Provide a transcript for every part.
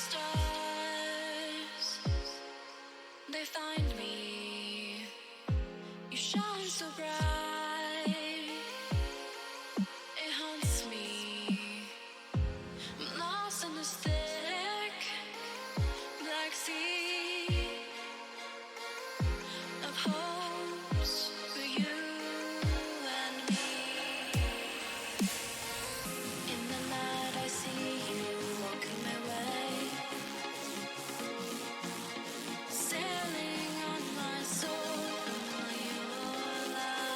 stars, they find me. You shine so bright, it haunts me. I'm lost in this thick black sea of hopes for you and me. In the night I see you walking my way, sailing on my soul, your light.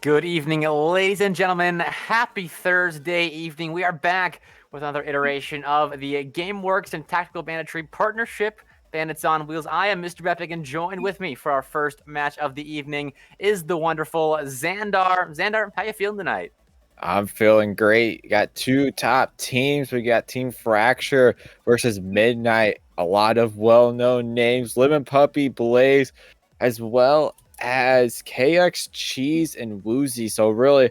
Good evening, ladies and gentlemen. Happy Thursday evening. We are back with another iteration of the GameWorks and Tactical Banditry partnership, Bandits on Wheels. I am Mr. Bepic, and joined with me for our first match of the evening is the wonderful Xandar. Xandar, how you feeling tonight? I'm feeling great. We got two top teams. We got Team Fracture versus Midnight. A lot of well-known names. Lemon Puppy, Blaze, as well as KX, Cheese, and Woozy. So really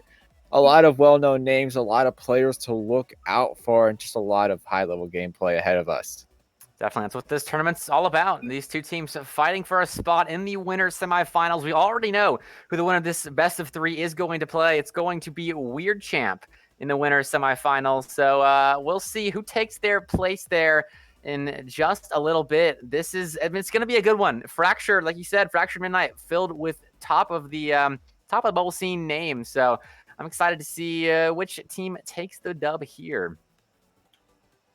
a lot of well-known names, a lot of players to look out for, and just a lot of high-level gameplay ahead of us. Definitely, that's what this tournament's all about. These two teams fighting for a spot in the winners semifinals. We already know who the winner of this best of three is going to play. It's going to be Weird Champ in the winners semifinals. So we'll see who takes their place there in just a little bit. It's going to be a good one. Fracture, like you said, Fracture Midnight filled with top of the bubble scene names. So I'm excited to see which team takes the dub here.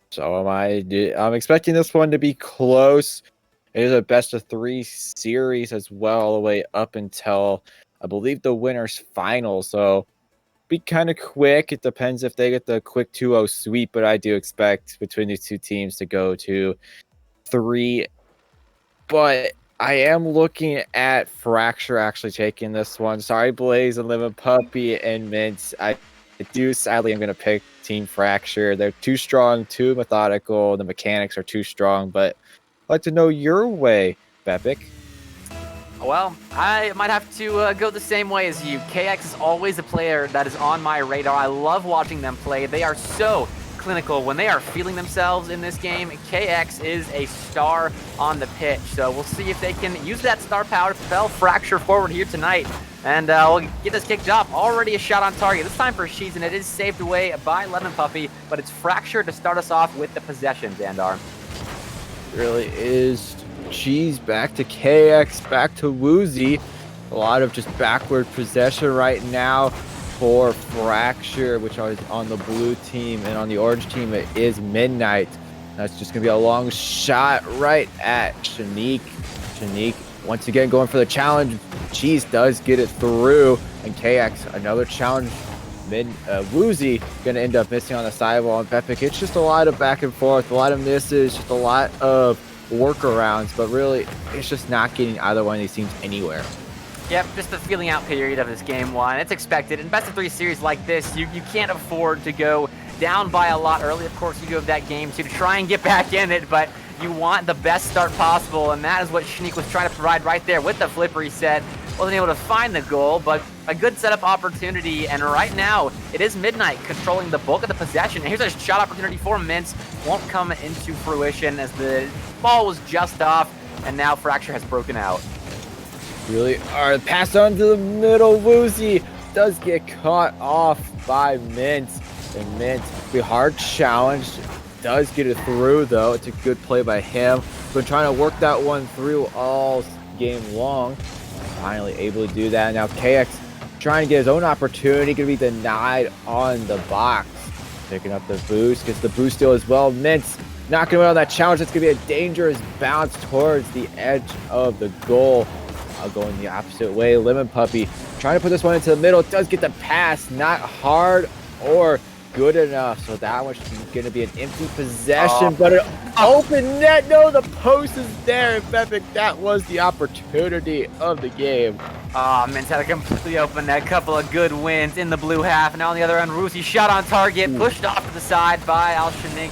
So am I. I'm expecting this one to be close. It is a best of three series as well, all the way up until, I believe, the winner's final. So be kind of quick. It depends if they get the quick 2-0 sweep, but I do expect between these two teams to go to 3. But I am looking at Fracture actually taking this one. Sorry, Blaze and Lemon Puppy and Mint. I do sadly I'm going to pick Team Fracture. They're too strong, too methodical. The mechanics are too strong, but I'd like to know your way, Bepic. Well, I might have to go the same way as you. KX is always a player that is on my radar. I love watching them play. They are so clinical when they are feeling themselves in this game. KX is a star on the pitch, so we'll see if they can use that star power to propel Fracture forward here tonight. And we'll get this kicked off. Already a shot on target. This time for Cheese, and it is saved away by Lemon Puppy, but it's Fracture to start us off with the possession, Xandar. Really is Cheese back to KX, back to Woozy. A lot of just backward possession right now for Fracture, which is on the blue team, and on the orange team it is Midnight. That's just gonna be a long shot right at Shanique. Shanique once again going for the challenge. Cheese does get it through, and KX another challenge. Woozy gonna end up missing on the sidewall, and Bepic, it's just a lot of back and forth, a lot of misses, just a lot of workarounds, but really it's just not getting either one of these teams anywhere. Yep, just the feeling out period of this game one. It's expected. In best of three series like this, you can't afford to go down by a lot early. Of course, you do have that game to try and get back in it, but you want the best start possible, and that is what Shanique was trying to provide right there with the flip reset. Wasn't able to find the goal, but a good setup opportunity, and right now it is Midnight controlling the bulk of the possession. And here's a shot opportunity for Mint. Won't come into fruition as the ball was just off, and now Fracture has broken out. Really are pass on to the middle. Woozy does get caught off by Mint, and Mint, the hard challenge, does get it through though. It's a good play by him. Been trying to work that one through all game long. Finally able to do that. Now KX trying to get his own opportunity, gonna be denied on the box. Picking up the boost, gets the boost steal as well. Mint's not gonna win on that challenge. It's gonna be a dangerous bounce towards the edge of the goal. I'll go in the opposite way. Lemon Puppy trying to put this one into the middle. It does get the pass, not hard or good enough. So that one's going to be an empty possession, but an open net. No, the post is there. And Bepic, that was the opportunity of the game. Oh, Mint's had a completely open net, couple of good wins in the blue half. And now on the other end, Rusi shot on target, pushed off to the side by Al-Shanik.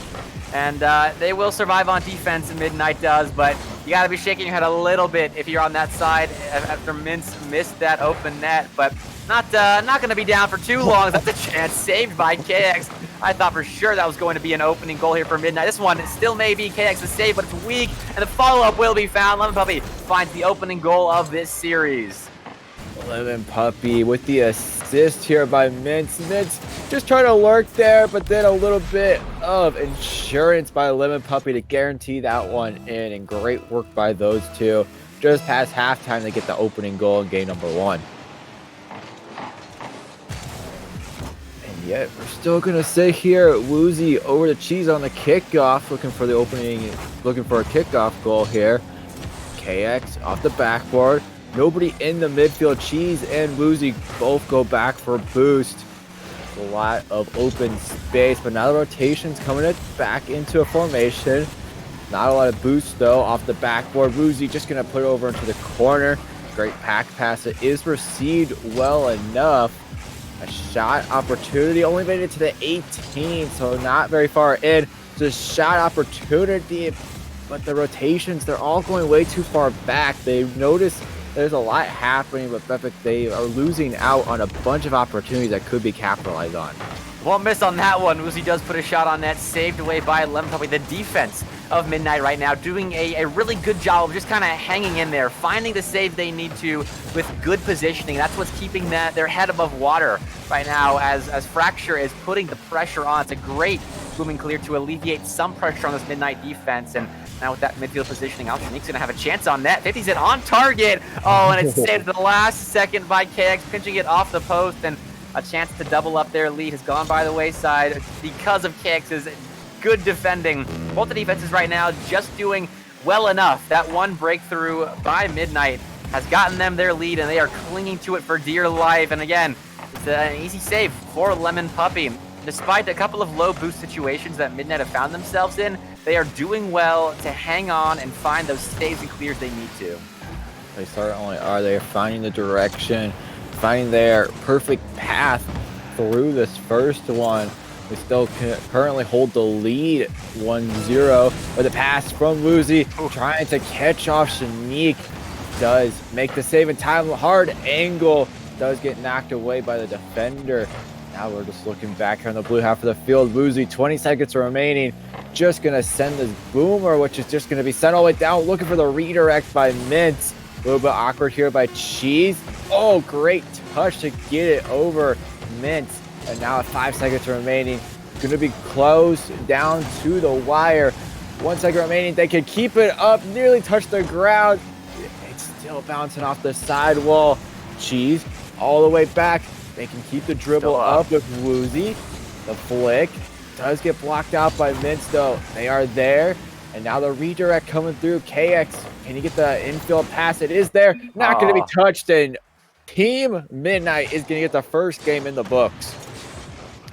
And they will survive on defense, Midnight does, but you got to be shaking your head a little bit if you're on that side after Mintz missed that open net. But not going to be down for too long. That's a chance saved by KX. I thought for sure that was going to be an opening goal here for Midnight. This one still may be KX's save, but it's weak, and the follow-up will be found. Lemon Puppy finds the opening goal of this series. Lemon Puppy with the assist here by Mintz. Mintz just trying to lurk there, but then a little bit of insurance by Lemon Puppy to guarantee that one in, and great work by those two. Just past halftime, they get the opening goal in game number 1. And yet, we're still going to sit here. Woozy over the cheese on the kickoff, looking for a kickoff goal here. KX off the backboard. Nobody in the midfield. Cheese and Woozy both go back for a boost. A lot of open space, but now the rotation's coming back into a formation. Not a lot of boost though off the backboard. Woozy just gonna put it over into the corner. Great pack pass. It is received well enough. A shot opportunity. Only made it to the 18, so not very far in. It's a shot opportunity, but the rotations, they're all going way too far back. They've noticed there's a lot happening, but Bepic, they are losing out on a bunch of opportunities that could be capitalized on. Won't miss on that one. Woozy does put a shot on net, saved away by Lemon Puppy. The defense of Midnight right now doing a really good job of just kind of hanging in there, finding the save they need to with good positioning. That's what's keeping their head above water right now as Fracture is putting the pressure on. It's a great booming clear to alleviate some pressure on this Midnight defense, and now with that midfield positioning, Al-Shanik's going to have a chance on net. 50's it on target. Oh, and it's saved at the last second by KX, pinching it off the post, and a chance to double up their lead has gone by the wayside because of KX's good defending. Both the defenses right now just doing well enough. That one breakthrough by Midnight has gotten them their lead, and they are clinging to it for dear life. And again, it's an easy save for Lemon Puppy. Despite a couple of low boost situations that Midnight have found themselves in, they are doing well to hang on and find those saves and clears they need to. They certainly are. They are finding the direction, finding their perfect path through this first one. They still currently hold the lead 1-0 with a pass from Woozy, trying to catch off Shanik. Does make the save in time. Hard angle does get knocked away by the defender. Now we're just looking back here on the blue half of the field. Woozy, 20 seconds remaining. Just going to send this boomer, which is just going to be sent all the way down. Looking for the redirect by Mintz. A little bit awkward here by Cheese. Oh, great touch to get it over Mintz. And now with 5 seconds remaining, going to be close down to the wire. 1 second remaining. They can keep it up. Nearly touch the ground. It's still bouncing off the sidewall. Cheese all the way back. They can keep the dribble up with Woozy. The flick does get blocked out by Mintz, though. They are there. And now the redirect coming through. KX, can you get the infield pass? It is there. Not going to be touched. And Team Midnight is going to get the first game in the books.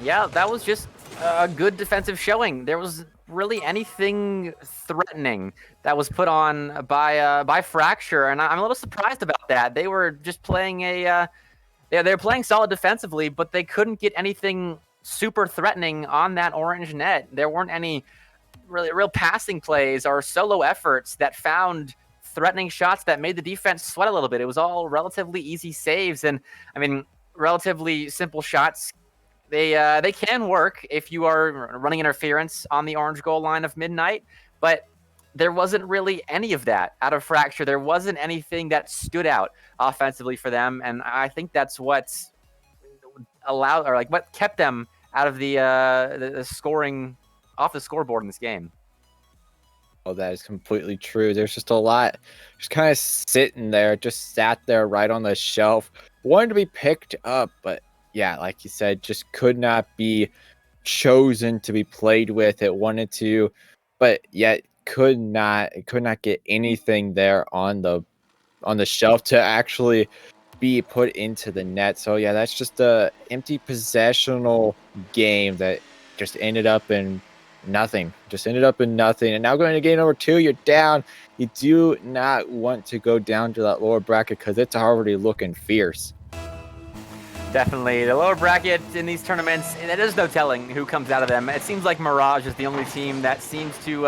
Yeah, that was just a good defensive showing. There was really anything threatening that was put on by Fracture, and I'm a little surprised about that. They were just playing they were playing solid defensively, but they couldn't get anything super threatening on that orange net. There weren't any real passing plays or solo efforts that found threatening shots that made the defense sweat a little bit. It was all relatively easy saves, and I mean, relatively simple shots. They can work if you are running interference on the orange goal line of Midnight, but there wasn't really any of that out of Fracture. There wasn't anything that stood out offensively for them, and I think that's what allowed, or like what kept them out of the scoring off the scoreboard in this game. Oh, that is completely true. There's just a lot just kind of sitting there, just sat there right on the shelf, wanted to be picked up, but yeah, like you said, just could not be chosen to be played with. It wanted to, but yet could not get anything there on the shelf to actually be put into the net. So yeah, that's just a empty possessional game that just ended up in nothing. Just ended up in nothing. And now going to game number 2, you're down. You do not want to go down to that lower bracket because it's already looking fierce. Definitely. The lower bracket in these tournaments, and there's no telling who comes out of them. It seems like Mirage is the only team that seems to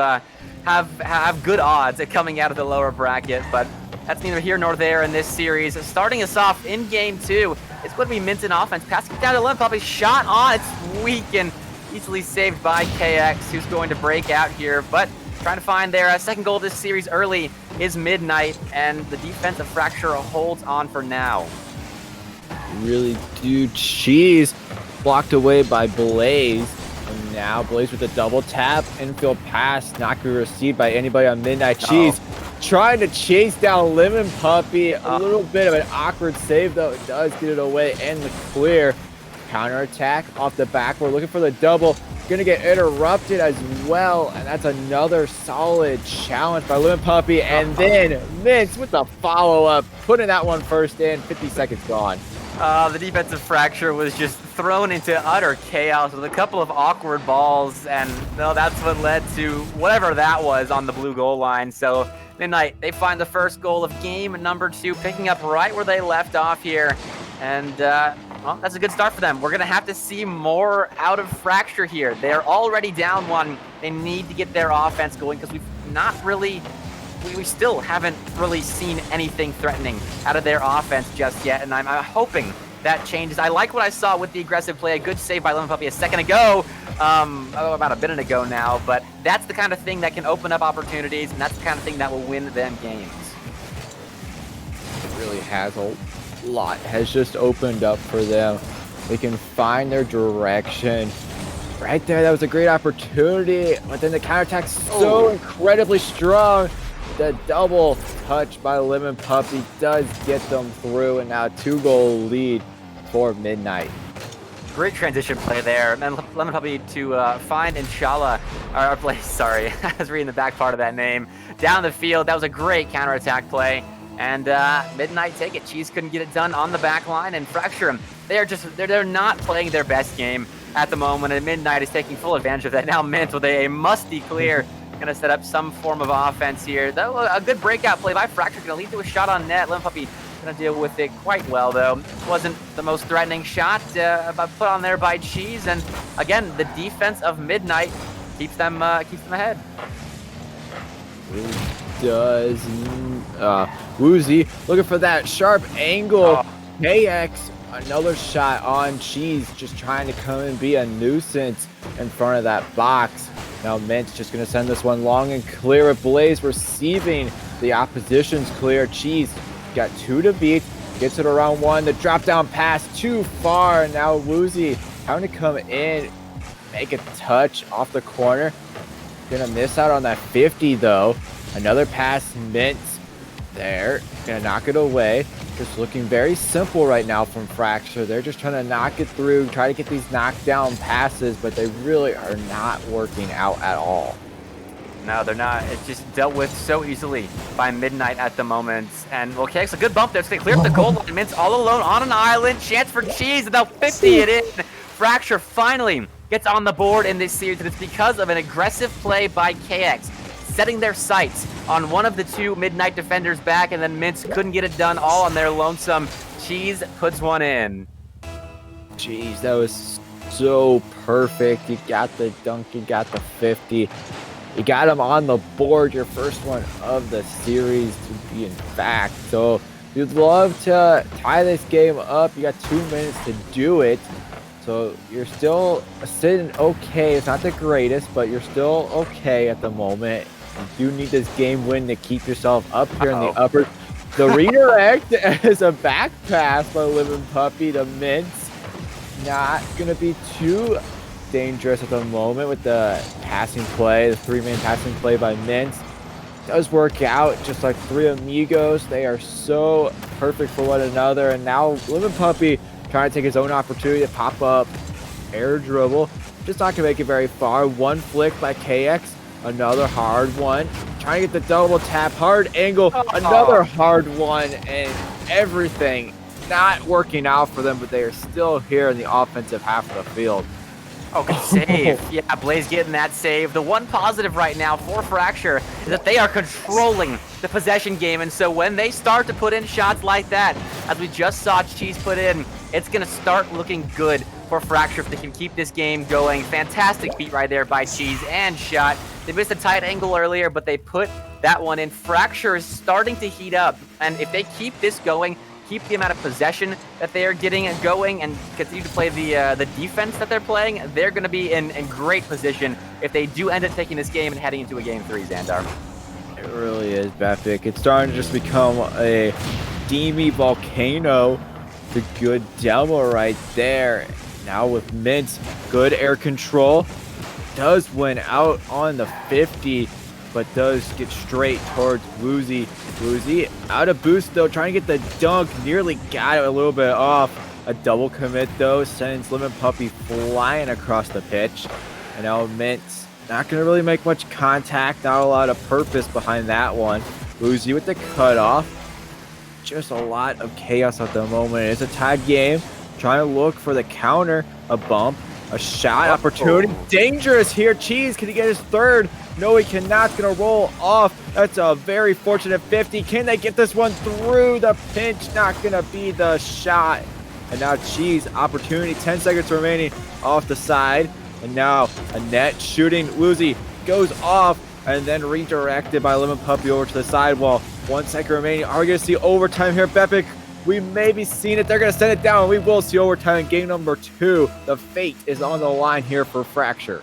have good odds at coming out of the lower bracket, but that's neither here nor there in this series. Starting us off in game 2, it's going to be Mint in offense. Passing down to Lim, probably shot on. It's weak and easily saved by KX, who's going to break out here, but trying to find their second goal of this series early is Midnight, and the defense of Fracture holds on for now. Really do. Cheese blocked away by Blaze. And now Blaze with a double tap. Infield pass. Not going to be received by anybody on Midnight. Cheese trying to chase down Lemon Puppy. A little bit of an awkward save, though. It does get it away and the clear. Counterattack off the back. We're looking for the double. Going to get interrupted as well. And that's another solid challenge by Lemon Puppy. And then Mints with the follow-up. Putting that one first in. 50 seconds gone. The defensive Fracture was just thrown into utter chaos with a couple of awkward balls, and that's what led to whatever that was on the blue goal line. So Midnight, they find the first goal of game number 2, picking up right where they left off here. And, well, that's a good start for them. We're going to have to see more out of Fracture here. They're already down 1. They need to get their offense going because we still haven't really seen anything threatening out of their offense just yet, and I'm hoping that changes. I like what I saw with the aggressive play. A good save by Lemon Puppy a second ago, about a minute ago now, but that's the kind of thing that can open up opportunities, and that's the kind of thing that will win them games. It really has. A lot has just opened up for them. They can find their direction. Right there, that was a great opportunity, but then the counterattack's so incredibly strong. The double touch by Lemon Puppy does get them through, and now 2-goal lead for Midnight. Great transition play there, and then Lemon Puppy to find Inshallah, or play, sorry, I was reading the back part of that name, down the field. That was a great counterattack play, and Midnight take it. Cheese couldn't get it done on the back line, and Fracture, they're not playing their best game at the moment, and Midnight is taking full advantage of that. Now Mint with a musty clear. Going to set up some form of offense here. Though a good breakout play by Fracture, going to lead to a shot on net. Lemon Puppy going to deal with it quite well, though. Wasn't the most threatening shot, but put on there by Cheese. And again, the defense of Midnight keeps them ahead. Really does. Woozy looking for that sharp angle. KX, another shot on Cheese, just trying to come and be a nuisance in front of that box. Now Mint's just going to send this one long and clear with Blaze receiving the opposition's clear. Cheese got 2 to beat, gets it around 1. The drop down pass too far. Now Woozy having to come in, make a touch off the corner. Gonna miss out on that 50 though. Another pass, Mint there. Gonna knock it away. Just looking very simple right now from Fracture. They're just trying to knock it through, try to get these knockdown passes, but they really are not working out at all. No, they're not. It's just dealt with so easily by Midnight at the moment. And well, KX, a good bump there. It's going to clear up the goal line. Mint's all alone on an island. Chance for Cheese, and they'll 50 it in. Fracture finally gets on the board in this series, and it's because of an aggressive play by KX, setting their sights on one of the 2 Midnight defenders back, and then Mints couldn't get it done all on their lonesome. Cheese puts one in. Jeez, that was so perfect. You got the dunk, you got the 50. You got him on the board, your first one of the series to be in fact. So you'd love to tie this game up. You got 2 minutes to do it. So you're still sitting okay. It's not the greatest, but you're still okay at the moment. You do need this game win to keep yourself up here in the upper. The redirect is a back pass by Lemon Puppy to Mint. Not going to be too dangerous at the moment with the passing play, the 3-man passing play by Mint. Does work out just like 3 amigos. They are so perfect for one another. And now Lemon Puppy trying to take his own opportunity to pop up. Air dribble. Just not going to make it very far. 1 flick by KX. Another hard one. Trying to get the double tap. Hard angle. Another hard one. And everything not working out for them, but they are still here in the offensive half of the field. Oh, good save. Yeah, Blaze getting that save. The one positive right now for Fracture is that they are controlling the possession game, and so when they start to put in shots like that, as we just saw Cheese put in, it's going to start looking good for Fracture if they can keep this game going. Fantastic beat right there by Cheese and shot. They missed a tight angle earlier, but they put that one in. Fracture is starting to heat up, and if they keep this going, keep the amount of possession that they are getting going, and continue to play the defense that they're playing, they're going to be in great position if they do end up taking this game and heading into a Game 3, Xandar. It really is, Bepik. It's starting to just become a steamy volcano. The good demo right there. Now with Mint, good air control. Does win out on the 50, but does get straight towards Woozy. Woozy out of boost though, trying to get the dunk. Nearly got it a little bit off. A double commit though sends Lemon Puppy flying across the pitch. And now Mint not going to really make much contact. Not a lot of purpose behind that one. Woozy with the cutoff. Just a lot of chaos at the moment. It's a tied game. Trying to look for the counter. A bump. A shot opportunity. Dangerous here. Cheese, can he get his third? No, he cannot. It's going to roll off. That's a very fortunate 50. Can they get this one through the pinch? Not going to be the shot. And now Cheese, opportunity. 10 seconds remaining off the side. And now a net shooting. Woozy goes off and then redirected by Lemon Puppy over to the sidewall. 1 second remaining. Are we going to see overtime here, Bepik? We may be seeing it. They're going to send it down. We will see overtime in game number 2. The fate is on the line here for Fracture.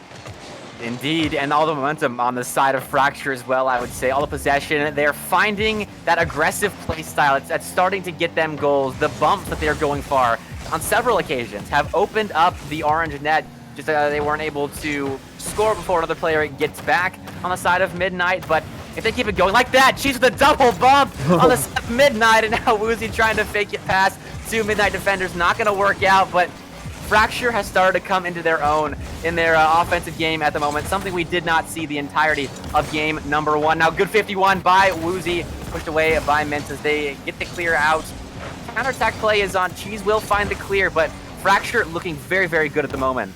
Indeed, and all the momentum on the side of Fracture as well, I would say. All the possession. They're finding that aggressive play style. It's starting to get them goals. The bumps that they're going for on several occasions have opened up the orange net. Just they weren't able to score before another player gets back on the side of Midnight, but if they keep it going like that, Cheese with a double bump on the side of Midnight, and now Woozy trying to fake it past two Midnight defenders. Not going to work out, but Fracture has started to come into their own in their offensive game at the moment, something we did not see the entirety of game number 1. Now, good 51 by Woozy, pushed away by Mint as they get the clear out. Counterattack play is on. Cheese will find the clear, but Fracture looking very, very good at the moment.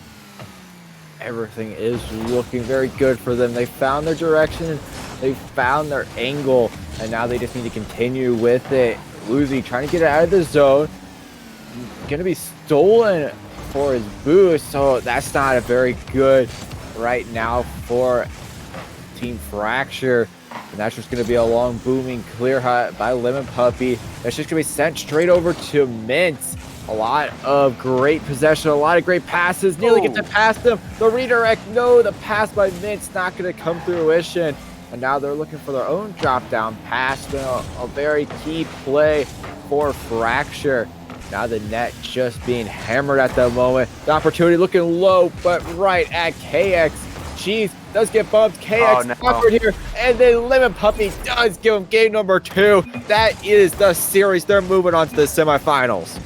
Everything is looking very good for them. They found their direction, they found their angle, and now they just need to continue with it. Woozy trying to get it out of the zone. Gonna be stolen for his boost, so that's not a very good right now for Team Fracture. And that's just gonna be a long booming clear hut by Lemon Puppy. That's just gonna be sent straight over to Mint. A lot of great possession, a lot of great passes. Nearly get to pass them. The redirect, no, the pass by Mint's not going to come through fruition. And now they're looking for their own drop-down pass. A very key play for Fracture. Now the net just being hammered at the moment. The opportunity looking low, but right at KX. Cheese does get bumped. KX offered here, and then Lemon Puppy does give him game number 2. That is the series. They're moving on to the semifinals.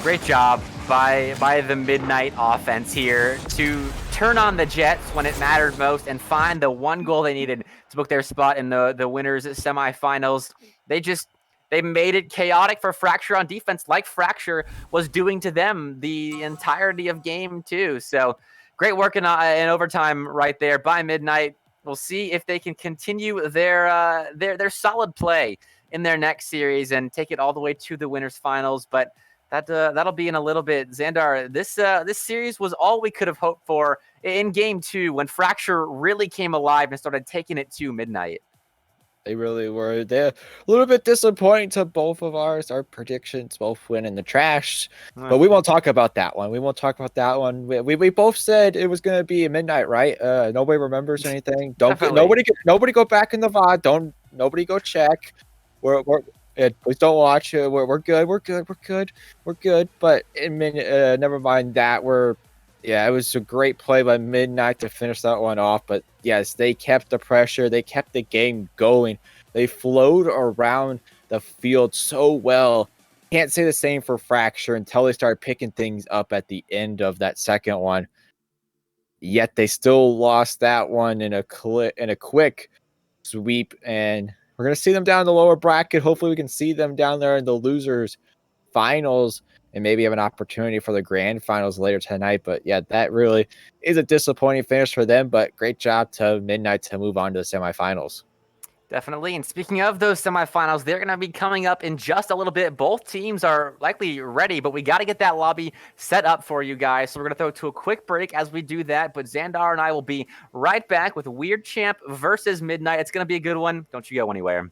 Great job by the Midnight offense here to turn on the Jets when it mattered most and find the one goal they needed to book their spot in the winners semifinals. They made it chaotic for Fracture on defense, like Fracture was doing to them the entirety of game 2. So great work in overtime right there by Midnight. We'll see if they can continue their solid play in their next series and take it all the way to the winners finals. But that'll be in a little bit. Xandar, this series was all we could have hoped for in game 2 when Fracture really came alive and started taking it to Midnight. They really were. They're a little bit disappointing to both of ours. Our predictions both went in the trash. But we won't talk about that one. We both said it was going to be Midnight, right? Nobody remembers anything. Nobody go back in the VOD. Nobody go check. Please don't watch. We're good. But never mind that. It was a great play by Midnight to finish that one off. But yes, they kept the pressure. They kept the game going. They flowed around the field so well. Can't say the same for Fracture until they started picking things up at the end of that second one. Yet they still lost that one in a quick sweep, and we're going to see them down in the lower bracket. Hopefully we can see them down there in the losers finals. and maybe have an opportunity for the grand finals later tonight. But yeah, that really is a disappointing finish for them, but great job to Midnight to move on to the semifinals. Definitely. And speaking of those semifinals, they're going to be coming up in just a little bit. Both teams are likely ready, but we got to get that lobby set up for you guys. So we're going to throw it to a quick break as we do that. But Xandar and I will be right back with Weird Champ versus Midnight. It's going to be a good one. Don't you go anywhere.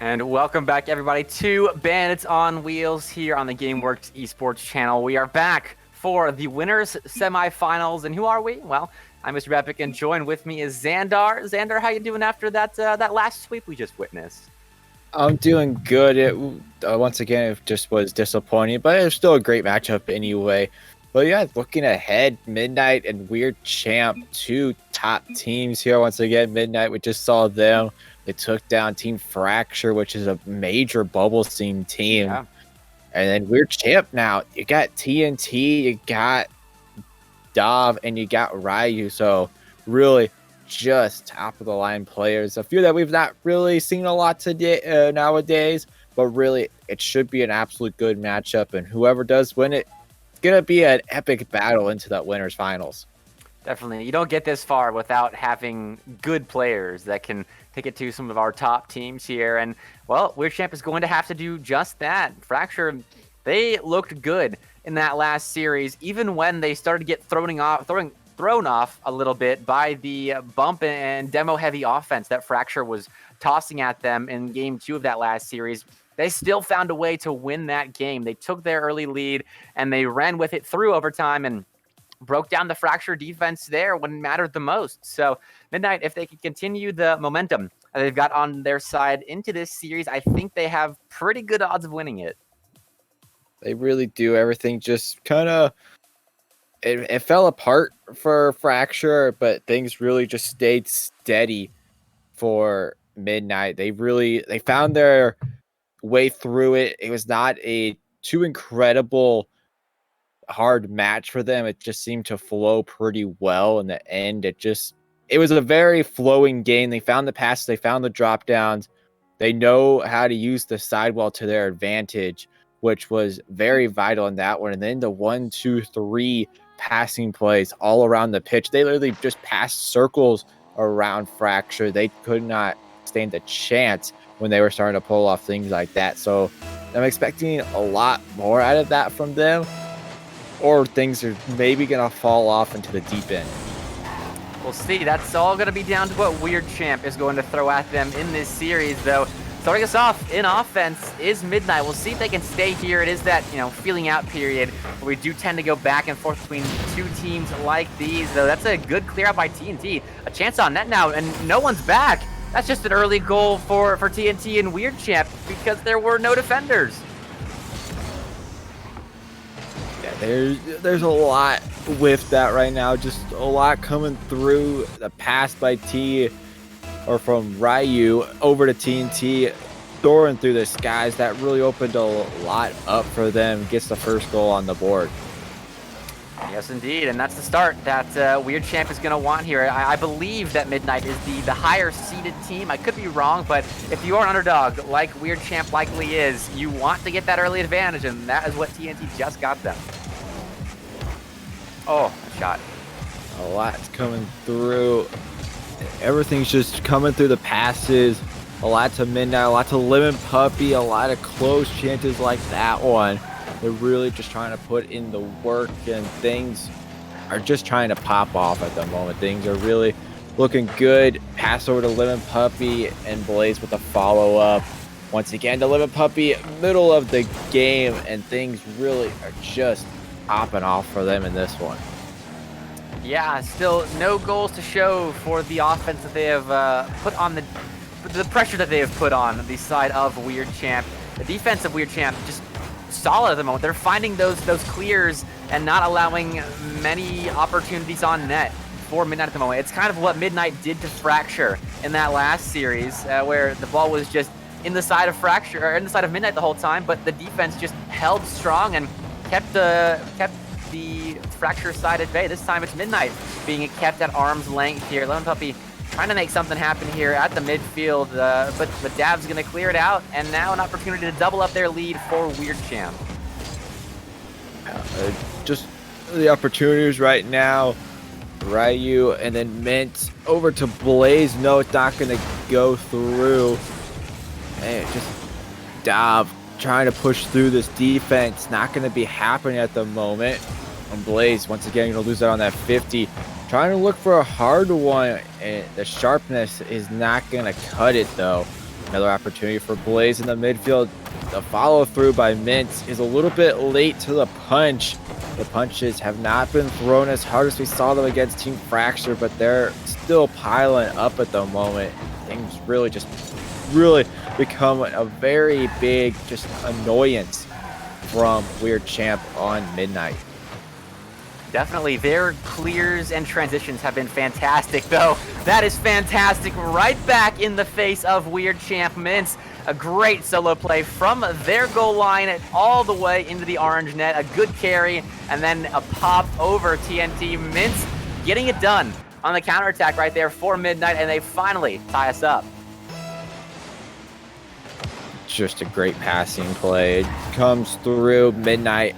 And welcome back, everybody, to Bandits on Wheels here on the GameWorks esports channel. We are back for the winners semifinals. And who are we? Well, I'm Mr. Epic, and joined with me is Xandar. Xandar, how you doing after that that last sweep we just witnessed? I'm doing good. Once again, it just was disappointing, but it was still a great matchup anyway. But yeah, looking ahead, Midnight and Weird Champ, two top teams here. Once again, Midnight, we just saw them. They took down Team Fracture, which is a major bubble scene team. Yeah. And then Weird Champ now. You got TNT, you got Dov, and you got Ryu. So really just top of the line players. A few that we've not really seen a lot today nowadays, but really it should be an absolute good matchup. And whoever does win it, it's going to be an epic battle into that winners finals. Definitely. You don't get this far without having good players that can take it to some of our top teams here. And, well, Weird Champ is going to have to do just that. Fracture, they looked good in that last series, even when they started to get thrown off a little bit by the bump and demo-heavy offense that Fracture was tossing at them in Game 2 of that last series. They still found a way to win that game. They took their early lead, and they ran with it through overtime and broke down the Fracture defense there when it mattered the most. So Midnight, if they can continue the momentum they've got on their side into this series, I think they have pretty good odds of winning it. They really do. Everything just kind of it fell apart for Fracture, but things really just stayed steady for Midnight. They found their way through it. It was not a too incredible hard match for them. It just seemed to flow pretty well in the end. It was a very flowing game. They found the passes, they found the drop downs. They know how to use the sidewall to their advantage, which was very vital in that one. And then the 1, 2, 3 passing plays all around the pitch. They literally just passed circles around Fracture. They could not stand a chance when they were starting to pull off things like that. So I'm expecting a lot more out of that from them, or things are maybe going to fall off into the deep end. We'll see. That's all going to be down to what Weird Champ is going to throw at them in this series, though. Starting us off in offense is Midnight. We'll see if they can stay here. It is that, feeling out period where we do tend to go back and forth between two teams like these, though. That's a good clear out by TNT. A chance on net now, and no one's back. That's just an early goal for TNT and Weird Champ because there were no defenders. Yeah, there's a lot with that right now. Just a lot coming through. The pass by T, or from Ryu over to TNT, soaring through the skies. That really opened a lot up for them. Gets the first goal on the board. Yes, indeed, and that's the start that Weird Champ is going to want here. I believe that Midnight is the higher-seeded team. I could be wrong, but if you are an underdog, like Weird Champ likely is, you want to get that early advantage, and that is what TNT just got them. Oh, shot. A lot's coming through. Everything's just coming through the passes. A lot to Midnight, a lot to Lemon Puppy, a lot of close chances like that one. They're really just trying to put in the work, and things are just trying to pop off at the moment. Things are really looking good. Pass over to Lemon Puppy, and Blaze with a follow-up. Once again to Lemon Puppy, middle of the game, and things really are just popping off for them in this one. Yeah, still no goals to show for the offense that they have put on the pressure that they have put on the side of Weird Champ. The defense of Weird Champ just solid at the moment. They're finding those clears and not allowing many opportunities on net for Midnight at the moment. It's kind of what Midnight did to Fracture in that last series, where the ball was just in the side of Fracture, or in the side of Midnight the whole time, but the defense just held strong and kept the Fracture side at bay. This time it's Midnight being kept at arm's length here. Lemon Puppy trying to make something happen here at the midfield, but Dav's going to clear it out, and now an opportunity to double up their lead for Weird Champ. Just the opportunities right now. Ryu and then Mint over to Blaze. No, it's not going to go through. And just Dav trying to push through this defense. Not going to be happening at the moment. And Blaze, once again, going to lose out on that 50. Trying to look for a hard one, and the sharpness is not going to cut it, though. Another opportunity for Blaze in the midfield. The follow-through by Mint is a little bit late to the punch. The punches have not been thrown as hard as we saw them against Team Fracture, but they're still piling up at the moment. Things really become a very big annoyance from Weird Champ on Midnight. Definitely, their clears and transitions have been fantastic, though. That is fantastic. Right back in the face of Weird Champ Mints. A great solo play from their goal line all the way into the orange net. A good carry, and then a pop over TNT. Mints getting it done on the counterattack right there for Midnight, and they finally tie us up. Just a great passing play. It comes through Midnight.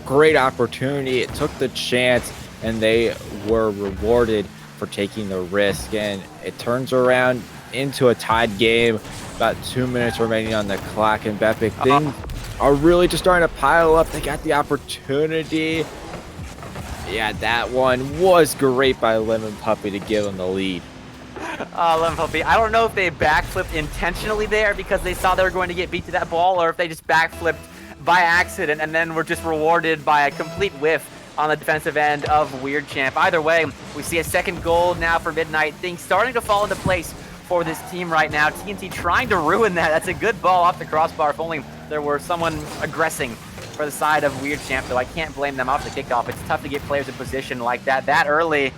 Great opportunity. It took the chance, and they were rewarded for taking the risk, and it turns around into a tied game. About 2 minutes remaining on the clock, and Bepic, things are really just starting to pile up. They got the opportunity. Yeah, that one was great by Lemon Puppy to give them the lead. Lemon Puppy, I don't know if they backflipped intentionally there because they saw they were going to get beat to that ball, or if they just backflipped by accident and then were just rewarded by a complete whiff on the defensive end of Weird Champ. Either way, we see a second goal now for Midnight. Things starting to fall into place for this team right now. TNT trying to ruin that. That's a good ball off the crossbar. If only there were someone aggressing for the side of Weird Champ, though I can't blame them off the kickoff. It's tough to get players in position like that early.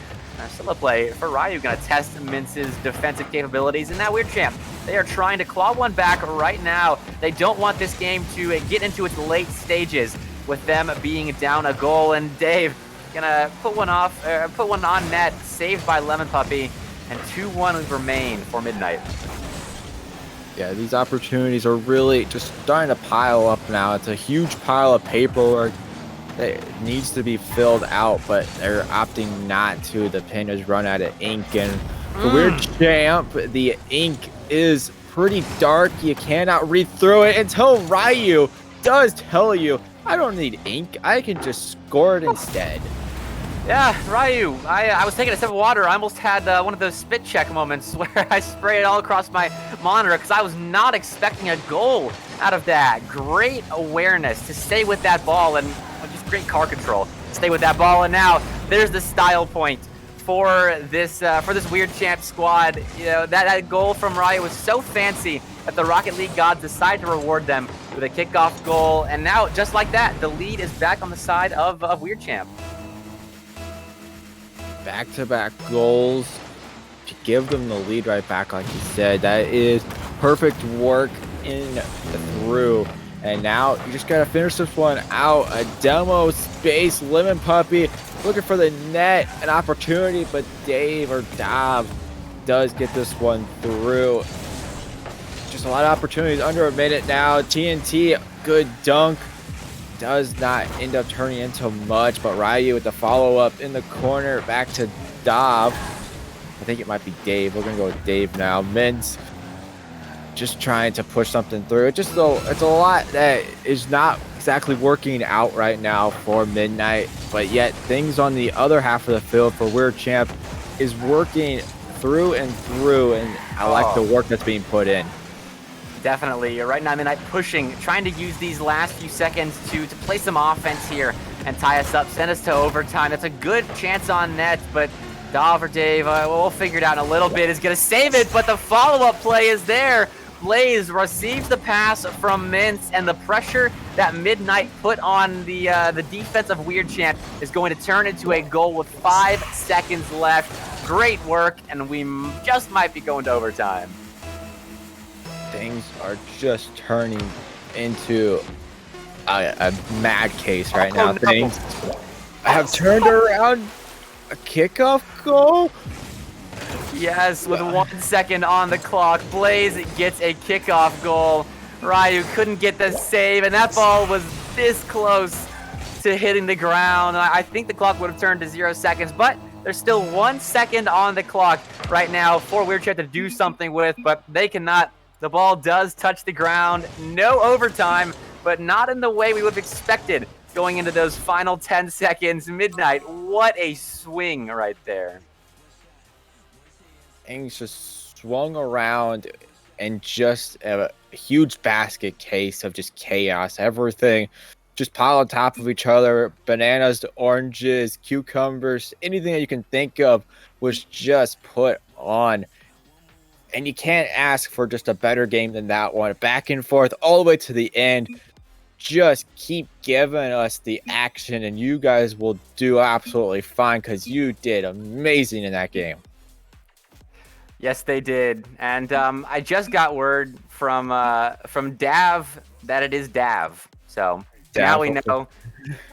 Still a play for Ryu, going to test Mince's defensive capabilities. And now Weird Champ, they are trying to claw one back right now. They don't want this game to get into its late stages with them being down a goal. And Dave gonna put one on net, saved by Lemon Puppy, and 2-1 remain for Midnight. Yeah, these opportunities are really just starting to pile up now. It's a huge pile of paperwork that needs to be filled out, but they're opting not to. The pen has run out of ink, and For Weird Champ, the ink is pretty dark. You cannot read through it until Ryu does tell you, I don't need ink. I can just score it instead. Yeah, Ryu, I was taking a sip of water. I almost had one of those spit check moments where I sprayed it all across my monitor because I was not expecting a goal out of that. Great awareness to stay with that ball and just great car control. Stay with that ball, and now there's the style point for this Weird Champ squad. You know, that goal from Ryu was so fancy that the Rocket League gods decided to reward them with a kickoff goal, and now just like that, the lead is back on the side of Weird Champ. Back-to-back goals to give them the lead right back, like you said. That is perfect work in the through. And now you just gotta finish this one out. A demo space, Lemon Puppy looking for the net, an opportunity, but Dave or Dav does get this one through. Just a lot of opportunities, under a minute now. TNT, good dunk. Does not end up turning into much, but Ryu with the follow-up in the corner, back to Dav. I think it might be Dave. We're gonna go with Dave now. Mintz just trying to push something through. It's a lot that is not exactly working out right now for Midnight, but yet things on the other half of the field for Weird Champ is working through and through, and I like the work that's being put in. Definitely. Right now, Midnight pushing, trying to use these last few seconds to play some offense here and tie us up, send us to overtime. That's a good chance on net, but Dav or Dave, we'll figure it out in a little bit, is going to save it, but the follow-up play is there. Blaze receives the pass from Mintz, and the pressure that Midnight put on the defense of Weird Champ is going to turn into a goal with 5 seconds left. Great work, and we just might be going to overtime. Things are just turning into a mad case right now. No. Things have turned around. A kickoff goal? Yes, with 1 second on the clock, Blaze gets a kickoff goal. Ryu couldn't get the save, and that ball was this close to hitting the ground. I think the clock would have turned to 0 seconds, but there's still 1 second on the clock right now for Weird Champ to do something with, but they cannot. The ball does touch the ground. No overtime, but not in the way we would have expected going into those final 10 seconds. Midnight, what a swing right there. Things just swung around and just a huge basket case of just chaos. Everything just piled on top of each other. Bananas to oranges, cucumbers, anything that you can think of was just put on. And you can't ask for just a better game than that one. Back and forth all the way to the end. Just keep giving us the action, and you guys will do absolutely fine because you did amazing in that game. Yes, they did. And I just got word from Dav that it is Dav. So now we know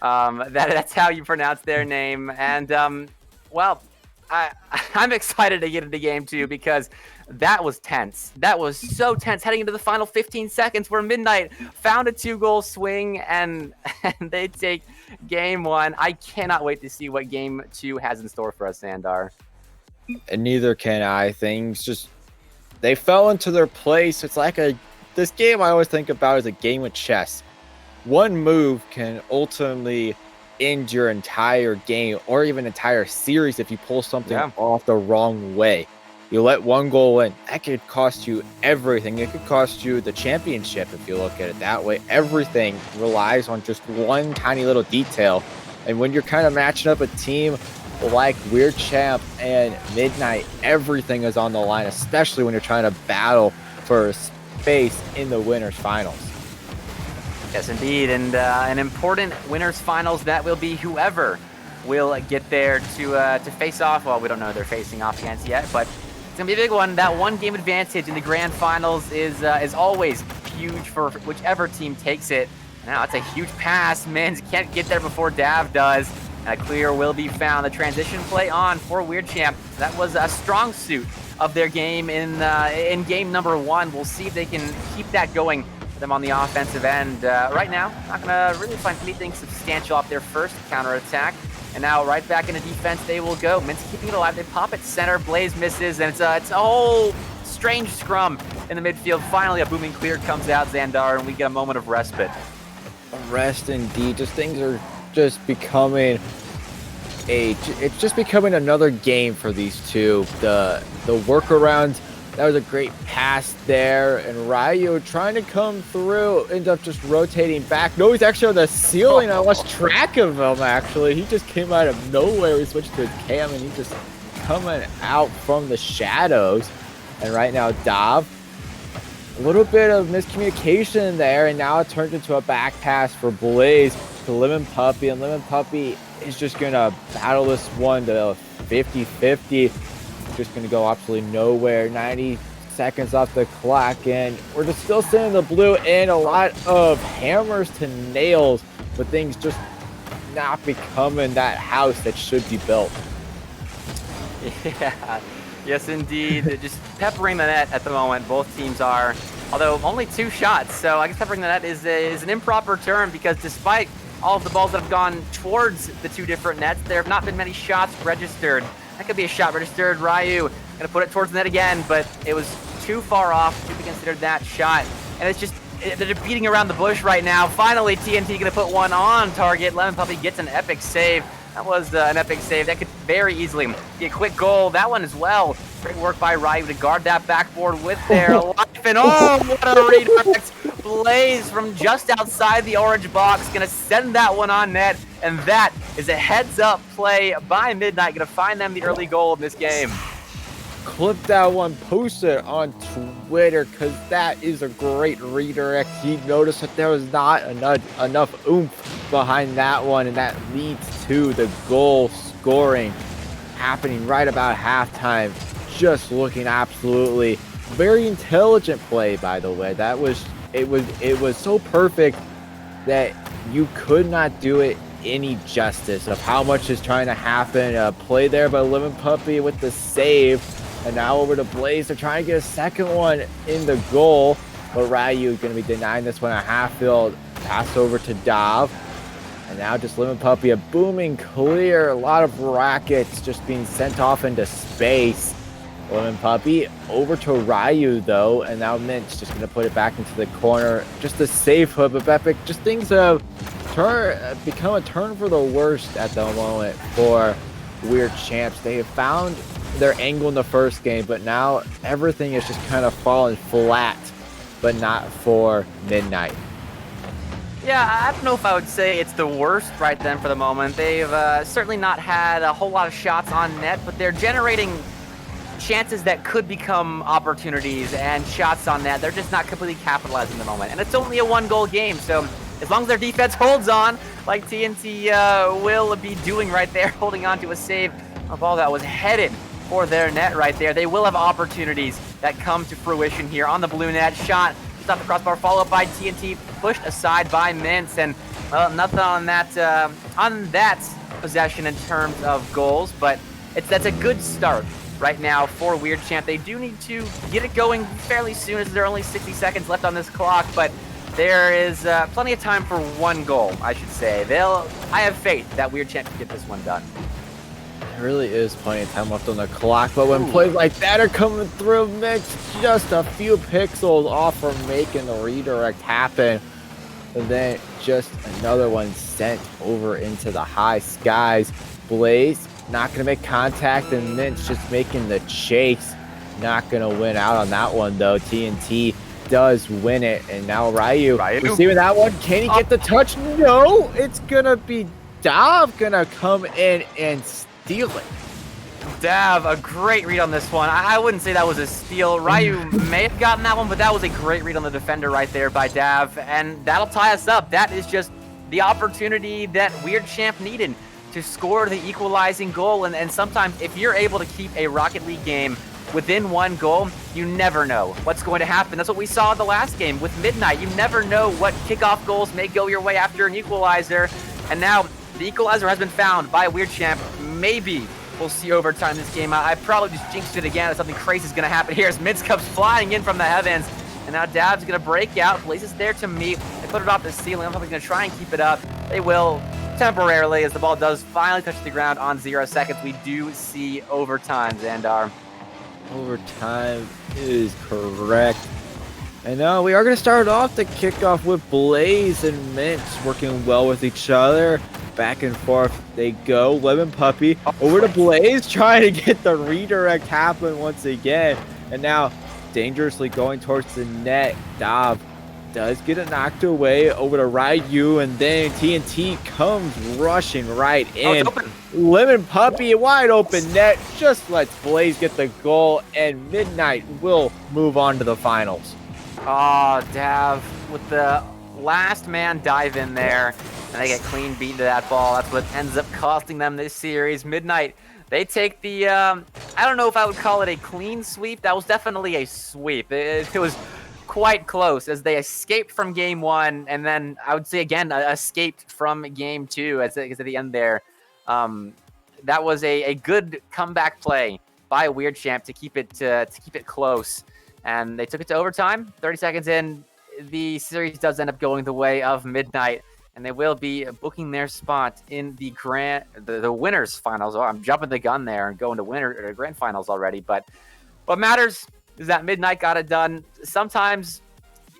that's how you pronounce their name. And, well, I'm excited to get into game 2 because that was tense. That was so tense heading into the final 15 seconds where Midnight found a 2-goal swing and they take game 1. I cannot wait to see what game 2 has in store for us, Sandar. And neither can I. Things just, they fell into their place. It's like this game I always think about as a game of chess. One move can ultimately end your entire game or even entire series if you pull something off the wrong way. You let one goal in, that could cost you everything. It could cost you the championship if you look at it that way. Everything relies on just one tiny little detail. And when you're kind of matching up a team like Weird Champ and Midnight, everything is on the line, especially when you're trying to battle for space in the winners finals. Yes, indeed. And an important winners finals that will be whoever will get there to face off. Well, we don't know who they're facing off against yet, but it's going to be a big one. That one game advantage in the grand finals is always huge for whichever team takes it. Now it's a huge pass. Mins can't get there before Dav does. And a clear will be found. The transition play on for Weird Champ. That was a strong suit of their game in game number 1. We'll see if they can keep that going for them on the offensive end. Right now, not going to really find anything substantial off their first counterattack. And now right back into defense they will go. Mint's keeping it alive. They pop it center. Blaze misses, and it's a whole strange scrum in the midfield. Finally, a booming clear comes out, Xandar, and we get a moment of respite. Rest indeed. Just things are just becoming it's just becoming another game for these two. The workarounds, that was a great pass there, and Ryu trying to come through, end up just rotating back. No, he's actually on the ceiling. I lost track of him, actually. He just came out of nowhere. We switched to his cam, and he's just coming out from the shadows. And right now, Dav, a little bit of miscommunication there, and now it turns into a back pass for Blaze to Lemon Puppy, and Lemon Puppy is just going to battle this one to 50-50. Just going to go absolutely nowhere. 90 seconds off the clock, and we're just still sitting in the blue, and a lot of hammers to nails, but things just not becoming that house that should be built. Yeah, yes indeed. Just peppering the net at the moment, both teams are. Although only 2 shots, so I guess peppering the net is an improper term, because despite all of the balls that have gone towards the 2 different nets, there have not been many shots registered. That could be a shot registered. Ryu gonna put it towards the net again, but it was too far off to be considered that shot. And it's just, they're beating around the bush right now. Finally, TNT gonna put one on target. Lemon Puppy gets an epic save. That was an epic save. That could very easily be a quick goal. That one as well. Great work by Ryu to guard that backboard with their life. And oh, what a redirect. Blaze from just outside the orange box. Going to send that one on net. And that is a heads-up play by Midnight. Going to find them the early goal in this game. Clip that one, post it on Twitter, because that is a great redirect. He noticed that there was not enough oomph behind that one, and that leads to the goal scoring happening right about halftime. Just looking absolutely very intelligent play, by the way. That was it was so perfect that you could not do it any justice of how much is trying to happen. Play there by Lemon Puppy with the save. And now over to Blaze. They're trying to get a second one in the goal. But Ryu is going to be denying this one a half field. Pass over to Dav. And now just Lemon Puppy, a booming clear. A lot of rockets just being sent off into space. Lemon Puppy over to Ryu, though. And now Mint's just going to put it back into the corner. Just a safe hook. But Epic, just things have become a turn for the worst at the moment for Weird Champs. They have found their angle in the first game, but now everything is just kind of falling flat, but not for Midnight. Yeah, I don't know if I would say it's the worst right then for the moment. They've certainly not had a whole lot of shots on net, but they're generating chances that could become opportunities and shots on net. They're just not completely capitalizing at the moment. And it's only a 1-goal game, so as long as their defense holds on, like TNT will be doing right there, holding on to a save, a ball that was headed for their net right there. They will have opportunities that come to fruition here on the blue net. Shot just off the crossbar, followed by TNT, pushed aside by Mintz, and well, nothing on that possession in terms of goals, but that's a good start right now for Weird Champ. They do need to get it going fairly soon, as there are only 60 seconds left on this clock, but there is plenty of time for 1 goal, I should say. I have faith that Weird Champ can get this one done. There really is plenty of time left on the clock, but when plays like that are coming through, Mix just a few pixels off from making the redirect happen. And then just another one sent over into the high skies. Blaze not going to make contact, and Mint's just making the chase. Not going to win out on that one, though. TNT does win it, and now Ryu receiving that one. Can he get the touch? No, it's going to be Dav going to come in and steal it. Dav, a great read on this one. I wouldn't say that was a steal. Ryu may have gotten that one, but that was a great read on the defender right there by Dav, and that'll tie us up. That is just the opportunity that Weird Champ needed to score the equalizing goal, and sometimes if you're able to keep a Rocket League game within 1 goal, you never know what's going to happen. That's what we saw in the last game with Midnight. You never know what kickoff goals may go your way after an equalizer, and now the equalizer has been found by Weird Champ. Maybe we'll see overtime this game. I probably just jinxed it again. Something crazy is going to happen here as Mintz comes flying in from the heavens. And now Dav's going to break out. Blaze is there to meet. They put it off the ceiling. I'm probably going to try and keep it up. They will. temporarily, as the ball does finally touch the ground on 0 seconds. We do see overtime, Xandar. Overtime is correct. And now we are going to start off the kickoff with Blaze and Mint working well with each other. Back and forth they go. Lemon Puppy over to Blaze, trying to get the redirect happen once again. And now dangerously going towards the net. Dav does get it knocked away over to Ryu, and then TNT comes rushing right in. Oh, it's open. Lemon Puppy, wide open net, just lets Blaze get the goal, and Midnight will move on to the finals. Oh, Dav with the last man dive in there, and they get clean beaten to that ball. That's what ends up costing them this series. Midnight, they take the, I don't know if I would call it a clean sweep. That was definitely a sweep. It was quite close as they escaped from game one, and then I would say again escaped from game two as at the end there. That was a good comeback play by Weird Champ to keep it close, and they took it to overtime. 30 seconds in, the series does end up going the way of Midnight, and they will be booking their spot in the winners finals. Oh, I'm jumping the gun there and going to grand finals already, but what matters is that Midnight got it done. Sometimes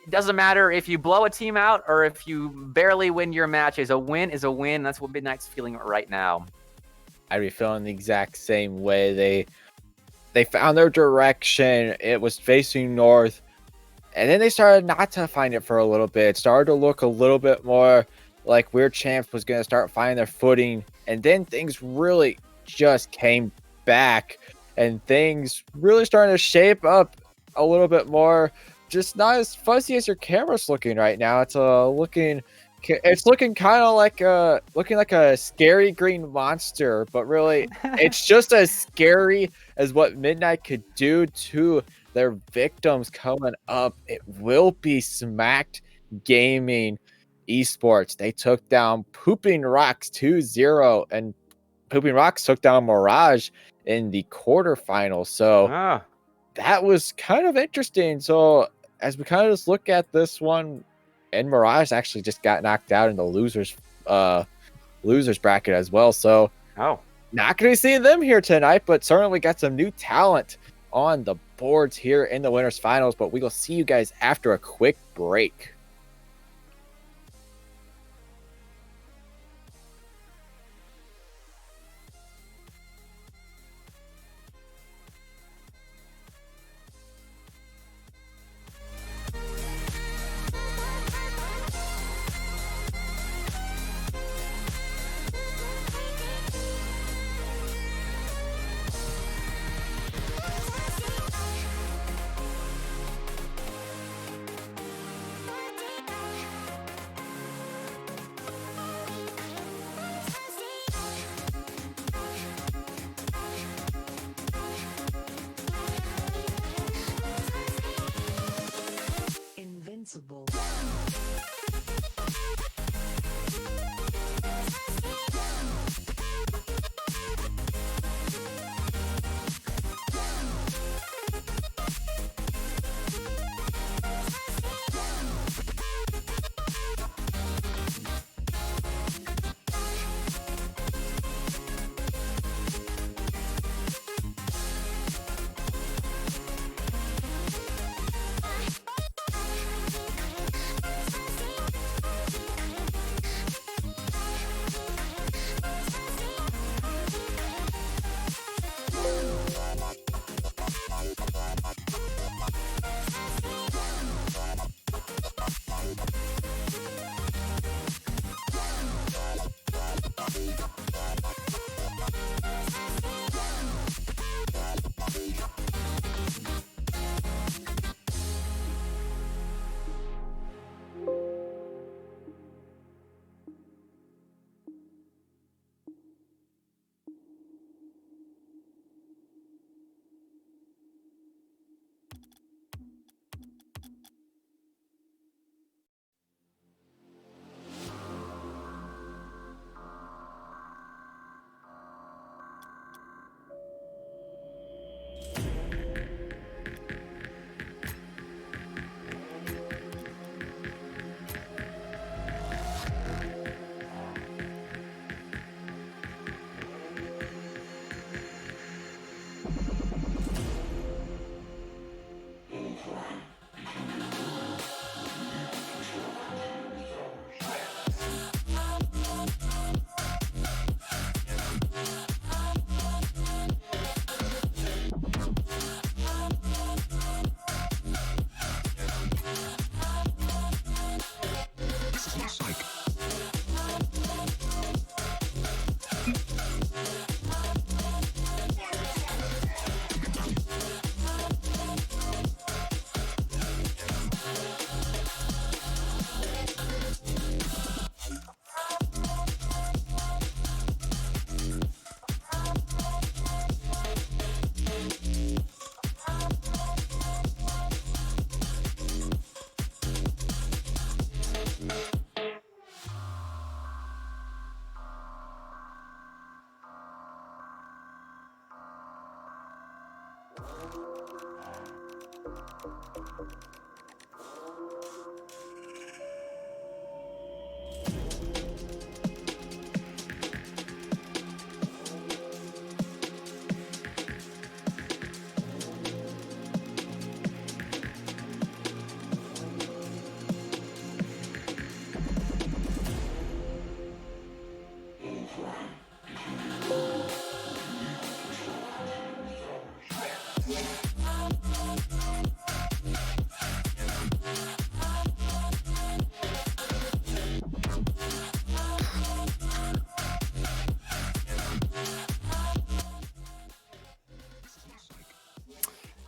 it doesn't matter if you blow a team out or if you barely win your matches. A win is a win. That's what Midnight's feeling right now. I'd be feeling the exact same way. They found their direction. It was facing north, and then they started not to find it for a little bit. It started to look a little bit more like Weird Champs was going to start finding their footing, and then things really just came back, and things really starting to shape up a little bit more. Just not as fuzzy as your camera's looking right now. It's looking kind of like a scary green monster, but really it's just as scary as what Midnight could do to their victims coming up. It will be Smacked Gaming Esports. They took down Pooping Rocks 2-0, and Pooping Rocks took down Mirage in the quarterfinals. So that was kind of interesting. So as we kind of just look at this one, and Mirage actually just got knocked out in the losers bracket as well. So not going to see them here tonight, but certainly got some new talent on the boards here in the winners finals. But we will see you guys after a quick break.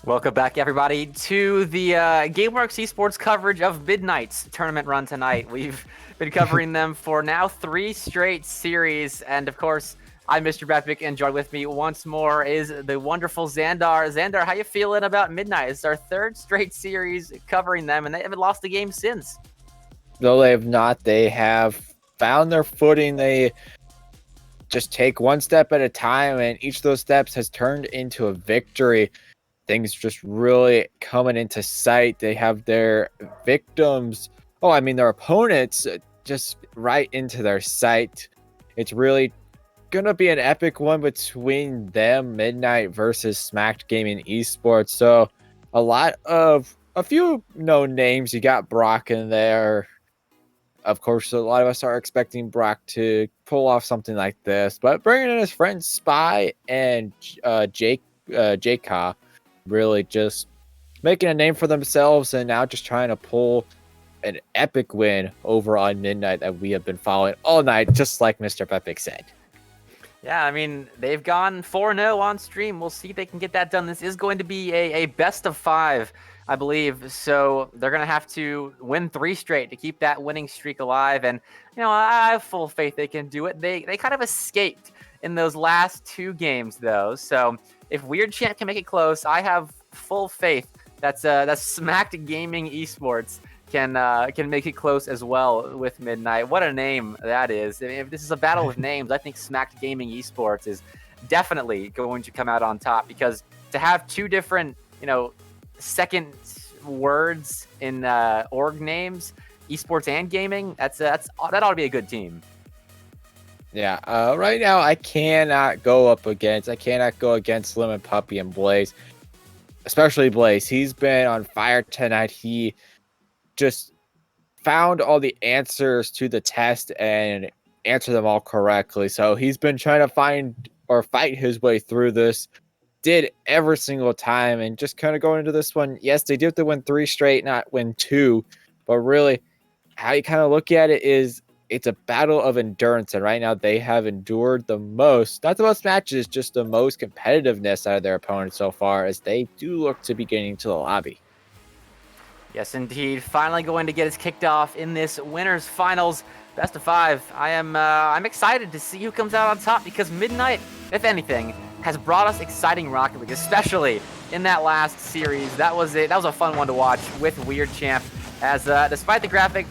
Welcome back, everybody, to the GameWorks esports coverage of Midnight's tournament run tonight. We've been covering them for now 3 straight series, and of course, I'm Mr. Bepic, and joined with me once more is the wonderful Xandar. Xandar, how you feeling about Midnight? It's our 3rd straight series covering them, and they haven't lost a game since. No, they have not. They have found their footing. They just take one step at a time, and each of those steps has turned into a victory. Things just really coming into sight. They have their victims, their opponents just right into their sight. It's really gonna be an epic one between them, Midnight versus Smacked Gaming Esports. So a few known names. You got Brock in there. Of course, a lot of us are expecting Brock to pull off something like this, but bringing in his friends Spy and Jaka, really just making a name for themselves, and now just trying to pull an epic win over on Midnight that we have been following all night, just like Mr. Bepic said. Yeah, I mean, they've gone 4-0 on stream. We'll see if they can get that done. This is going to be a best of 5, I believe. So they're going to have to win 3 straight to keep that winning streak alive. And, I have full faith they can do it. They kind of escaped in those last 2 games, though. So if Weird Champ can make it close, I have full faith that's Smacked Gaming Esports can make it close as well with Midnight. What a name that is. I mean, if this is a battle of names, I think Smacked Gaming Esports is definitely going to come out on top, because to have 2 different, second words in org names, esports and gaming, that ought to be a good team. Yeah, right now I cannot go against Lemon Puppy and Blaze, especially Blaze. He's been on fire tonight. He just found all the answers to the test and answered them all correctly. So he's been trying to fight his way through this, did every single time, and just kind of going into this one. Yes, they do have to win 3 straight, not win 2, but really how you kind of look at it is it's a battle of endurance, and right now they have endured the most, not the most matches, just the most competitiveness out of their opponents so far, as they do look to be getting to the lobby. Yes, indeed. Finally going to get us kicked off in this winners finals best of 5. I'm excited to see who comes out on top, because Midnight, if anything, has brought us exciting Rocket League, especially in that last series. That was a fun one to watch with Weird Champ. As despite the graphic,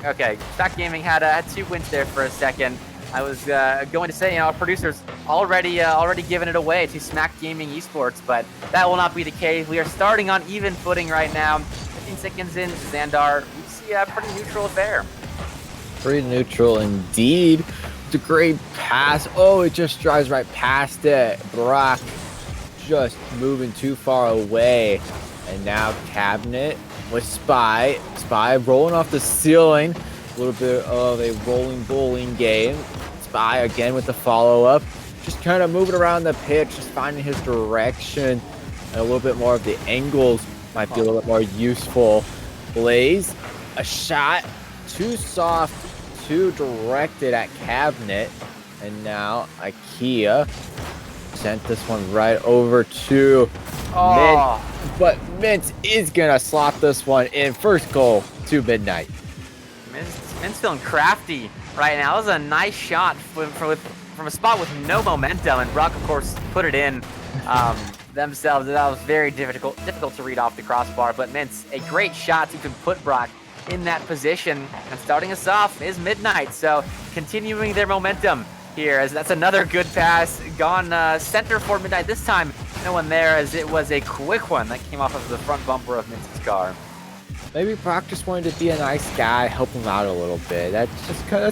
Smacked Gaming had 2 wins there for a second. I was going to say, our producer's already given it away to Smacked Gaming Esports, but that will not be the case. We are starting on even footing right now. 15 seconds in, Xandar, we see a pretty neutral affair. Pretty neutral indeed. It's a great pass. Oh, it just drives right past it. Brock just moving too far away. And now Cabinet with Spy. Spy rolling off the ceiling. A little bit of a rolling bowling game. Spy again with the follow-up. Just kind of moving around the pitch, just finding his direction. And a little bit more of the angles might be a little bit more useful. Blaze, a shot. Too soft, too directed at Cabinet. And now IKEA sent this one right over to Mint. But Mint is going to slot this one in. First goal to Midnight. Mint's feeling crafty right now. That was a nice shot from a spot with no momentum. And Brock, of course, put it in themselves. That was very difficult to read off the crossbar. But Mint's a great shot to put Brock in that position. And starting us off is Midnight. So continuing their momentum here, as that's another good pass gone center for Midnight. This time No one there, as it was a quick one that came off of the front bumper of Mintz's car. Maybe Brock just wanted to be a nice guy, help him out a little bit. That's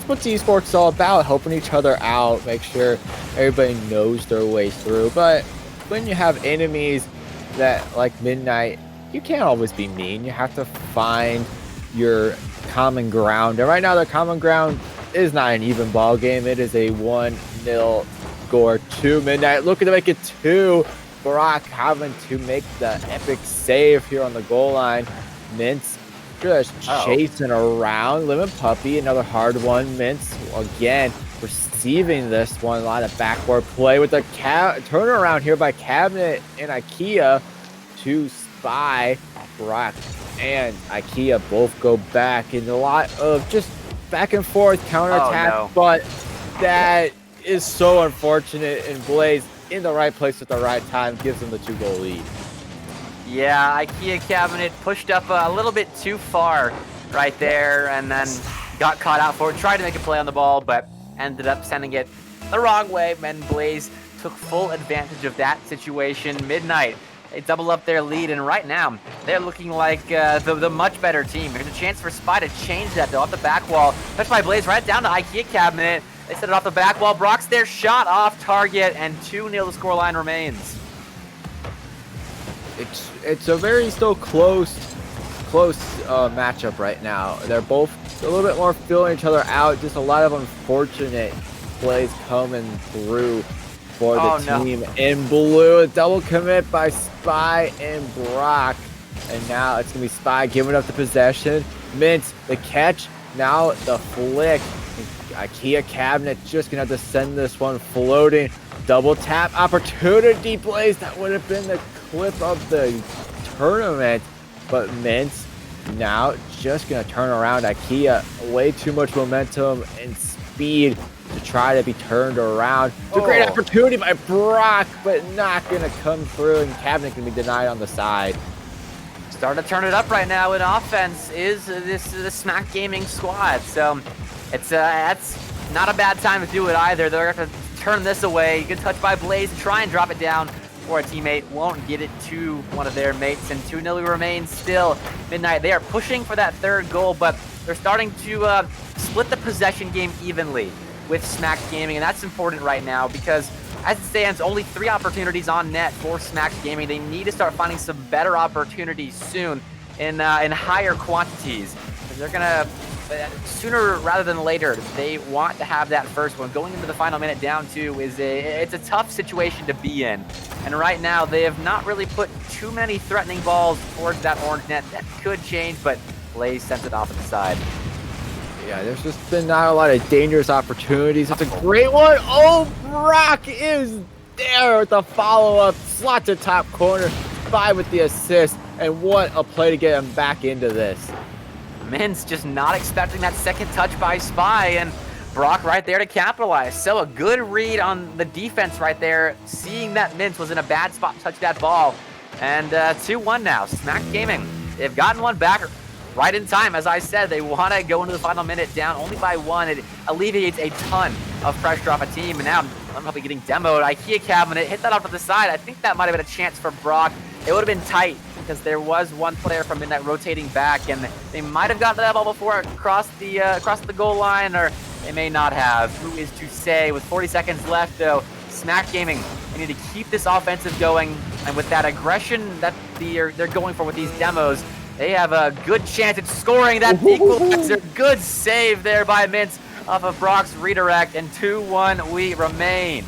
what esports is all about, helping each other out, make sure everybody knows their way through. But when you have enemies that like Midnight, you can't always be mean. You have to find your common ground. And right now, the common ground is not an even ball game. It is a 1-0 score to Midnight. Looking to make it 2. Brock having to make the epic save here on the goal line. Mintz just chasing around. Lemon Puppy, another hard one. Mintz again receiving this one. A lot of backboard play with the turnaround here by Cabinet and IKEA to Spy. Brock and IKEA both go back in a lot of just back and forth counterattack, but that is so unfortunate, and Blaze in the right place at the right time gives them the 2-goal lead. Yeah, IKEA Cabinet pushed up a little bit too far right there and then got caught out for it. Tried to make a play on the ball, but ended up sending it the wrong way. Men Blaze took full advantage of that situation. Midnight, they double up their lead, and right now they're looking like the much better team. There's a chance for Spy to change that, though, off the back wall. Touched by Blaze right down to IKEA Cabinet. They set it off the back wall. Brock's there, shot off target, and 2-0 the scoreline remains. It's a very still close matchup right now. They're both a little bit more filling each other out. Just a lot of unfortunate plays coming through for the team in blue. A double commit by Spy and Brock, and now it's gonna be Spy giving up the possession. Mintz the catch, now the flick. IKEA Cabinet just gonna have to send this one floating. Double tap opportunity, Blaze. That would have been the clip of the tournament, but Mintz now just gonna turn around. IKEA, way too much momentum and speed to try to be turned around. It's a great opportunity by Brock, but not gonna come through, and Cabinet gonna be denied on the side. Starting to turn it up right now in offense is the Smack Gaming squad, so it's that's not a bad time to do it either. They're gonna have to turn this away. Good touch by Blaze to try and drop it down, or a teammate won't get it to one of their mates, and 2-0 remains still. Midnight, they are pushing for that 3rd goal, but they're starting to split the possession game evenly with Smack Gaming, and that's important right now because as it stands, only 3 opportunities on net for Smack Gaming. They need to start finding some better opportunities soon in higher quantities. They're gonna sooner rather than later, they want to have that first one. Going into the final minute down 2 it's a tough situation to be in. And right now, they have not really put too many threatening balls towards that orange net. That could change, but Blaze sent it off at the side. Yeah, there's just been not a lot of dangerous opportunities. It's a great one. Oh, Brock is there with the follow-up. Slot to top corner. Spy with the assist. And what a play to get him back into this. Mintz just not expecting that second touch by Spy, and Brock right there to capitalize. So a good read on the defense right there, seeing that Mintz was in a bad spot to touch that ball. And 2-1 now. Smack Gaming, they've gotten one back right in time. As I said, they want to go into the final minute down only by 1. It alleviates a ton of pressure off a team. And now I'm probably getting demoed. IKEA Cabinet hit that off to the side. I think that might have been a chance for Brock. It would have been tight because there was one player from Midnight rotating back, and they might have gotten that ball before it crossed the goal line, or they may not have. Who is to say? With 40 seconds left, though, Smack Gaming, they need to keep this offensive going, and with that aggression that they're going for with these demos, they have a good chance at scoring that equalizer. Good save there by Mintz off of Brock's redirect, and 2-1 we remain.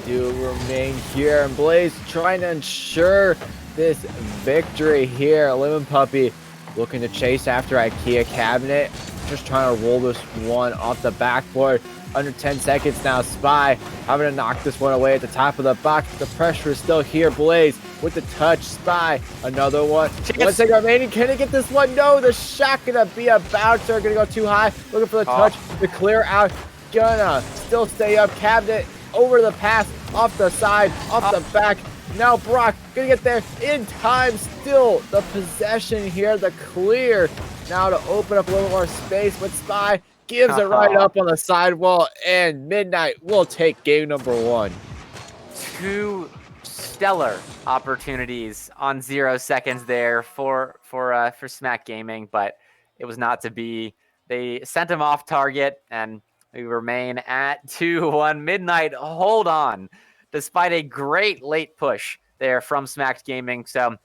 We do remain here, and Blaze trying to ensure this victory here. Lemon Puppy looking to chase after IKEA Cabinet, just trying to roll this one off the backboard. Under 10 seconds now. Spy having to knock this one away at the top of the box. The pressure is still here. Blaze with the touch. Spy, another one. 1 second remaining. Can he get this one? No, the shot gonna be a bouncer. Gonna go too high. Looking for the touch to clear out. Gonna still stay up. Cabinet over the pass, off the side, off the back. Now Brock gonna get there in time. Still the possession here, the clear. Now to open up a little more space, but Spy gives it right up on the sidewall, and Midnight will take game number 1. 2 stellar opportunities on 0 seconds there for Smack Gaming, but it was not to be. They sent him off target, and we remain at 2-1. Midnight, hold on, despite a great late push there from Smack Gaming. So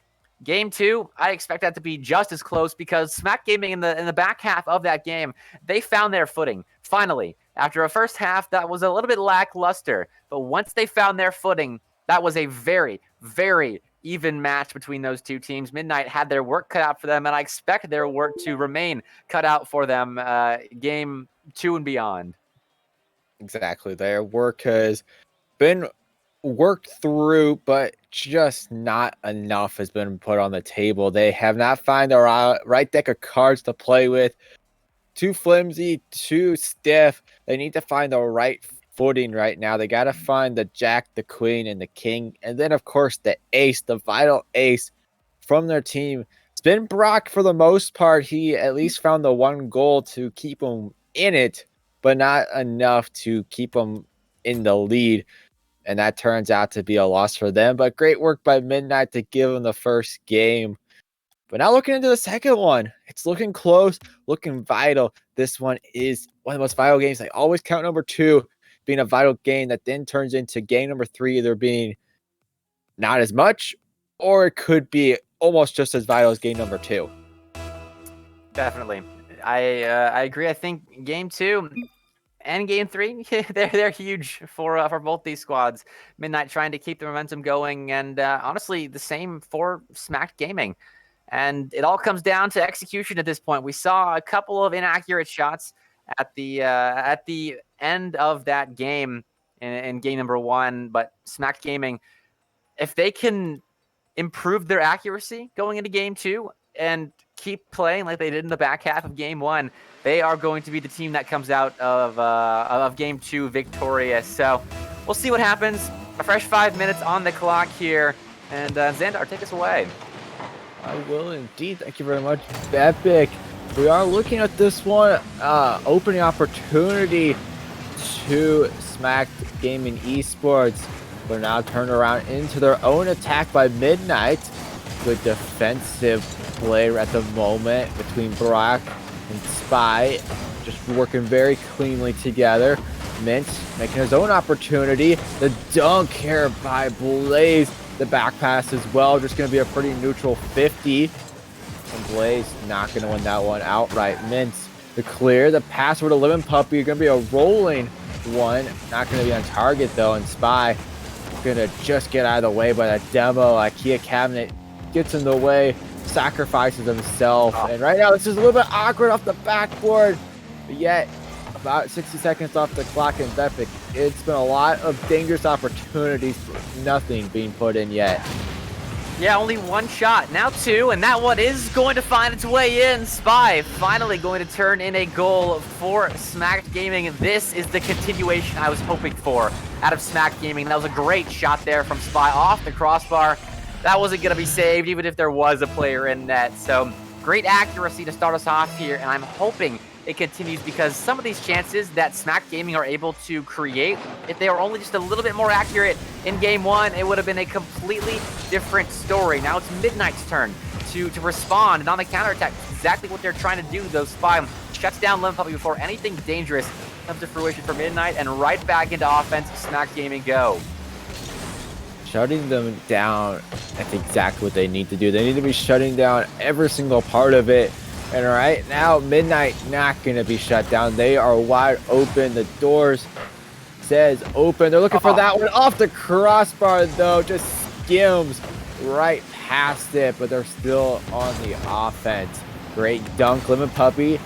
game 2, I expect that to be just as close, because Smack Gaming in the back half of that game, they found their footing finally. After a first half that was a little bit lackluster, but once they found their footing, that was a very, very even match between those two teams. Midnight had their work cut out for them, and I expect their work to remain cut out for them game 2 and beyond. Exactly. Their work has been worked through, but just not enough has been put on the table. They have not found the right deck of cards to play with. Too flimsy, too stiff. They need to find the right footing right now. They got to find the jack, the queen, and the king. And then, of course, the ace, the vital ace from their team. It's been Brock for the most part. He at least found the one goal to keep him in it, but not enough to keep him in the lead. And that turns out to be a loss for them. But great work by Midnight to give them the first game. But now looking into the second one, it's looking close, looking vital. This one is one of the most vital games. I always count number 2 being a vital game that then turns into game number 3 either being not as much, or it could be almost just as vital as game number 2. Definitely. I agree. I think game 2 and game 3, they're huge for both these squads. Midnight trying to keep the momentum going, and honestly, the same for Smack Gaming. And it all comes down to execution at this point. We saw a couple of inaccurate shots at the end of that game in game number 1, but Smack Gaming, if they can improve their accuracy going into game 2 and keep playing like they did in the back half of game 1, they are going to be the team that comes out of game 2 victorious. So we'll see what happens. A fresh 5 minutes on the clock here, and Xandar, take us away. I will indeed. Thank you very much, Epic. We are looking at this one, opening opportunity to Smack Gaming Esports. They're now turned around into their own attack by Midnight. Good defensive play at the moment between Brock and Spy, just working very cleanly together. Mint making his own opportunity. The dunk here by Blaze. The back pass as well, just going to be a pretty neutral 50. And Blaze not going to win that one outright. Mint the clear. The pass over to Lemon Puppy, going to be a rolling one. Not going to be on target though. And Spy going to just get out of the way by that demo. IKEA cabinet gets in the way, sacrifices himself. And right now, this is a little bit awkward off the backboard. But yet, about 60 seconds off the clock in Epic. It's been a lot of dangerous opportunities, but nothing being put in yet. Yeah, only one shot, now 2, and that one is going to find its way in. Spy finally going to turn in a goal for Smack Gaming. This is the continuation I was hoping for out of Smack Gaming. That was a great shot there from Spy off the crossbar. That wasn't going to be saved, even if there was a player in net. So great accuracy to start us off here, and I'm hoping it continues, because some of these chances that Smack Gaming are able to create, if they were only just a little bit more accurate in game 1, it would have been a completely different story. Now it's Midnight's turn to respond, and on the counterattack, exactly what they're trying to do. Those Spy shuts down Lemon Puppy before anything dangerous comes to fruition for Midnight, and right back into offense, Smack Gaming go. Shutting them down, that's exactly what they need to do. They need to be shutting down every single part of it. And right now, Midnight not going to be shut down. They are wide open. The doors says open. They're looking for that one off the crossbar, though. Just skims right past it, but they're still on the offense. Great dunk. Lemon Puppy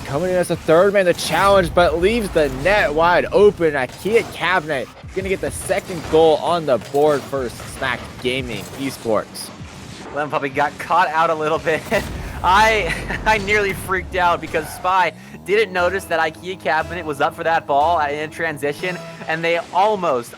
coming in as a third man. The challenge, but leaves the net wide open. IKEA cabinet going to get the second goal on the board for Smack Gaming Esports. Lemon Puppy got caught out a little bit. I nearly freaked out because Spy didn't notice that IKEA cabinet was up for that ball in transition, and they almost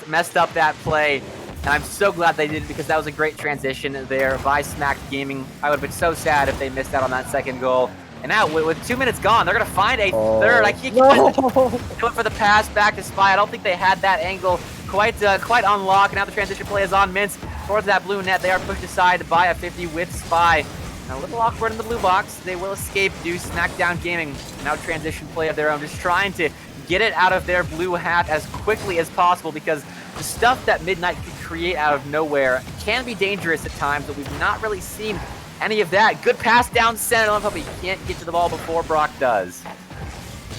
messed up that play. And I'm so glad they did, because that was a great transition there by Smack Gaming. I would have been so sad if they missed out on that second goal. And now with 2 minutes gone, they're going to find a third. IKEA cabinet went for the pass back to Spy. I don't think they had that angle quite unlocked. Now the transition play is on Mints towards that blue net. They are pushed aside by a 50 with Spy. And a little awkward in the blue box. They will escape due Smackdown Gaming. Now transition play of their own, just trying to get it out of their blue hat as quickly as possible, because the stuff that Midnight can create out of nowhere can be dangerous at times, but we've not really seen any of that. Good pass down center, but he can't get to the ball before Brock does.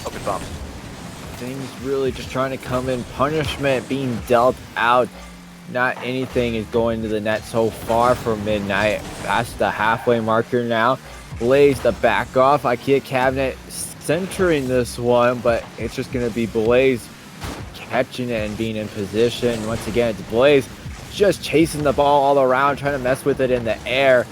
Open bump. Things really just trying to come in. Punishment being dealt out. Not anything is going to the net so far for Midnight. Past the halfway marker now. Blaze the back off. IKEA Cabinet centering this one, but it's just going to be Blaze catching it and being in position. Once again, it's Blaze just chasing the ball all around, trying to mess with it in the air.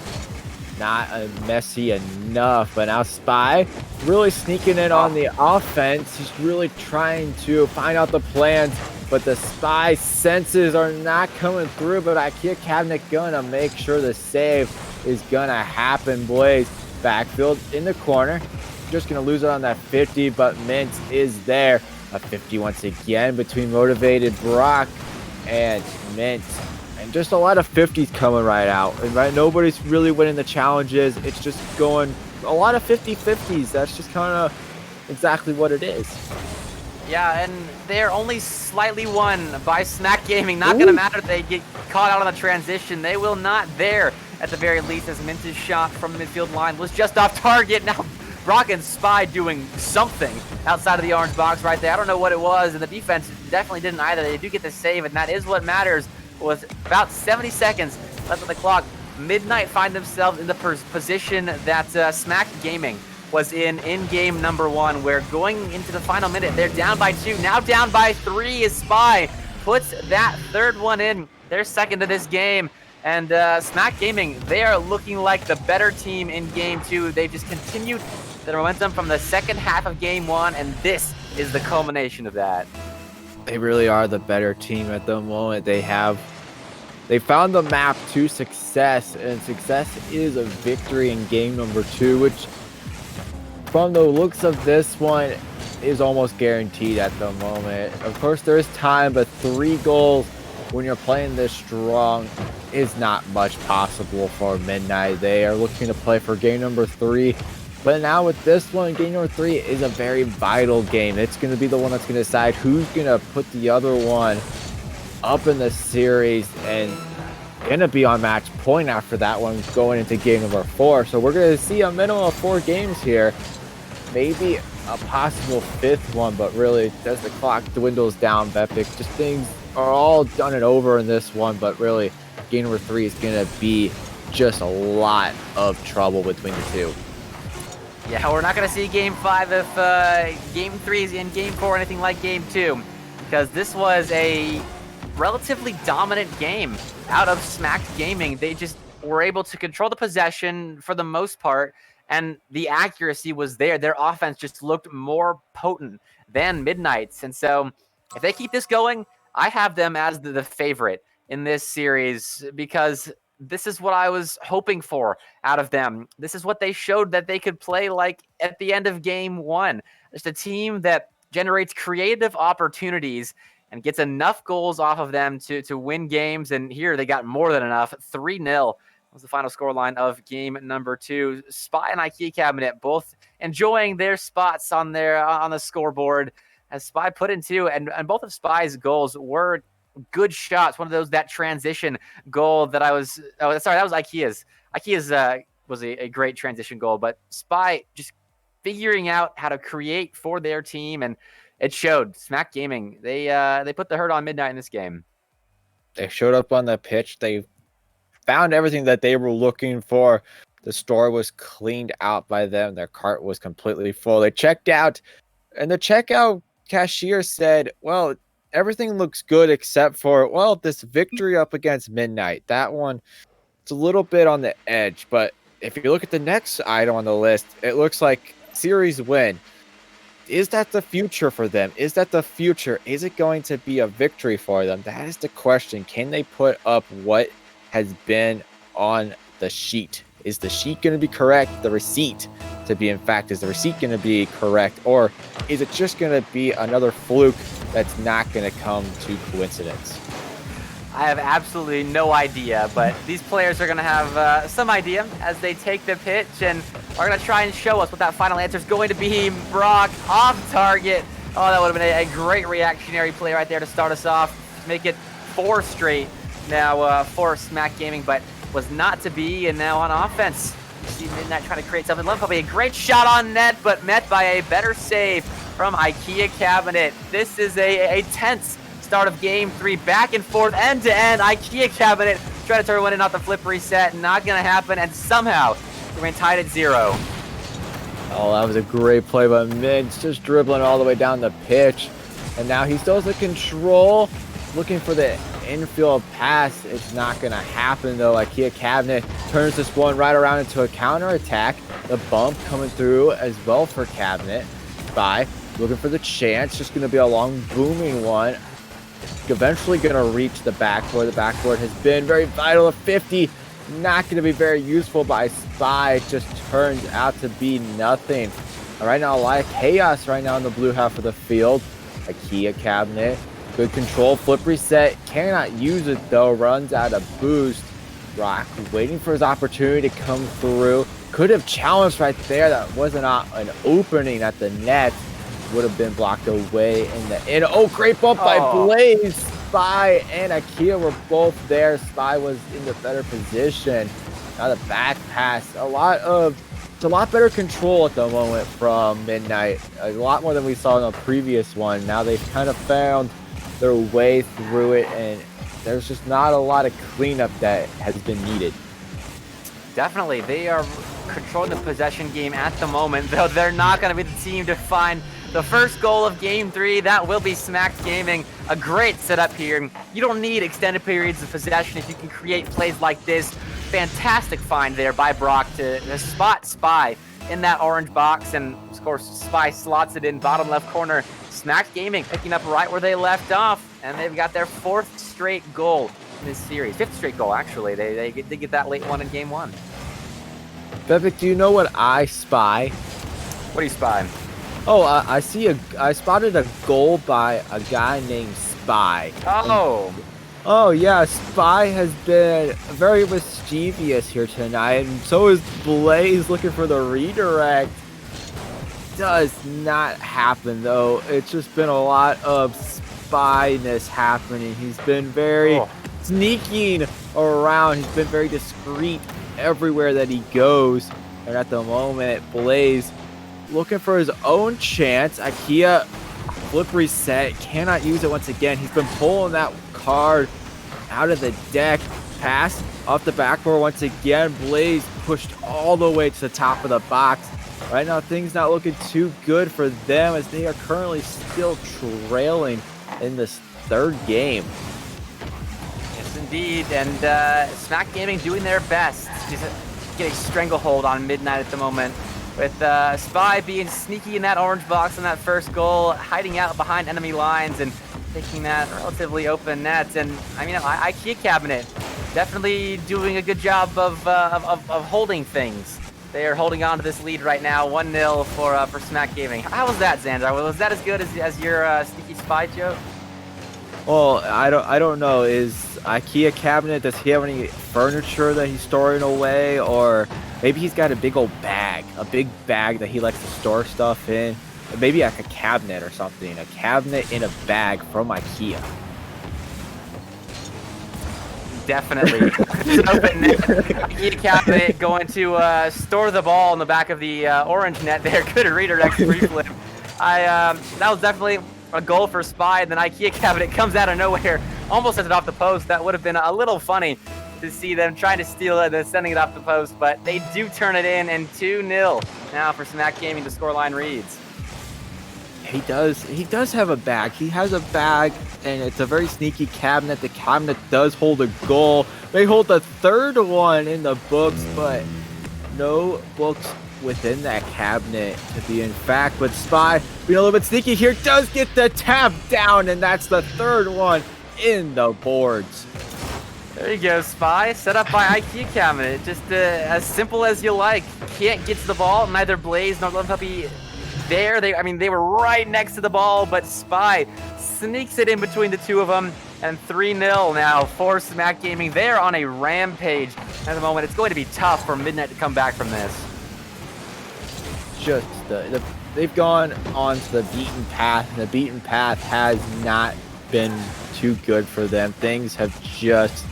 Not messy enough, but now Spy really sneaking in on the offense. He's really trying to find out the plans, but the Spy senses are not coming through, but IKEA Cabinet gonna make sure the save is gonna happen. Blaze backfield in the corner, just gonna lose it on that 50, but Mint is there. A 50 once again between motivated Brock and Mint. And just a lot of 50s coming right out. And right, nobody's really winning the challenges. It's just going a lot of 50-50s. That's just kind of exactly what it is. Yeah, and they're only slightly won by Smack Gaming. Not going to matter if they get caught out on the transition. They will not there, at the very least, as Mint's shot from the midfield line was just off target. Now Brock and Spy doing something outside of the orange box right there. I don't know what it was, and the defense definitely didn't either. They do get the save, and that is what matters. Was about 70 seconds left on the clock. Midnight find themselves in the position that Smack Gaming was in game number 1, where going into the final minute, they're down by 2, now down by 3 as Spy puts that third one in. They're second to this game, and Smack Gaming, they are looking like the better team in game 2. They've just continued their momentum from the second half of game 1, and this is the culmination of that. They really are the better team at the moment. They found the map to success, and success is a victory in game number 2, which from the looks of this one is almost guaranteed at the moment. Of course, there is time, but 3 goals when you're playing this strong is not much possible for Midnight. They are looking to play for game number 3. But now with this one, game number 3 is a very vital game. It's going to be the one that's going to decide who's going to put the other one up in the series and going to be on match point after that one going into game number 4. So we're going to see a minimum of 4 games here. Maybe a possible 5th one, but really as the clock dwindles down, Bepic, just things are all done and over in this one. But really, game number 3 is going to be just a lot of trouble between the two. Yeah, we're not going to see game 5 if game 3 is in game 4 or anything like game 2, because this was a relatively dominant game out of Smack Gaming. They just were able to control the possession for the most part, and the accuracy was there. Their offense just looked more potent than Midnight's, and so if they keep this going, I have them as the favorite in this series, because this is what I was hoping for out of them. This is what they showed that they could play like at the end of game 1. Just a team that generates creative opportunities and gets enough goals off of them to win games. And here they got more than enough. 3-0 was the final scoreline of game number 2. Spy and IKEA Cabinet both enjoying their spots on the scoreboard as Spy put in 2, and both of Spy's goals were good shots. One of those, that transition goal that that was IKEA's. IKEA's was a great transition goal, but Spy just figuring out how to create for their team, and it showed. Smack Gaming, they put the hurt on Midnight in this game. They showed up on the pitch. They found everything that they were looking for. The store was cleaned out by them. Their cart was completely full. They checked out, and the checkout cashier said, well, everything looks good except for, well, this victory up against Midnight. That one, it's a little bit on the edge. But if you look at the next item on the list, it looks like series win. Is that the future for them? Is that the future? Is it going to be a victory for them? That is the question. Can they put up what has been on the sheet? Is the sheet going to be correct? The receipt to be, in fact, is the receipt going to be correct? Or is it just going to be another fluke that's not going to come to coincidence. I have absolutely no idea, but these players are going to have some idea as they take the pitch and are going to try and show us what that final answer is going to be. Brock off target. Oh, that would have been a great reactionary play right there to start us off. Make it 4 straight now for Smack Gaming, but was not to be. And now on offense, you see Midnight trying to create something. Love probably a great shot on net, but met by a better save from IKEA Cabinet. This is a tense start of game 3, back and forth, end to end. IKEA Cabinet trying to turn one in off the flip reset, not gonna happen, and somehow remain tied at 0. Oh, that was a great play by Mintz, just dribbling all the way down the pitch. And now he still has the control, looking for the infield pass. It's not gonna happen though. IKEA Cabinet turns this one right around into a counter attack. The bump coming through as well for Cabinet. Spy looking for the chance, just gonna be a long booming one. Eventually gonna reach the backboard. The backboard has been very vital. A 50, not gonna be very useful by Spy. It just turns out to be nothing. Right now, a lot of chaos right now in the blue half of the field. IKEA Cabinet, good control, flip reset, cannot use it though, runs out of boost. Rock waiting for his opportunity to come through. Could have challenged right there. That wasn't an opening at the net. Would have been blocked away in the end. Oh, great bump by Blaze. Spy and IKEA were both there. Spy was in the better position. Now the back pass. It's a lot better control at the moment from Midnight. A lot more than we saw in the previous one. Now they've kind of found their way through it, and there's just not a lot of cleanup that has been needed. Definitely, they are controlling the possession game at the moment, though they're not going to be the team to find the first goal of game 3. That will be Smack Gaming. A great setup here. You don't need extended periods of possession if you can create plays like this. Fantastic find there by Brock to spot Spy in that orange box, and of course Spy slots it in bottom left corner. Smack Gaming picking up right where they left off, and they've got their 4th straight goal in this series. 5th straight goal, actually. They get that late one in game 1. Bevik, do you know what I spy? What do you spy? Oh, I spotted a goal by a guy named Spy. Oh yeah, Spy has been very mischievous here tonight, and so is Blaze looking for the redirect. Does not happen though. It's just been a lot of Spy-ness happening. He's been very sneaking around. He's been very discreet everywhere that he goes. And at the moment, Blaze looking for his own chance. IKEA flip reset, cannot use it once again. He's been pulling that card out of the deck. Pass off the backboard once again. Blaze pushed all the way to the top of the box. Right now, things not looking too good for them as they are currently still trailing in this 3rd game. Yes, indeed. And Smack Gaming doing their best to get a stranglehold on Midnight at the moment. With Spy being sneaky in that orange box on that first goal, hiding out behind enemy lines and taking that relatively open net. And I mean, IKEA Cabinet definitely doing a good job of holding things. They are holding on to this lead right now, 1-0 for Smack Gaming. How was that, Xandar? Was that as good as your sneaky Spy joke? Well, I don't know. Is IKEA Cabinet, does he have any furniture that he's storing away, or maybe he's got a big old bag, that he likes to store stuff in? Maybe like a cabinet or something. A cabinet in a bag from IKEA. Definitely. It's an open net. IKEA Cabinet going to store the ball in the back of the orange net there. Good redirect free flip. That was definitely a goal for Spy, and then IKEA Cabinet comes out of nowhere, almost sends it off the post. That would have been a little funny to see them trying to steal it and then sending it off the post, but they do turn it in, and 2-0 now for Smack Gaming. The scoreline reads. He does have a bag. He has a bag, and it's a very sneaky cabinet. The cabinet does hold a goal. They hold the 3rd one in the books, but no books within that cabinet to be in fact. But Spy being a little bit sneaky here does get the tap down, and that's the 3rd one in the boards. There you go, Spy. Set up by IKEA Cabinet. Just as simple as you like. Can't get to the ball. Neither Blaze nor Love Puppy there. They were right next to the ball, but Spy sneaks it in between the two of them, and 3-0 now for Smack Gaming. They're on a rampage at the moment. It's going to be tough for Midnight to come back from this. Just they've gone onto the beaten path, and the beaten path has not been too good for them. Things have just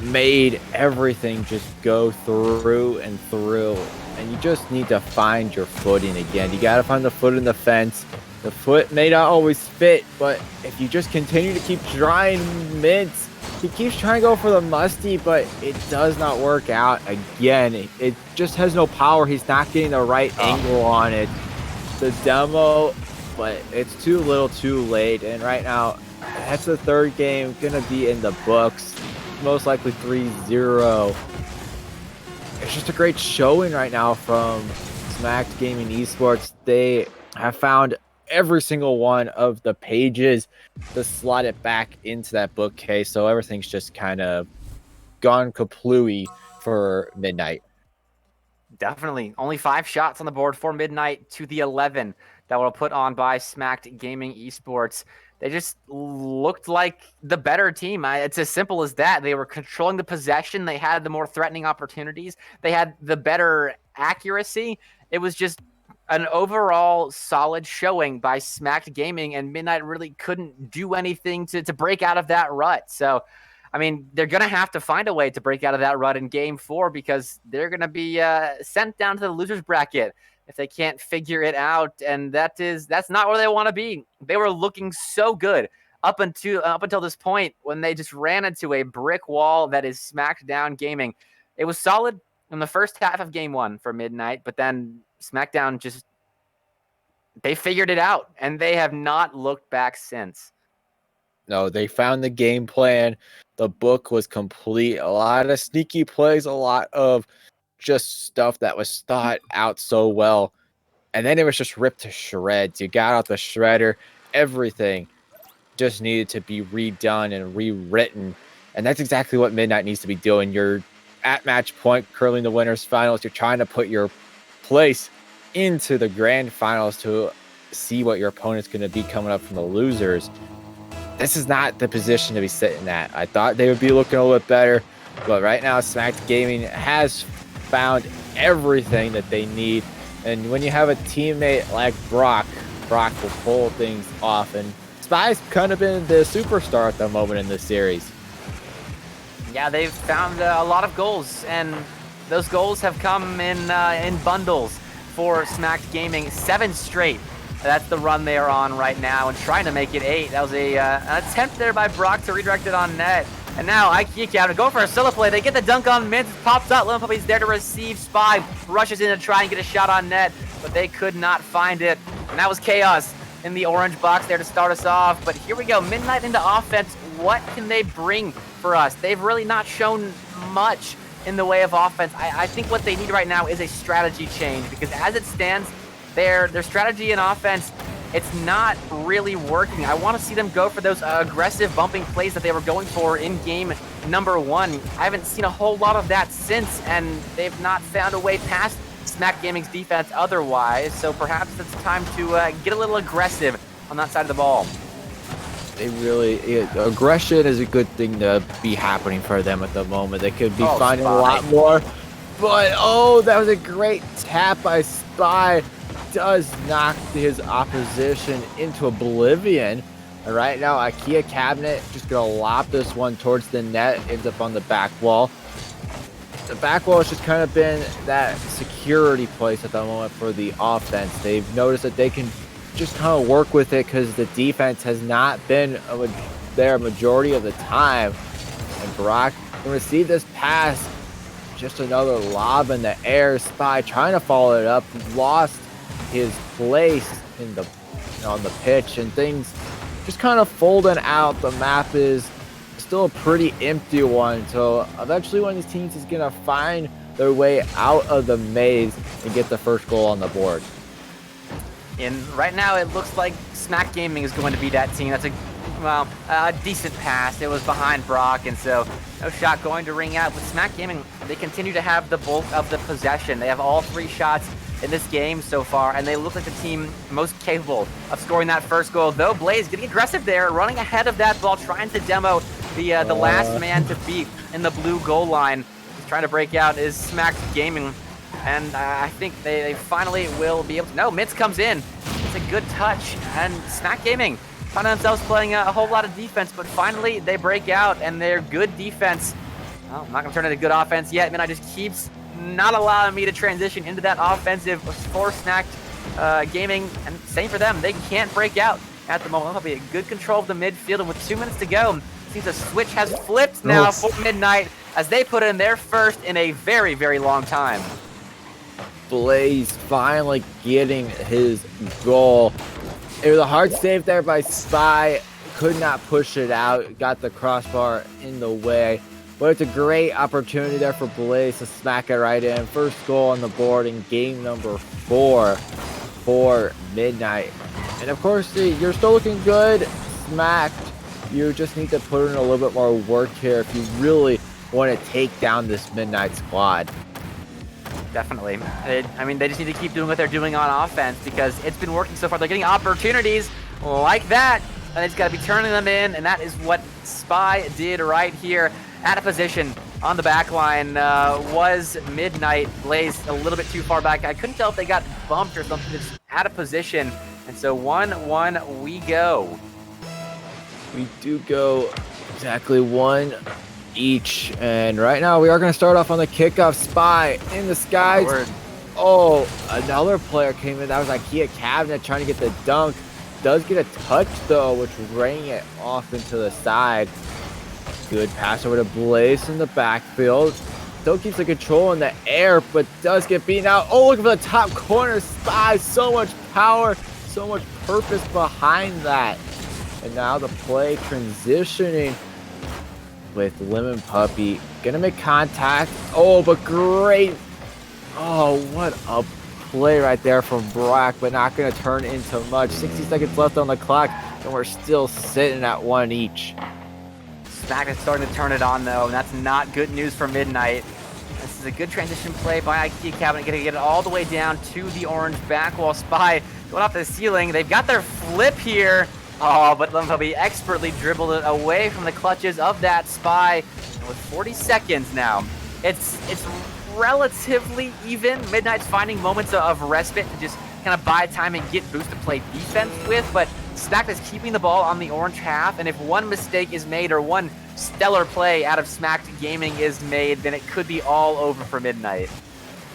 made everything just go through and through, and you just need to find your footing again. You got to find the foot in the fence. The foot may not always fit, but if you just continue to keep trying mints, he keeps trying to go for the musty, but it does not work out again. It just has no power. He's not getting the right angle on it. The demo, but it's too little too late, and right now that's the third game gonna be in the books, most likely 3-0. It's just a great showing right now from Smack Gaming Esports. They have found every single one of the pages to slot it back into that bookcase, so everything's just kind of gone kaplooey for Midnight. Definitely. Only 5 shots on the board for Midnight to the 11 that were put on by Smacked Gaming Esports. They just looked like the better team. It's as simple as that. They were controlling the possession. They had the more threatening opportunities. They had the better accuracy. It was just an overall solid showing by Smacked Gaming, and Midnight really couldn't do anything to break out of that rut. So, they're going to have to find a way to break out of that rut in Game 4, because they're going to be sent down to the losers bracket if they can't figure it out, and that's not where they want to be. They were looking so good up until this point, when they just ran into a brick wall that is Smackdown Gaming. It was solid in the first half of Game 1 for Midnight, but then Smackdown they figured it out, and they have not looked back since. No, they found the game plan. The book was complete. A lot of sneaky plays, a lot of just stuff that was thought out so well. And then it was just ripped to shreds. You got out the shredder. Everything just needed to be redone and rewritten. And that's exactly what Midnight needs to be doing. You're at match point, curling the winners finals. You're trying to put your place into the grand finals to see what your opponent's going to be coming up from the losers. This is not the position to be sitting at. I thought they would be looking a little bit better, but right now Smacked Gaming has found everything that they need. And when you have a teammate like Brock will pull things off. And Spy's kind of been the superstar at the moment in this series. Yeah, they've found a lot of goals, and those goals have come in bundles for Smacked Gaming. 7 straight. That's the run they are on right now, and trying to make it 8. That was an attempt there by Brock to redirect it on net. And now IKEA Cabin go for a solo play. They get the dunk on Mint. Pops out. Lone Puppy's there to receive. Spy rushes in to try and get a shot on net, but they could not find it. And that was chaos in the orange box there to start us off. But here we go. Midnight into offense. What can they bring for us? They've really not shown much in the way of offense. I think what they need right now is a strategy change, because as it stands, their strategy and offense, it's not really working. I want to see them go for those aggressive bumping plays that they were going for in game number 1. I haven't seen a whole lot of that since, and they've not found a way past Smack Gaming's defense otherwise. So perhaps it's time to get a little aggressive on that side of the ball. Aggression is a good thing to be happening for them at the moment. They could be finding a lot more. But, that was a great tap by Spy. Does knock his opposition into oblivion. And right now, IKEA Cabinet just gonna lop this one towards the net. Ends up on the back wall. The back wall has just kind of been that security place at the moment for the offense. They've noticed that they can just kind of work with it, because the defense has not been there a majority of the time. And Brock can receive this pass. Just another lob in the air. Spy trying to follow it up. Lost his place on the pitch, and things just kind of folding out. The map is still a pretty empty one, so eventually one of these teams is gonna find their way out of the maze and get the first goal on the board. And right now it looks like Smack Gaming is going to be that team. That's a decent pass. It was behind Brock, and so no shot going to ring out. With Smack Gaming, they continue to have the bulk of the possession. They have all 3 shots in this game so far, and they look like the team most capable of scoring that first goal. Though Blaze getting aggressive there, running ahead of that ball, trying to demo the last man to beat in the blue goal line. He's trying to break out is Smacked Gaming, and I think they finally will be able to. No, Mitz comes in. It's a good touch, and Smack Gaming find themselves playing a whole lot of defense, but finally they break out, and their good defense, well, I'm not going to turn into good offense yet. Man, I just keeps not allowing me to transition into that offensive for Smacked Gaming, and same for them. They can't break out at the moment. That'll be a good control of the midfield, and with 2 minutes to go, it seems the switch has flipped now for Midnight as they put in their first in a very, very long time. Blaze finally getting his goal. It was a hard save there by Spy. Could not push it out. Got the crossbar in the way. But it's a great opportunity there for Blaze to smack it right in. First goal on the board in game number 4 for Midnight. And of course, you're still looking good. Smacked. You just need to put in a little bit more work here if you really want to take down this Midnight squad. Definitely. I mean, they just need to keep doing what they're doing on offense because it's been working so far. They're getting opportunities like that, and they just got to be turning them in, and that is what Spy did right here. At a position on the back line was Midnight. Blaze a little bit too far back. I couldn't tell if they got bumped or something. Just out of position, and so 1-1 we go. We do go exactly 1 each, and right now we are going to start off on the kickoff. Spy in the skies. Oh, another player came in. That was IKEA Cabinet trying to get the dunk. Does get a touch though, which rang it off into the side. Good pass over to Blaze in the backfield. Still keeps the control in the air, but does get beaten out. Oh, looking for the top corner. Spy, so much power, so much purpose behind that. And now the play transitioning with Lemon Puppy. Gonna make contact. Oh, but great. Oh, what a play right there from Brock, but not gonna turn into much. 60 seconds left on the clock, and we're still sitting at 1 each. Smack is starting to turn it on though, and that's not good news for Midnight. This is a good transition play by IKEA Cabinet, gonna get it all the way down to the orange back wall. Spy going off the ceiling. They've got their flip here. Oh, but Lempuppy expertly dribbled it away from the clutches of that Spy. And with 40 seconds now, it's relatively even. Midnight's finding moments of respite to just kind of buy time and get boost to play defense with, but Smack is keeping the ball on the orange half, and if one mistake is made or one stellar play out of Smacked Gaming is made, then it could be all over for Midnight.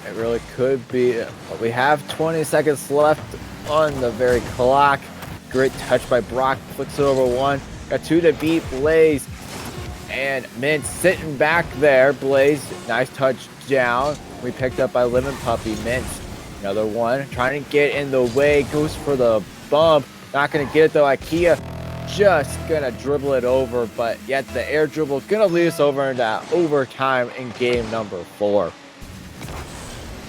It really could be. But we have 20 seconds left on the very clock. Great touch by Brock. Flicks it over 1. Got 2 to beat Blaze. And Mint sitting back there. Blaze, nice touch down. We picked up by Lemon Puppy. Mint, another one. Trying to get in the way. Goes for the bump. Not going to get it though. IKEA just going to dribble it over. But yet the air dribble going to lead us over into overtime in game number 4.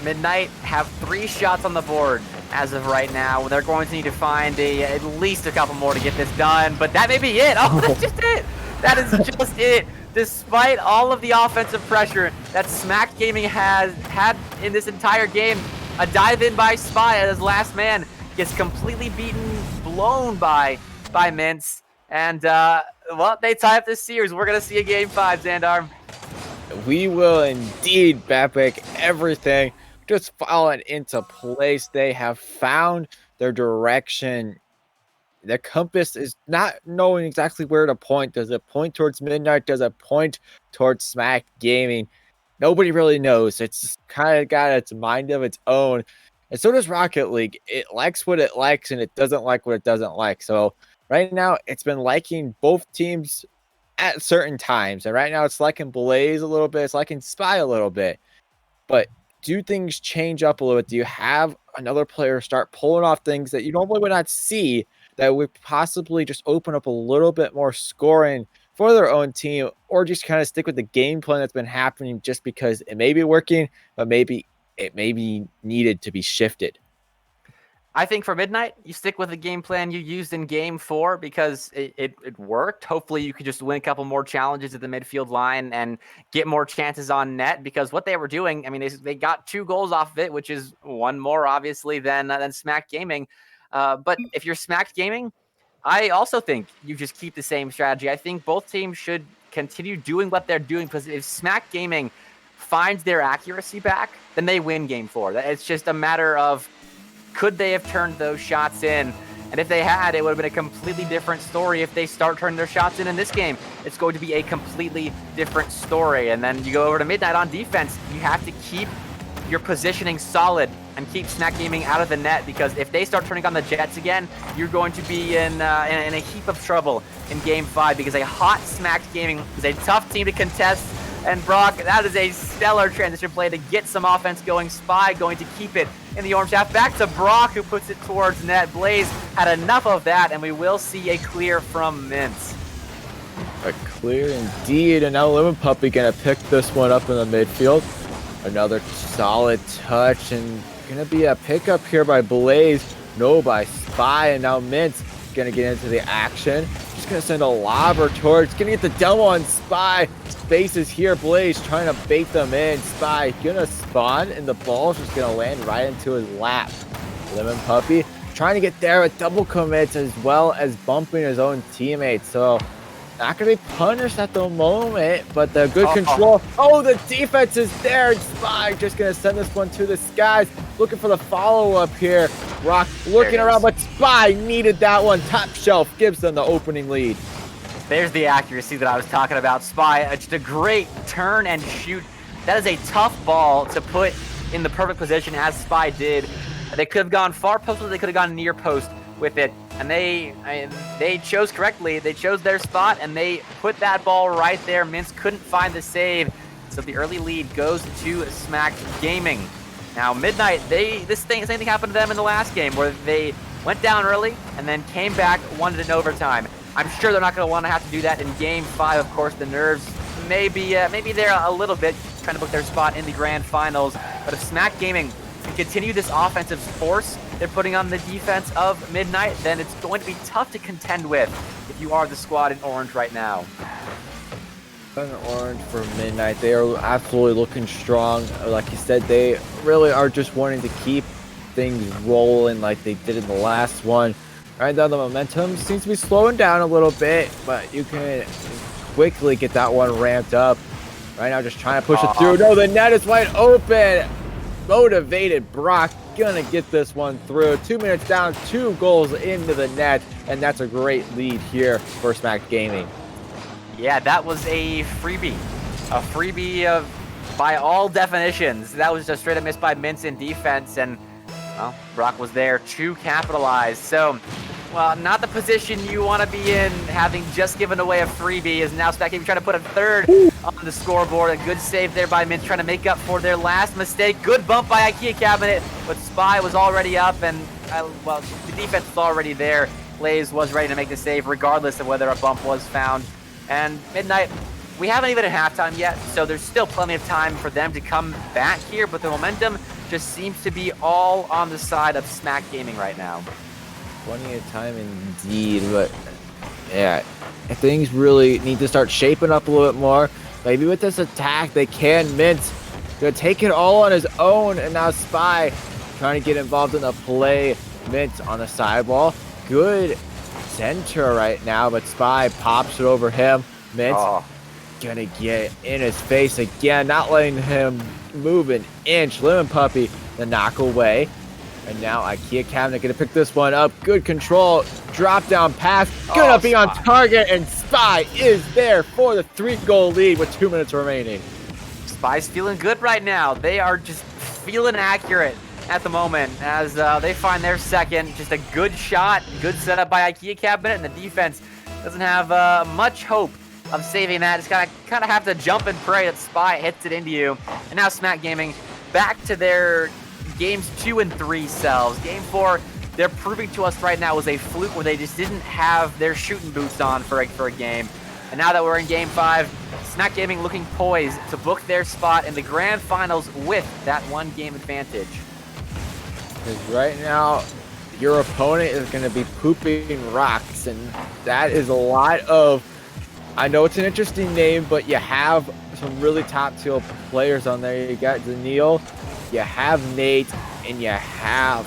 Midnight have 3 shots on the board as of right now. They're going to need to find at least a couple more to get this done, but that may be it. Oh, that's just it. That is just it. Despite all of the offensive pressure that Smack Gaming has had in this entire game, a dive in by Spy as last man gets completely beaten, blown by Mints, and well, they tie up this series. We're gonna see a game 5, Xandar. We will indeed, Bapik. Everything just falling into place. They have found their direction. The compass is not knowing exactly where to point. Does it point towards Midnight? Does it point towards Smack Gaming? Nobody really knows. It's kind of got its mind of its own. And so does Rocket League. It likes what it likes, and it doesn't like what it doesn't like. So right now, it's been liking both teams at certain times. And right now, it's liking Blaze a little bit. It's liking Spy a little bit. But do things change up a little bit? Do you have another player start pulling off things that you normally would not see that would possibly just open up a little bit more scoring for their own team, or just kind of stick with the game plan that's been happening just because it may be working, but maybe it may be needed to be shifted? I think for Midnight, you stick with the game plan you used in Game 4 because it worked. Hopefully, you could just win a couple more challenges at the midfield line and get more chances on net because what they were doing, I mean, they got 2 goals off of it, which is one more, obviously, than Smack Gaming. But if you're Smacked Gaming, I also think you just keep the same strategy. I think both teams should continue doing what they're doing because if Smack Gaming finds their accuracy back, then they win Game 4. It's just a matter of could they have turned those shots in? And if they had, it would have been a completely different story. If they start turning their shots in this game, it's going to be a completely different story. And then you go over to Midnight on defense. You have to keep your positioning solid and keep Smack Gaming out of the net because if they start turning on the Jets again, you're going to be in a heap of trouble in Game 5 because a hot Smack Gaming is a tough team to contest. And Brock, that is a stellar transition play to get some offense going. Spy going to keep it in the orange half. Back to Brock, who puts it towards net. Blaze had enough of that, and we will see a clear from Mintz. A clear indeed, and now Lemon Puppy gonna pick this one up in the midfield. Another solid touch, and gonna be a pickup here by Blaze. No, by Spy, and now Mintz gonna get into the action. Just gonna send a lobber towards, gonna get the demo on Spy. Spaces here, Blaze trying to bait them in. Spy gonna spawn, and the ball's just gonna land right into his lap. Lemon Puppy trying to get there with double commits as well as bumping his own teammates. So not gonna be punished at the moment, but the good control. Oh, the defense is there. And Spy just gonna send this one to the skies. Looking for the follow-up here. Rock looking around, but Spy needed that one. Top shelf gives them the opening lead. There's the accuracy that I was talking about. Spy, just a great turn and shoot. That is a tough ball to put in the perfect position as Spy did. They could have gone far post, or they could have gone near post with it. And they chose correctly. They chose their spot, and they put that ball right there. Mintz couldn't find the save. So the early lead goes to Smack Gaming. Now, Midnight, same thing happened to them in the last game where they went down early and then came back, won it in overtime. I'm sure they're not going to want to have to do that in Game 5. Of course, the nerves maybe they're a little bit trying to book their spot in the grand finals. But if Smack Gaming can continue this offensive force they're putting on the defense of Midnight, then it's going to be tough to contend with if you are the squad in orange right now. In orange for Midnight, they are absolutely looking strong. Like you said, they really are just wanting to keep things rolling like they did in the last one. Right now, the momentum seems to be slowing down a little bit, but you can quickly get that one ramped up. Right now, just trying to push it through. No, the net is wide open. Motivated Brock gonna get this one through. 2 minutes down, 2 goals into the net, and that's a great lead here for Smack Gaming. Yeah, that was a freebie. A freebie of, by all definitions. That was just straight up missed by Mintz in defense, and well, Brock was there to capitalize. So, well, not the position you want to be in, having just given away a freebie, is now Smack Gaming trying to put a third on the scoreboard. A good save there by Mintz, trying to make up for their last mistake. Good bump by IKEA Cabinet, but Spy was already up, and, well, the defense was already there. Blaze was ready to make the save, regardless of whether a bump was found. And Midnight, we haven't even at halftime yet, so there's still plenty of time for them to come back here, but the momentum just seems to be all on the side of Smack Gaming right now. Plenty of time indeed, but yeah, things really need to start shaping up a little bit more. Maybe with this attack, they can. Mintz gonna take it all on his own, and now Spy trying to get involved in the play. Mintz on the sidewall. Good center right now, but Spy pops it over him. Mintz gonna get in his face again, not letting him move an inch. Lemon Puppy, the knock away. And now IKEA Cabinet gonna pick this one up. Good control, drop down pass, gonna be on target, and Spy is there for the 3-goal lead with 2 minutes remaining. Spy's feeling good right now. They are just feeling accurate at the moment as they find their second. Just a good shot, good setup by IKEA Cabinet, and the defense doesn't have much hope of saving that. It's kind of have to jump and pray that Spy hits it into you. And now Smack Gaming back to their games 2 and 3 selves. Game 4, they're proving to us right now was a fluke where they just didn't have their shooting boots on for a game. And now that we're in Game 5, Smack Gaming looking poised to book their spot in the grand finals with that 1-game advantage. Because right now, your opponent is going to be pooping rocks, and that is a lot of. I know it's an interesting name, but you have some really top tier players on there. You got Daniil, you have Nate, and you have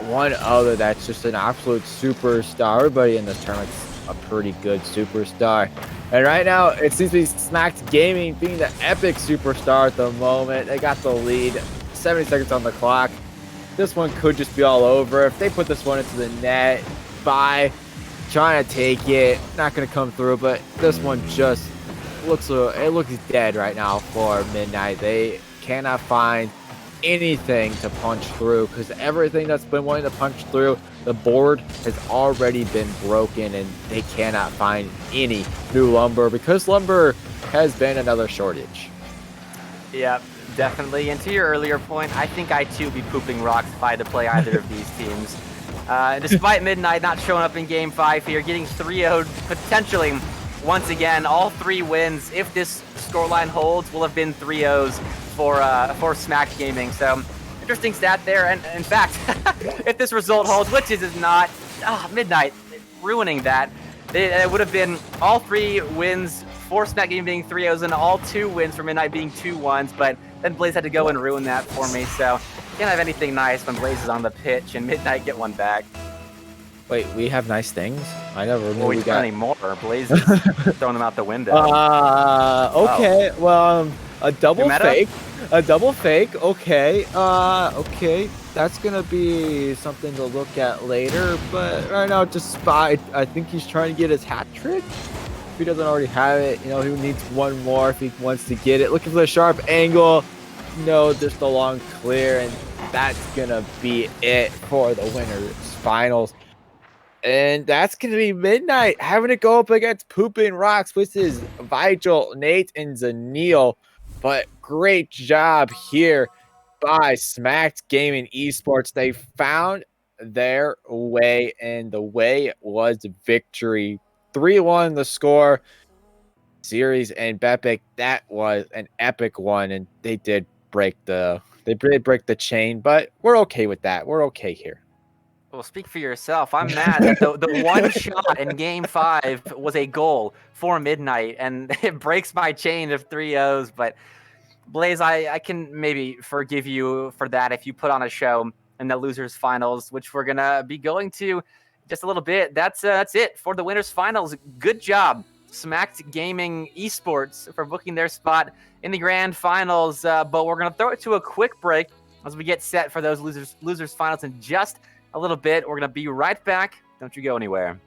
one other that's just an absolute superstar. Everybody in this tournament's a pretty good superstar. And right now, it seems to be Smacked Gaming being the epic superstar at the moment. They got the lead, 70 seconds on the clock. This one could just be all over. If they put this one into the net, bye. Trying to take it, not going to come through, but this one just looks dead right now for Midnight. They cannot find anything to punch through because everything that's been wanting to punch through, the board has already been broken and they cannot find any new lumber because lumber has been another shortage. Yeah, definitely. And to your earlier point, I think I too be pooping rocks if I had to play either of these teams. Despite Midnight not showing up in Game 5 here, getting 3-0'd potentially once again. All 3 wins, if this scoreline holds, will have been 3-0s for Smacked Gaming. So interesting stat there. And in fact, if this result holds, which is not, Midnight ruining that, it would have been all 3 wins for Smacked Gaming being 3-0s and all 2 wins for Midnight being 2-1s. But then Blaze had to go and ruin that for me. So can't have anything nice when Blaze is on the pitch and Midnight get one back. Wait, we have nice things? I never knew we got any more. Blaze is throwing them out the window. Okay. Oh. Well, a double fake. A double fake. Okay. Okay. That's gonna be something to look at later. But right now, just spy. I think he's trying to get his hat trick. If he doesn't already have it, you know, he needs one more if he wants to get it. Looking for the sharp angle. No, just a long clear, and that's gonna be it for the winners finals. And that's gonna be Midnight having to go up against Pooping Rocks, which is Vigil, Nate, and Zanil. But great job here by Smacked Gaming Esports. They found their way, and the way was victory. 3-1 the score. Series and Bepic, that was an epic one, and they did break the chain, but we're okay with that. We're okay here. Well, speak for yourself. I'm mad that the one shot in Game 5 was a goal for Midnight, and it breaks my chain of 3-0s. But Blaze, I can maybe forgive you for that if you put on a show in the losers finals, which we're gonna be going to just a little bit. That's it for the winners finals. Good job, Smacked Gaming Esports, for booking their spot in the grand finals. But we're gonna throw it to a quick break as we get set for those losers finals in just a little bit. We're gonna be right back. Don't you go anywhere.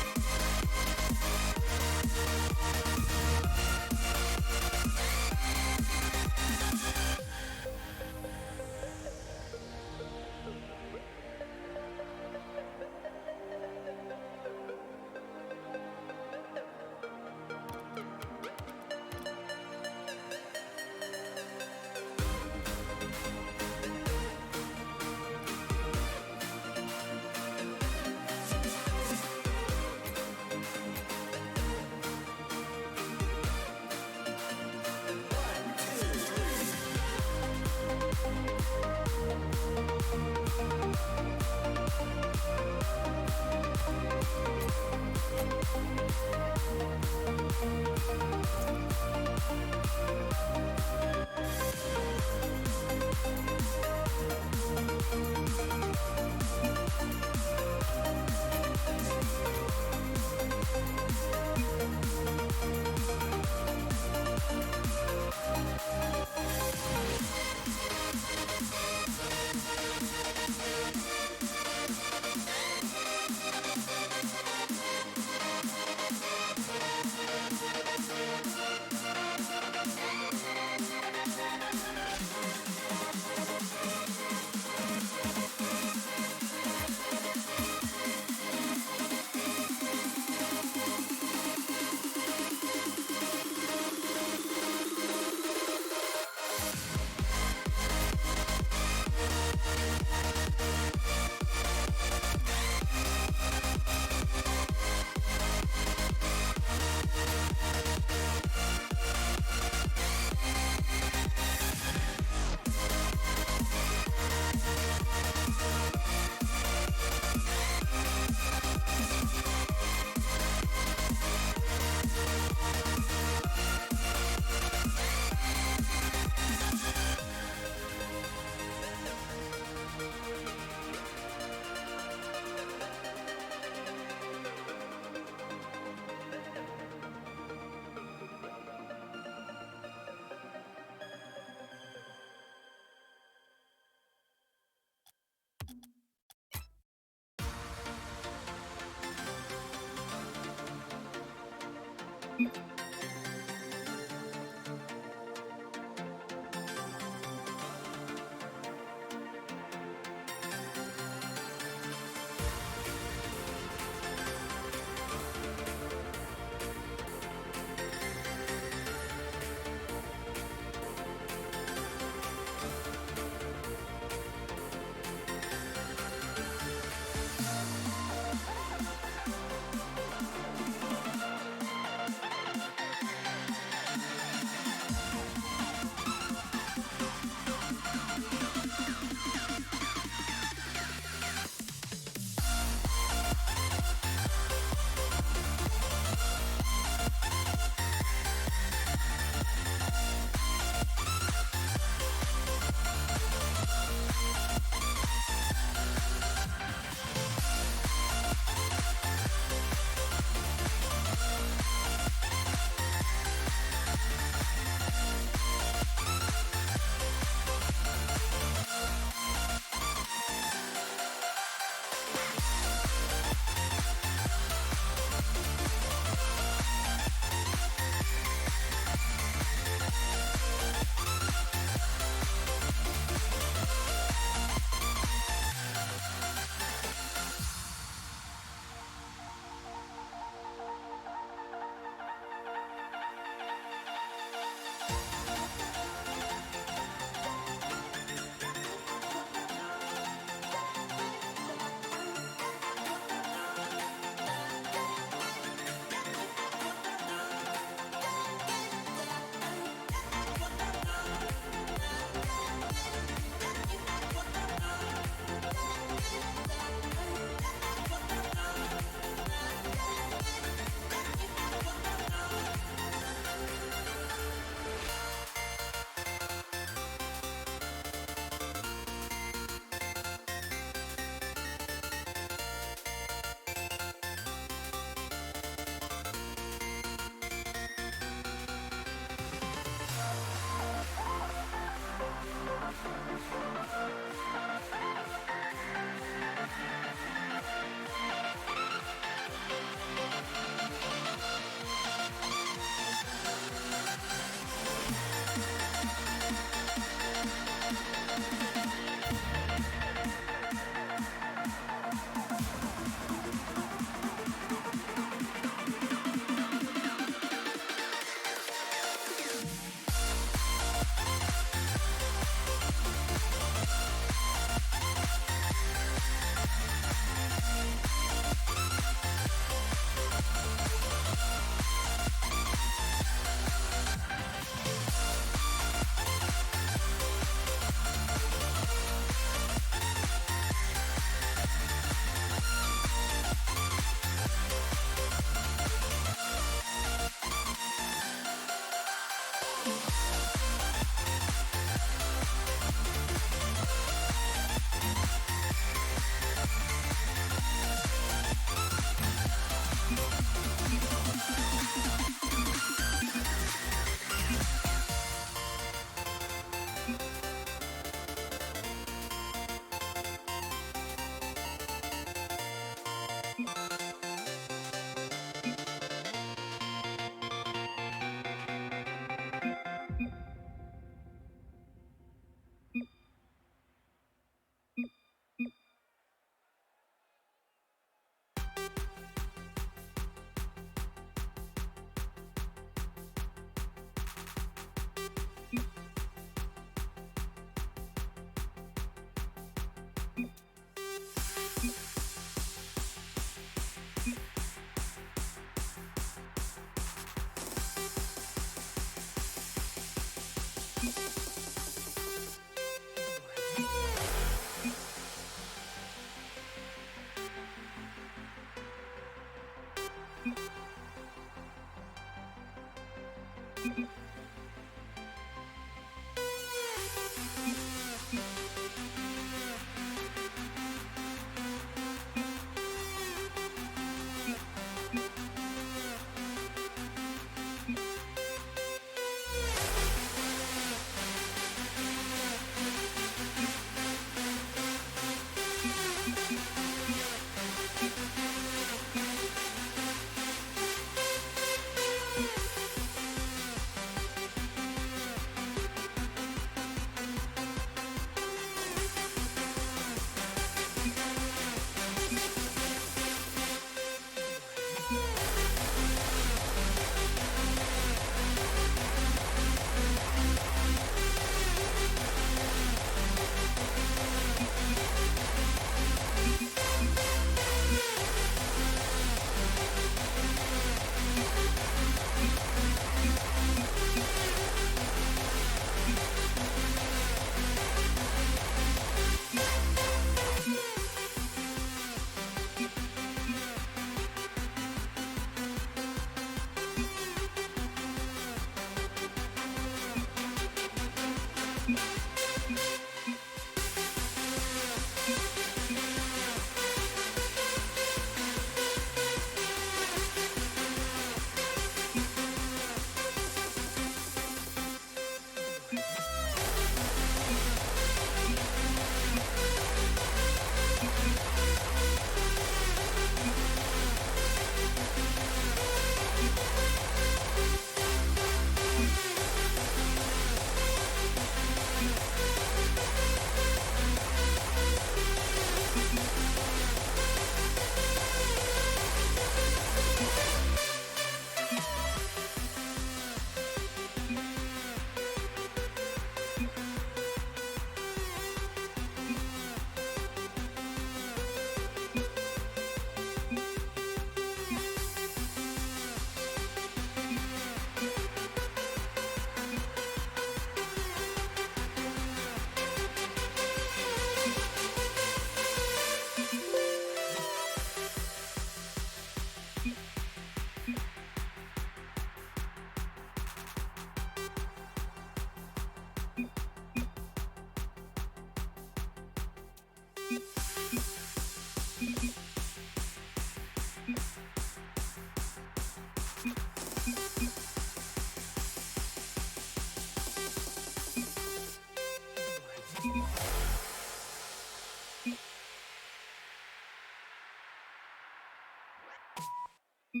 I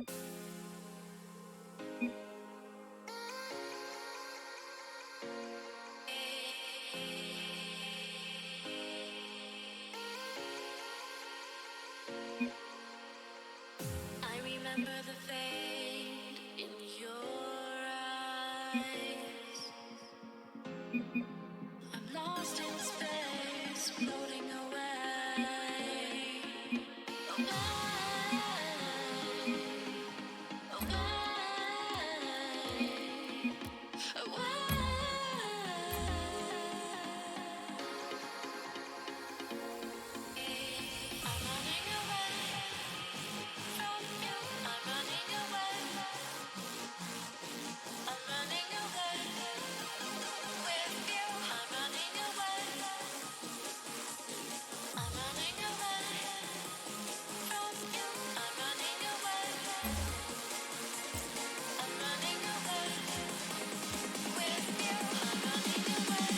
remember the fade in your eyes. I'm lost in space, floating away. Away, away, I'm running away from you. I'm running away. I'm running away with you. I'm running away. I'm running away from you. I'm running away. I'm running away with you. I'm running away.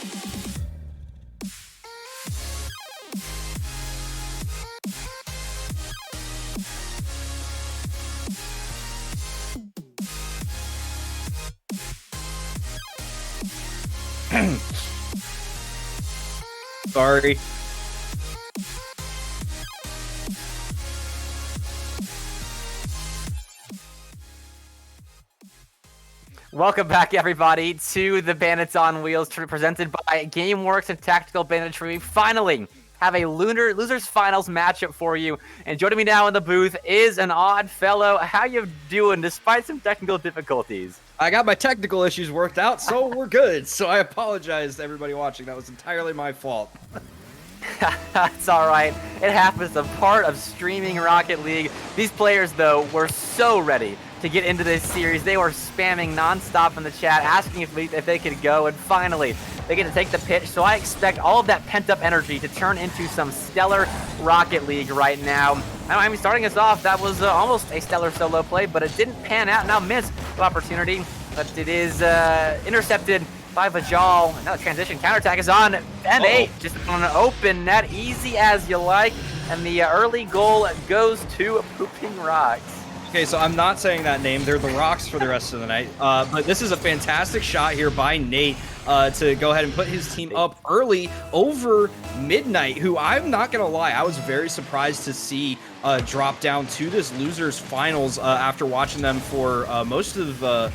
Sorry. Welcome back, everybody, to the Bandits on Wheels, presented by GameWorks and Tactical Banditry. We finally have a losers finals matchup for you. And joining me now in the booth is an odd fellow. How you doing, despite some technical difficulties? I got my technical issues worked out, so we're good. So I apologize to everybody watching. That was entirely my fault. It's all right. It happens. A part of streaming Rocket League. These players, though, were so ready to get into this series. They were spamming nonstop in the chat, asking if they could go, and finally they get to take the pitch. So I expect all of that pent-up energy to turn into some stellar Rocket League right now. I mean, starting us off, that was almost a stellar solo play, but it didn't pan out. Now missed the opportunity, but it is intercepted by Vajal. Now the transition counterattack is on M8, just on an open net, easy as you like, and the early goal goes to Pooping Rocks. Okay, so I'm not saying that name. They're the Rocks for the rest of the night. But this is a fantastic shot here by Nate to go ahead and put his team up early over Midnight, who I'm not going to lie, I was very surprised to see drop down to this losers finals after watching them for most of the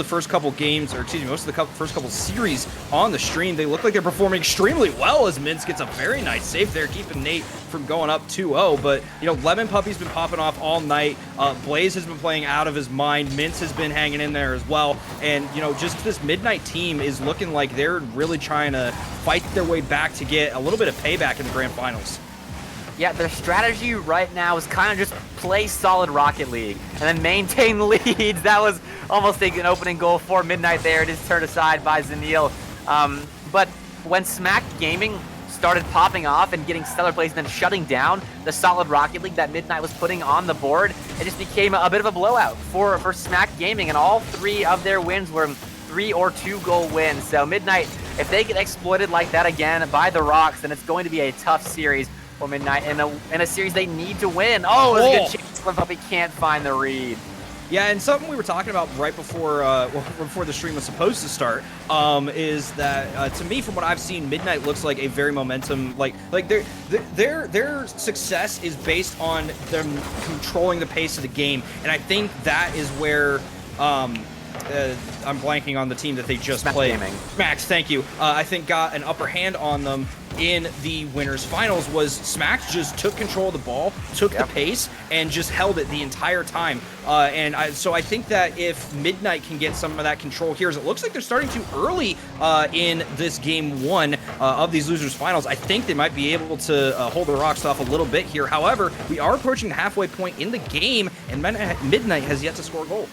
first couple games, or excuse me, most of the first couple series on the stream. They look like they're performing extremely well as Mince gets a very nice save there, keeping Nate from going up 2-0. But, you know, Lemon Puppy's been popping off all night. Blaze has been playing out of his mind. Mince has been hanging in there as well. And, you know, just this Midnight team is looking like they're really trying to fight their way back to get a little bit of payback in the grand finals. Yeah, their strategy right now is kind of just play solid Rocket League and then maintain leads. That was almost an opening goal for Midnight there. It is turned aside by Zanil. But when Smack Gaming started popping off and getting stellar plays and then shutting down the solid Rocket League that Midnight was putting on the board, it just became a bit of a blowout for Smack Gaming, and all three of their wins were 3 or 2 goal wins. So Midnight, if they get exploited like that again by the Rocks, then it's going to be a tough series for Midnight in a series they need to win. Oh, it was a good chance, but he can't find the read. Yeah, and something we were talking about right before before the stream was supposed to start is that to me, from what I've seen, Midnight looks like a very momentum, like their success is based on them controlling the pace of the game, and I think that is where I'm blanking on the team that they just played. Gaming. Max, thank you. I think got an upper hand on them in the winners finals. Was Smacks just took control of the ball, took the pace, and just held it the entire time. So I think that if Midnight can get some of that control here, as it looks like they're starting to early in this game 1 of these losers finals, I think they might be able to hold the Rocks off a little bit here. However, we are approaching the halfway point in the game, and Midnight has yet to score a goal.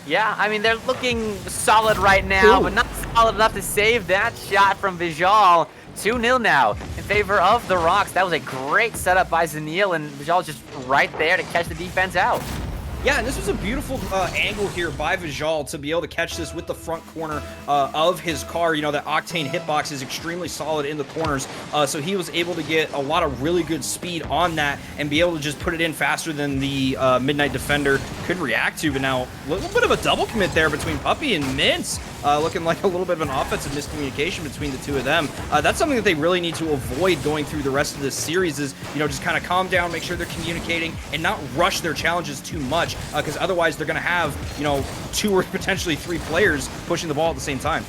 Yeah, I mean, they're looking solid right now, but not solid enough to save that shot from Vijal. 2-0 now in favor of the Rocks. That was a great setup by Zanil, and Vijal just right there to catch the defense out. Yeah, and this was a beautiful angle here by Vijal to be able to catch this with the front corner of his car. You know, that Octane hitbox is extremely solid in the corners, so he was able to get a lot of really good speed on that and be able to just put it in faster than the Midnight defender could react to. But now, a little bit of a double commit there between Puppey and Mints, looking like a little bit of an offensive miscommunication between the two of them. That's something that they really need to avoid going through the rest of this series is, you know, just kind of calm down, make sure they're communicating, and not rush their challenges too much, because otherwise they're going to have, you know, 2 or potentially 3 players pushing the ball at the same time.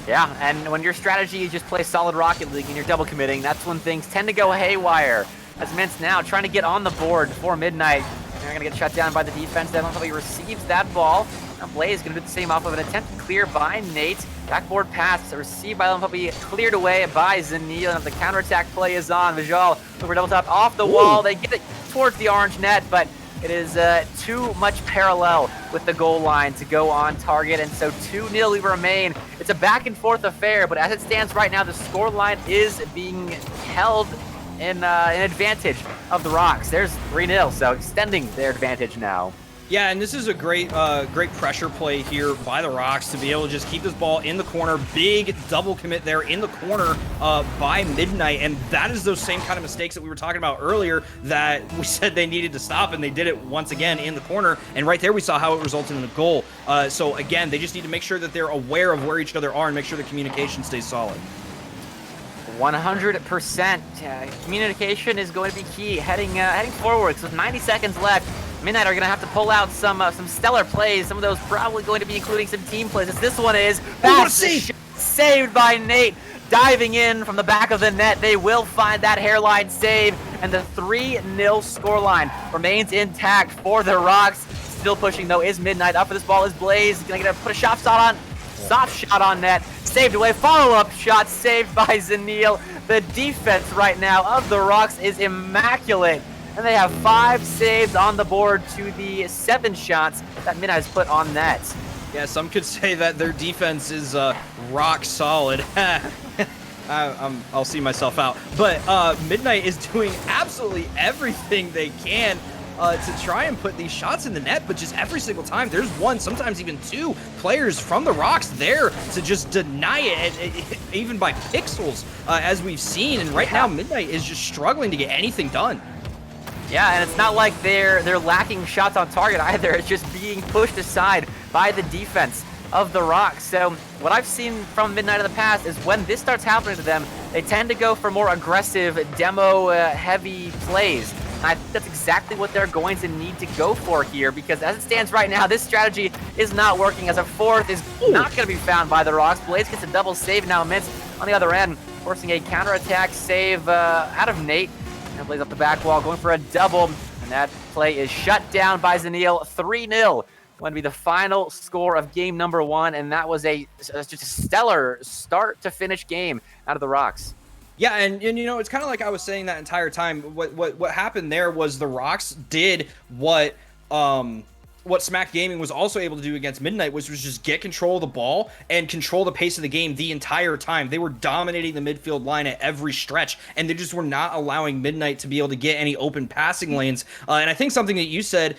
Yeah, and when your strategy is just play solid Rocket League and you're double committing, that's when things tend to go haywire. As Mintz now trying to get on the board before Midnight. They're going to get shut down by the defense. Then he receives that ball. Now Blaze going to do the same off of an attempt to clear by Nate. Backboard pass received by Puppey, cleared away by Zanil, and the counterattack play is on. Vijal over double top off the wall. They get it towards the orange net, but it is too much parallel with the goal line to go on target, and so 2-0 we remain. It's a back and forth affair, but as it stands right now, the score line is being held in advantage of the Rocks. There's 3-0, so extending their advantage now. Yeah, and this is a great pressure play here by the Rocks to be able to just keep this ball in the corner. Big double commit there in the corner by Midnight, and that is those same kind of mistakes that we were talking about earlier that we said they needed to stop, and they did it once again in the corner, and right there we saw how it resulted in a goal. So again, they just need to make sure that they're aware of where each other are and make sure the communication stays solid. 100%. Communication is going to be key heading forward. So with 90 seconds left, Midnight are going to have to pull out some stellar plays. Some of those probably going to be including some team plays. As this one is saved by Nate, diving in from the back of the net. They will find that hairline save, and the 3-0 scoreline remains intact for the Rocks. Still pushing though is Midnight. Up for this ball is Blaze. Going to put a soft shot on net. Saved away. Follow-up shot saved by Zanil. The defense right now of the Rocks is immaculate. And they have 5 saves on the board to the 7 shots that Midnight has put on net. Yeah, some could say that their defense is rock solid. I'll see myself out. But Midnight is doing absolutely everything they can to try and put these shots in the net, but just every single time there's 1, sometimes even 2 players from the Rocks there to just deny it, even by pixels, as we've seen. And right now, Midnight is just struggling to get anything done. Yeah, and it's not like they're lacking shots on target either. It's just being pushed aside by the defense of the Rocks. So what I've seen from Midnight in the past is when this starts happening to them, they tend to go for more aggressive, demo-heavy plays. And I think that's exactly what they're going to need to go for here, because as it stands right now, this strategy is not working, as a 4th is not going to be found by the Rocks. Blaze gets a double save now. Mintz on the other end, forcing a counterattack save out of Nate. And Blaze up the back wall, going for a double, and that play is shut down by Zanil. 3-0 going to be the final score of game number 1, and that was just a stellar start to finish game out of the Rocks. Yeah, and you know, it's kind of like I was saying that entire time. What happened there was the Rocks did what Smack Gaming was also able to do against Midnight, which was just get control of the ball and control the pace of the game the entire time. They were dominating the midfield line at every stretch, and they just were not allowing Midnight to be able to get any open passing lanes. And I think something that you said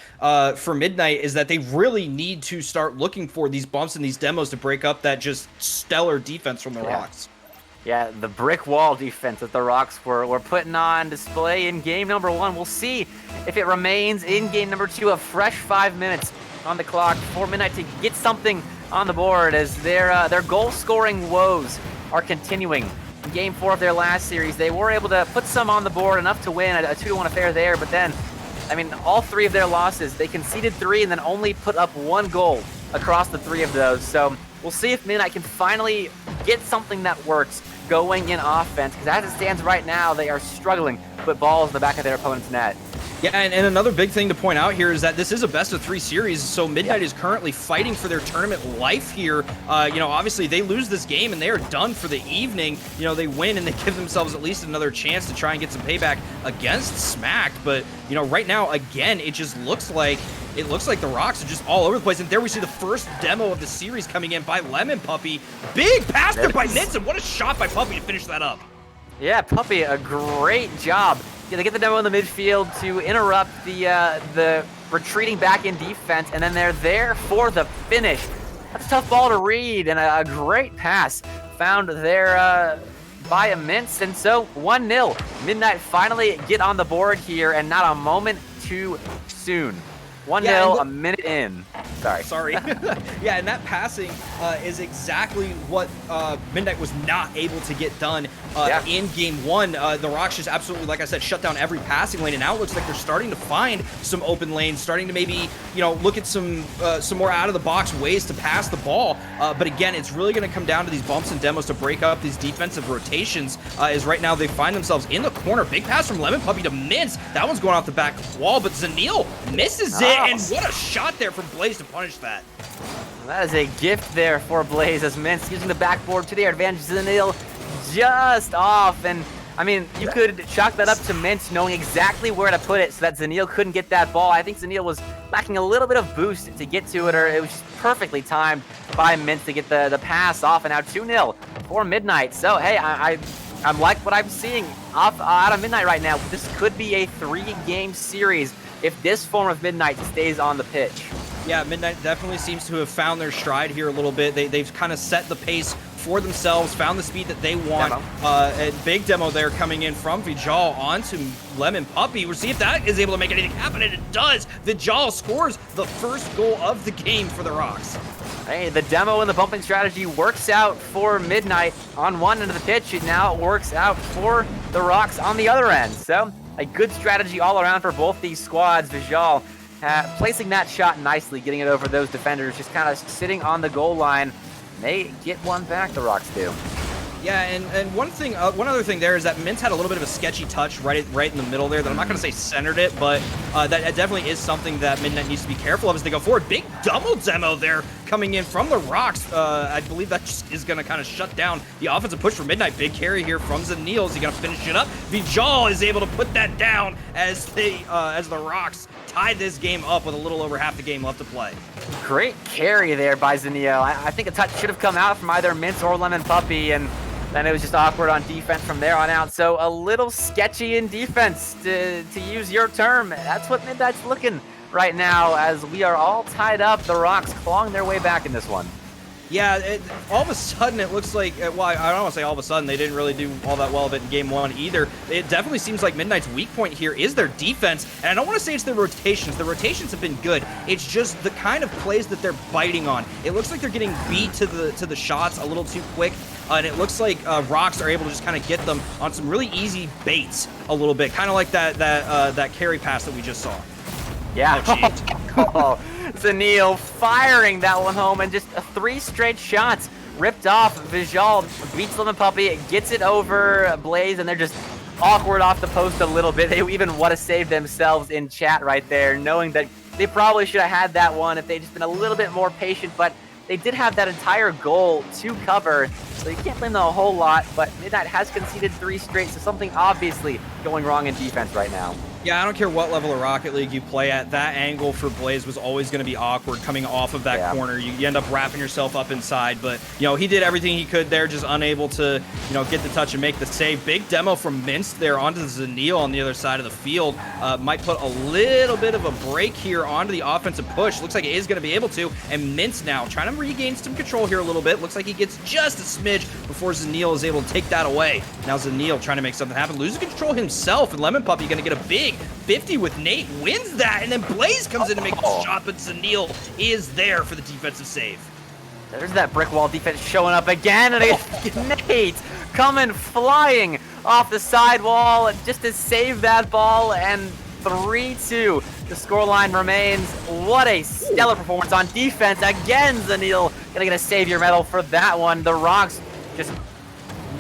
for Midnight is that they really need to start looking for these bumps and these demos to break up that just stellar defense from the Rocks. Yeah, the brick wall defense that the Rocks were putting on display in game number 1. We'll see if it remains in game number 2. A fresh 5 minutes on the clock for Midnight to get something on the board, as their goal-scoring woes are continuing. In game 4 of their last series, they were able to put some on the board, enough to win a 2-1 affair there, but then, I mean, all 3 of their losses, they conceded 3 and then only put up 1 goal across the 3 of those. So we'll see if Midnight can finally get something that works going in offense, because as it stands right now, they are struggling to put balls in the back of their opponent's net. Yeah, and another big thing to point out here is that this is a best-of-3 series, so Midnight is currently fighting for their tournament life here. You know, obviously, they lose this game, and they are done for the evening. You know, they win, and they give themselves at least another chance to try and get some payback against Smack. But, you know, right now, again, it just looks like the Rocks are just all over the place. And there we see the first demo of the series coming in by Lemon Puppey. Big pass there by Nitz, and what a shot by Puppey to finish that up. Yeah, Puppey, a great job They get the demo in the midfield to interrupt the retreating back in defense, and then they're there for the finish. That's a tough ball to read, and a great pass found there by Immense, and so 1-0. Midnight finally get on the board here, and not a moment too soon. 1-0, a minute in. Sorry. Yeah, and that passing is exactly what Midnight was not able to get done in game one. The Rocks just absolutely, like I said, shut down every passing lane, and now it looks like they're starting to find some open lanes, starting to maybe, look at some more out-of-the-box ways to pass the ball. But again, it's really going to come down to these bumps and demos to break up these defensive rotations, as right now they find themselves in the corner. Big pass from Lemon Puppy to Mince. That one's going off the back wall, but Zanil misses it, and what a shot there from Blaze to punish that. That is a gift there for Blaze, as Mince using the backboard to their advantage. Zanil just off, and I mean, you could chalk that up to Mince knowing exactly where to put it so that Zanil couldn't get that ball. I think Zanil was lacking a little bit of boost to get to it, or it was just perfectly timed by Mince to get the pass off, and now 2-0 for Midnight. So, hey, I'm like what I'm seeing out of Midnight right now. This could be a 3-game series if this form of Midnight stays on the pitch. Yeah, Midnight definitely seems to have found their stride here a little bit. They've kind of set the pace for themselves, found the speed that they want. A big demo there coming in from Vijal onto Lemon Puppy. We'll see if that is able to make anything happen, and it does. Vijal scores the first goal of the game for the Rocks. Hey, the demo and the bumping strategy works out for Midnight on one end of the pitch, and now it works out for the Rocks on the other end. So, a good strategy all around for both these squads. Vijal placing that shot nicely, getting it over those defenders, just kind of sitting on the goal line. They get one back, the Rocks do. Yeah, and one other thing there is that Mince had a little bit of a sketchy touch right in the middle there that I'm not going to say centered it, but that definitely is something that Midnight needs to be careful of as they go forward. Big double demo there coming in from the Rocks. I believe that just is going to kind of shut down the offensive push for Midnight. Big carry here from Zanil. Is he going to finish it up? Vijal is able to put that down as the Rocks tie this game up with a little over half the game left to play. Great carry there by Zanil. I think a touch should have come out from either Mince or Lemon Puppy, and then it was just awkward on defense from there on out. So a little sketchy in defense, to use your term. That's what Midnight's looking right now, as we are all tied up. The Rocks clawing their way back in this one. Yeah, all of a sudden it looks like, well, I don't want to say all of a sudden, they didn't really do all that well of it in game one either. It definitely seems like Midnight's weak point here is their defense, and I don't want to say it's the rotations. The rotations have been good. It's just the kind of plays that they're biting on. It looks like they're getting beat to the shots a little too quick, and it looks like Rocks are able to just kind of get them on some really easy baits a little bit, kind of like that carry pass that we just saw. Yeah. Oh, Zanil firing that one home, and just 3 straight shots ripped off. Vijal beats Lemon Puppy, gets it over Blaze, and they're just awkward off the post a little bit. They even want to save themselves in chat right there, knowing that they probably should have had that one if they'd just been a little bit more patient, but they did have that entire goal to cover, so you can't blame them a whole lot, but Midnight has conceded 3 straight, so something obviously going wrong in defense right now. Yeah, I don't care what level of Rocket League you play at, that angle for Blaze was always going to be awkward coming off of that corner. You end up wrapping yourself up inside, but, he did everything he could there, just unable to, get the touch and make the save. Big demo from Mince there onto Zanil on the other side of the field. Might put a little bit of a break here onto the offensive push. Looks like it is going to be able to, and Mince now trying to regain some control here a little bit. Looks like he gets just a smidge before Zanil is able to take that away. Now Zanil trying to make something happen, loses control himself, and Lemon Puppy going to get a big 50 with Nate, wins that, and then Blaze comes in to make the shot, but Zanil is there for the defensive save. There's that brick wall defense showing up again, and Nate coming flying off the sidewall just to save that ball, and 3-2. The scoreline remains. What a stellar performance on defense. Again, Zanil gonna get a savior medal for that one. The Rocks just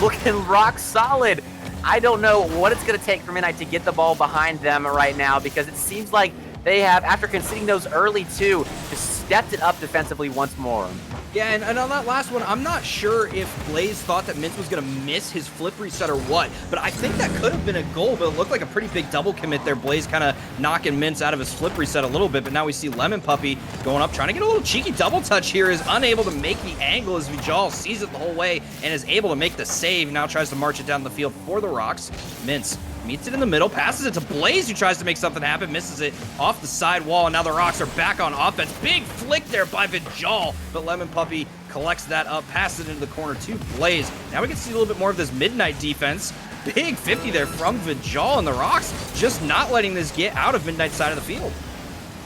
looking rock solid. I don't know what it's going to take for Midnight to get the ball behind them right now, because it seems like they have, after conceding those early 2, just stepped it up defensively once more. Yeah, and on that last one, I'm not sure if Blaze thought that Mince was going to miss his flip reset or what, but I think that could have been a goal, but it looked like a pretty big double commit there. Blaze kind of knocking Mince out of his flip reset a little bit, but now we see Lemon Puppy going up, trying to get a little cheeky double touch here, is unable to make the angle as Vijal sees it the whole way and is able to make the save. Now tries to march it down the field for the Rocks. Mince meets it in the middle, passes it to Blaze, who tries to make something happen, misses it off the side wall, and now the Rocks are back on offense. Big flick there by Vijal, but Lemon Puppy collects that up, passes it into the corner to Blaze. Now we can see a little bit more of this Midnight defense. Big 50 there from Vijal, and the Rocks just not letting this get out of Midnight's side of the field.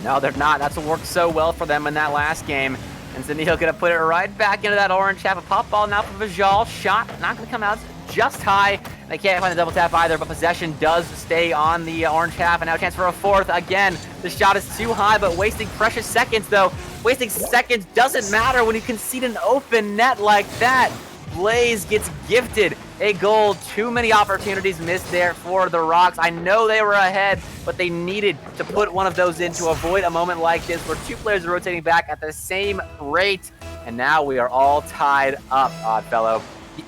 No, they're not. That's what worked so well for them in that last game. And Zanil gonna put it right back into that orange half. A pop ball now for Vijal. Shot not gonna come out just high. They can't find the double tap either, but possession does stay on the orange half. And now a chance for a fourth. Again, the shot is too high, but wasting precious seconds though. Wasting seconds doesn't matter when you concede an open net like that. Blaze gets gifted a goal. Too many opportunities missed there for the Rocks. I know they were ahead, but they needed to put one of those in to avoid a moment like this where two players are rotating back at the same rate. And now we are all tied up, Oddfellow.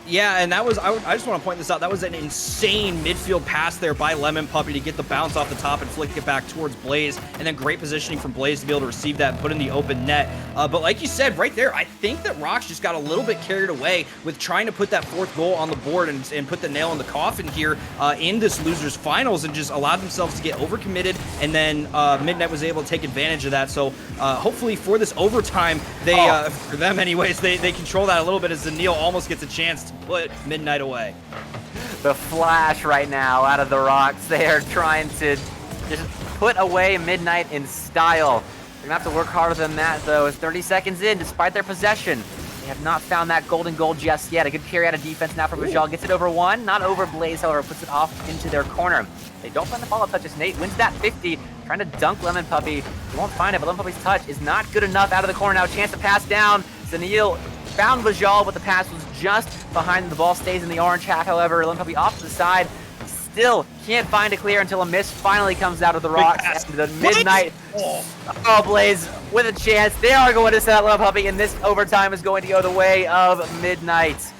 Yeah, and that was, I just want to point this out, that was an insane midfield pass there by Lemon Puppy to get the bounce off the top and flick it back towards Blaze, and then great positioning from Blaze to be able to receive that and put in the open net. But like you said, right there, I think that Rocks just got a little bit carried away with trying to put that fourth goal on the board and put the nail in the coffin here in this losers finals, and just allowed themselves to get overcommitted, and then Midnight was able to take advantage of that. So hopefully for this overtime, they, for them anyways, they control that a little bit as Zanil almost gets a chance to put Midnight away. The flash right now out of the Rocks. They are trying to just put away Midnight in style. They're gonna have to work harder than that though. It's 30 seconds in, despite their possession. They have not found that golden goal just yet. A good carry out of defense now for Vijal. Gets it over one, not over Blaze, however, puts it off into their corner. They don't find the follow-up touches. Nate wins that 50, trying to dunk Lemon Puppy. He won't find it, but Lemon Puppy's touch is not good enough out of the corner now. Chance to pass down. Zanil found Vijal, but the pass was just behind. The ball stays in the orange half, however. Lemon Puppy off to the side. Still can't find a clear until a miss finally comes out of the Rocks. And the Midnight. Oh, Blaze with a chance. They are going to set up Lemon Puppy, and this overtime is going to go the way of Midnight.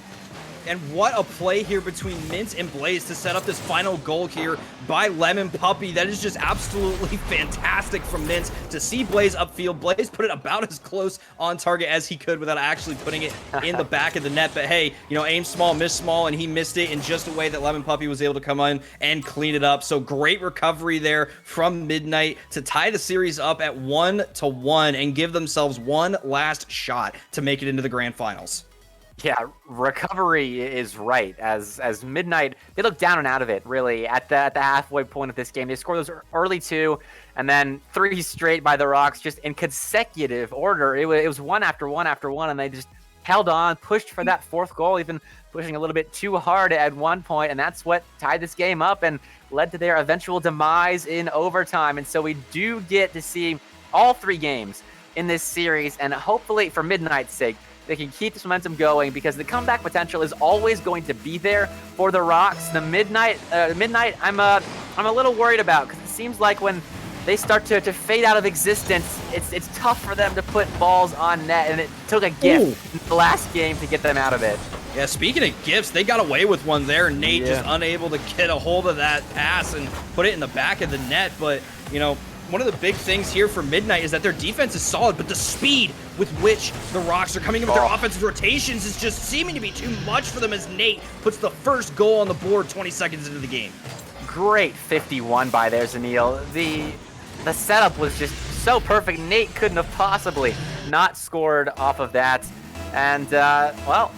And what a play here between Mint and Blaze to set up this final goal here by Lemon Puppy. That is just absolutely fantastic from Mint to see Blaze upfield. Blaze put it about as close on target as he could without actually putting it in the back of the net. But hey, you know, aim small, miss small, and he missed it in just a way that Lemon Puppy was able to come in and clean it up. So great recovery there from Midnight to tie the series up at 1-1 and give themselves one last shot to make it into the grand finals. Yeah, recovery is right. As Midnight, they look down and out of it, really, at the halfway point of this game. They scored those early two, and then three straight by the Rocks, just in consecutive order. It was one after one after one, and they just held on, pushed for that fourth goal, even pushing a little bit too hard at one point, and that's what tied this game up and led to their eventual demise in overtime. And so we do get to see all three games in this series, and hopefully, for Midnight's sake, they can keep this momentum going, because the comeback potential is always going to be there for the Rocks. The Midnight, I'm a little worried about, because it seems like when they start to fade out of existence, it's tough for them to put balls on net, and it took a gift in the last game to get them out of it. Yeah, speaking of gifts, they got away with one there. Nate just unable to get a hold of that pass and put it in the back of the net. But, you know, one of the big things here for Midnight is that their defense is solid, but the speed with which the Rocks are coming in with their offensive rotations is just seeming to be too much for them, as Nate puts the first goal on the board 20 seconds into the game. Great 51 by there, Zanil. The setup was just so perfect. Nate couldn't have possibly not scored off of that. And, well,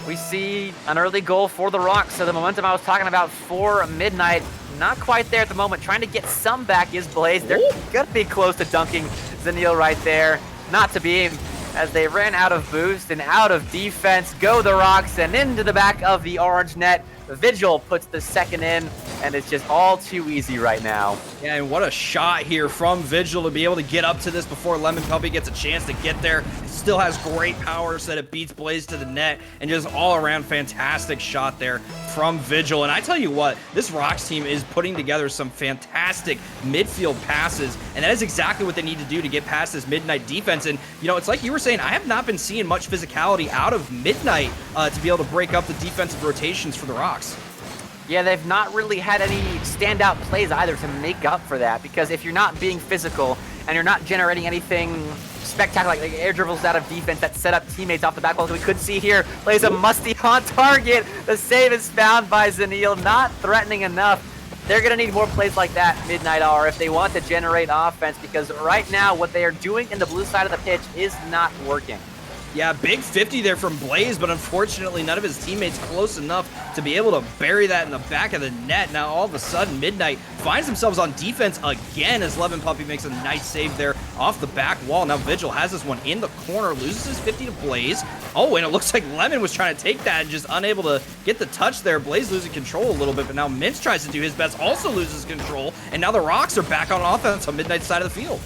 we see an early goal for the Rocks, so the momentum I was talking about for Midnight, not quite there at the moment. Trying to get some back is Blaze. They're going to be close to dunking Zanil right there. Not to be, as they ran out of boost and out of defense. Go the Rocks, and into the back of the orange net. Vigil puts the second in, and it's just all too easy right now. Yeah, and what a shot here from Vigil to be able to get up to this before Lemon Puppy gets a chance to get there. It still has great power so that it beats Blaze to the net, and just all around fantastic shot there from Vigil. And I tell you what, this Rocks team is putting together some fantastic midfield passes, and that is exactly what they need to do to get past this Midnight defense. And, you know, it's like you were saying, I have not been seeing much physicality out of Midnight to be able to break up the defensive rotations for the Rocks. Yeah, they've not really had any standout plays either to make up for that, because if you're not being physical and you're not generating anything spectacular, like air dribbles out of defense that set up teammates off the back wall, we could see here, plays a musty on target. The save is found by Zanil, not threatening enough they're going to need more plays like that, Midnight are, if they want to generate offense, because right now what they are doing in the blue side of the pitch is not working. Yeah, big 50 there from Blaze, but unfortunately none of his teammates close enough to be able to bury that in the back of the net. Now all of a sudden Midnight finds themselves on defense again as Lemon Puppy makes a nice save there off the back wall. Now Vigil has this one in the corner, loses his 50 to Blaze. Oh, and it looks like Lemon was trying to take that and just unable to get the touch there. Blaze losing control a little bit, but now Mince tries to do his best, also loses control, and now the Rocks are back on offense on Midnight's side of the field.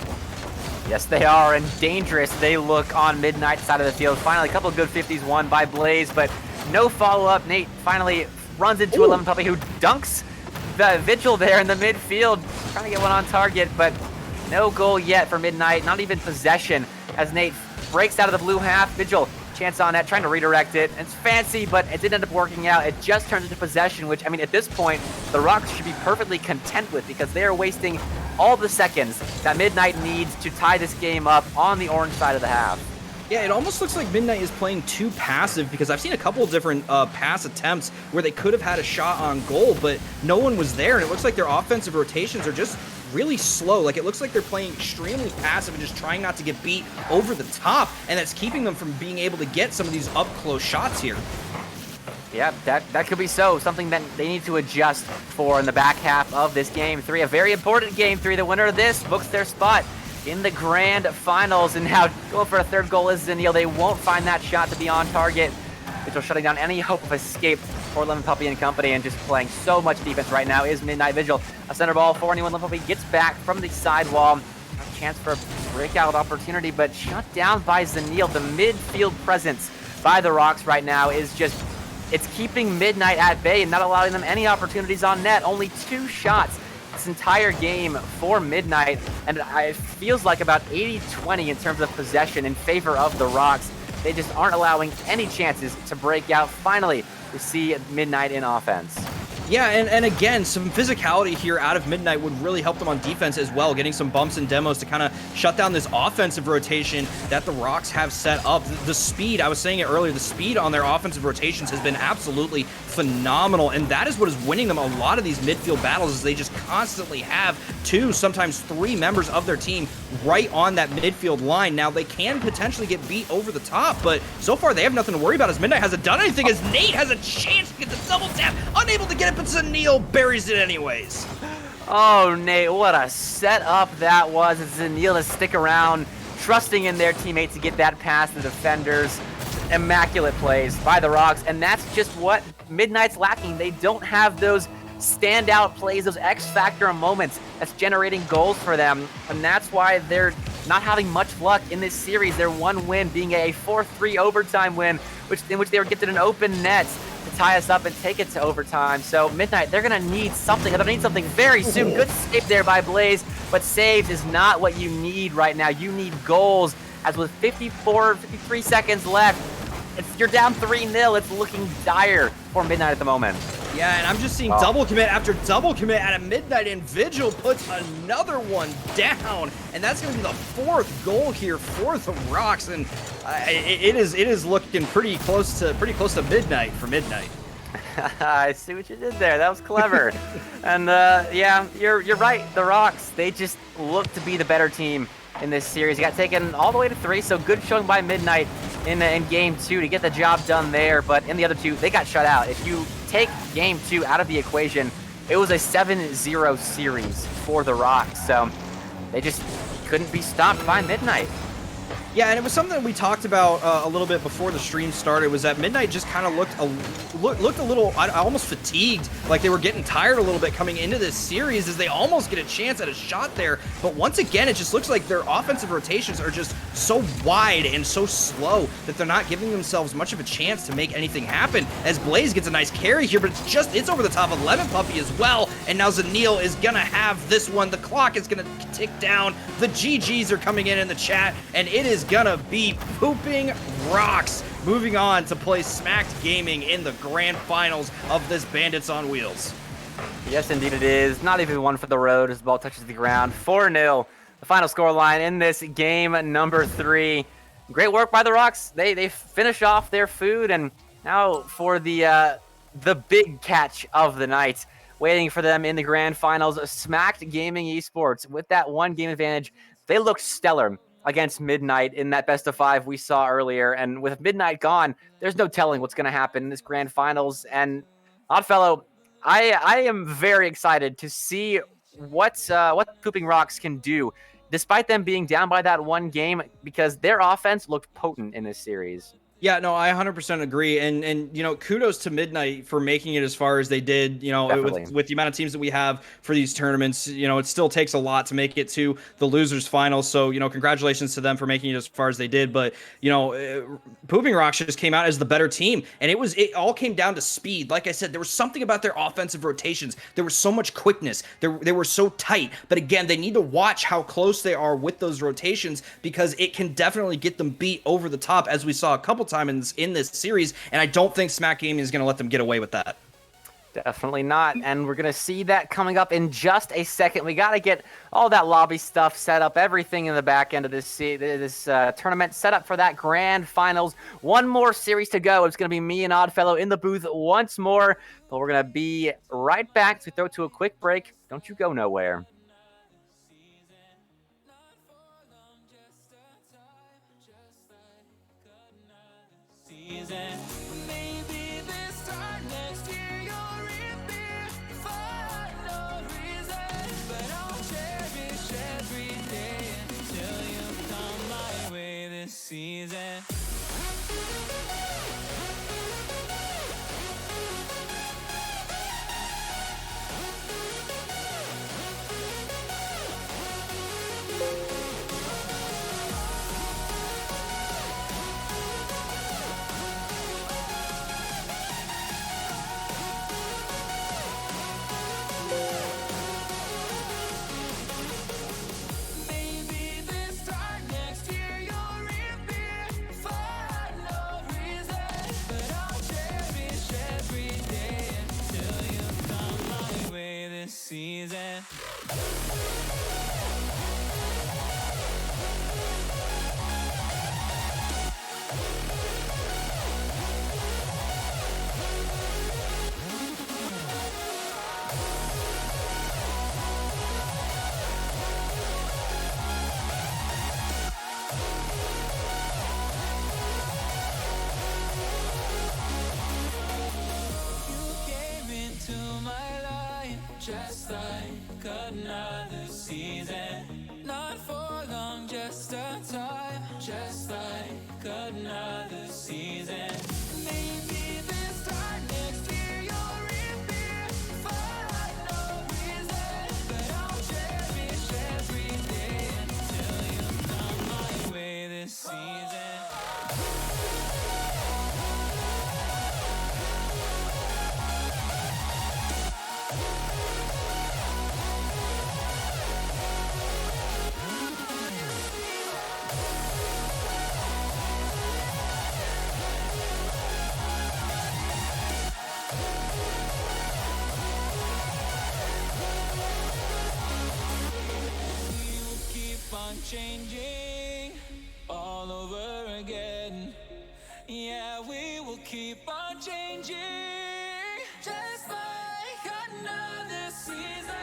Yes, they are, and dangerous they look on Midnight's side of the field. Finally, a couple of good 50s won by Blaze, but no follow-up. Nate finally runs into a Lemon Puppy who dunks the Vigil there in the midfield, trying to get one on target, but no goal yet for Midnight, not even possession, as Nate breaks out of the blue half. Vigil, chance on net, trying to redirect it. It's fancy, but it didn't end up working out. It just turns into possession, which, I mean, at this point, the Rocks should be perfectly content with, because they are wasting all the seconds that Midnight needs to tie this game up on the orange side of the half. Yeah, it almost looks like Midnight is playing too passive, because I've seen a couple of different pass attempts where they could have had a shot on goal, but no one was there, and it looks like their offensive rotations are just really slow. Like, it looks like they're playing extremely passive and just trying not to get beat over the top, and that's keeping them from being able to get some of these up-close shots here. Yeah, that could be so. Something that they need to adjust for in the back half of this Game 3. A very important Game 3. The winner of this books their spot in the grand finals. And now going for a third goal is Zanil. They won't find that shot to be on target, which will shutting down any hope of escape for Lemon Puppy and company, and just playing so much defense right now is Midnight Vigil. A center ball for anyone. Lemon Puppy gets back from the sidewall. A chance for a breakout opportunity, but shut down by Zanil. The midfield presence by the Rocks right now is just, it's keeping Midnight at bay and not allowing them any opportunities on net. Only 2 shots this entire game for Midnight, and it feels like about 80-20 in terms of possession in favor of the Rocks. They just aren't allowing any chances to break out. Finally, we see Midnight in offense. Yeah, and again, some physicality here out of Midnight would really help them on defense as well, getting some bumps and demos to kind of shut down this offensive rotation that the Rocks have set up. The speed, I was saying it earlier, the speed on their offensive rotations has been absolutely phenomenal, and that is what is winning them a lot of these midfield battles, is they just constantly have 2, sometimes 3 members of their team right on that midfield line. Now, they can potentially get beat over the top, but so far they have nothing to worry about, as Midnight hasn't done anything, as Nate has a chance to get the double tap, unable to get it, but Zanil buries it anyways. Oh, Nate, what a setup that was. It's Zanil to stick around, trusting in their teammates to get that past the defenders. Immaculate plays by the Rocks, and that's just what Midnight's lacking. They don't have those standout plays, those X-factor moments that's generating goals for them, and that's why they're not having much luck in this series. Their one win being a 4-3 overtime win, in which they were gifted an open net to tie us up and take it to overtime. So Midnight, they're gonna need something. They're gonna need something very soon. Good save there by Blaze, but saves is not what you need right now. You need goals, as with 53 seconds left, you're down 3-0. It's looking dire for Midnight at the moment. Yeah, and I'm just seeing double commit after double commit out of Midnight, and Vigil puts another one down, and that's going to be the 4th goal here for the Rocks, and it is looking pretty close to Midnight for Midnight. I see what you did there. That was clever. And yeah, you're right. The Rocks, they just look to be the better team in this series. He got taken all the way to 3, so good showing by Midnight in Game 2 to get the job done there, but in the other 2, they got shut out. If you take Game 2 out of the equation, it was a 7-0 series for the Rocks, so they just couldn't be stopped by Midnight. Yeah, and it was something that we talked about a little bit before the stream started, was that Midnight just kind of looked a little, almost fatigued, like they were getting tired a little bit coming into this series, as they almost get a chance at a shot there. But once again, it just looks like their offensive rotations are just so wide and so slow that they're not giving themselves much of a chance to make anything happen, as Blaze gets a nice carry here, but it's over the top of Lemon Puppy as well, and now Zanil is gonna have this one. The clock is gonna tick down, the GGs are coming in the chat, and it is gonna be pooping Rocks moving on to play Smacked Gaming in the grand finals of this Bandits on Wheels. Yes, indeed it is. Not even one for the road as the ball touches the ground. 4-0, the final scoreline in this game number 3. Great work by the Rocks. They finish off their food, and now for the big catch of the night. waiting for them in the grand finals. Smacked Gaming Esports with that 1 game advantage. They looked stellar against Midnight in that best of 5 we saw earlier. And with Midnight gone, there's no telling what's going to happen in this grand finals. And Oddfellow, I am very excited to see what Pooping Rocks can do, despite them being down by that 1 game, because their offense looked potent in this series. Yeah, no, I 100% agree, and you know, kudos to Midnight for making it as far as they did. You know, with the amount of teams that we have for these tournaments, you know, it still takes a lot to make it to the losers final. So, you know, congratulations to them for making it as far as they did. But you know, Pooping Rocks just came out as the better team, and it all came down to speed. Like I said, there was something about their offensive rotations. There was so much quickness. They were so tight. But again, they need to watch how close they are with those rotations, because it can definitely get them beat over the top, as we saw a couple times in this series, and I don't think Smack Gaming is going to let them get away with that. Definitely not, and we're going to see that coming up in just a second. We got to get all that lobby stuff set up, everything in the back end of this tournament set up for that grand finals. 1 more series to go. It's going to be me and Oddfellow in the booth once more, but we're going to be right back to throw to a quick break. Don't you go nowhere. Maybe this time next year you'll reap me for no reason, but I'll cherish every day until you come my way this season. Season. Just like another season, not for long, just a time. Just like another season. Maybe this time next year you'll reap me for no reason, but I'll cherish every day until you come my way this season. Changing all over again. Yeah, we will keep on changing, just like another season.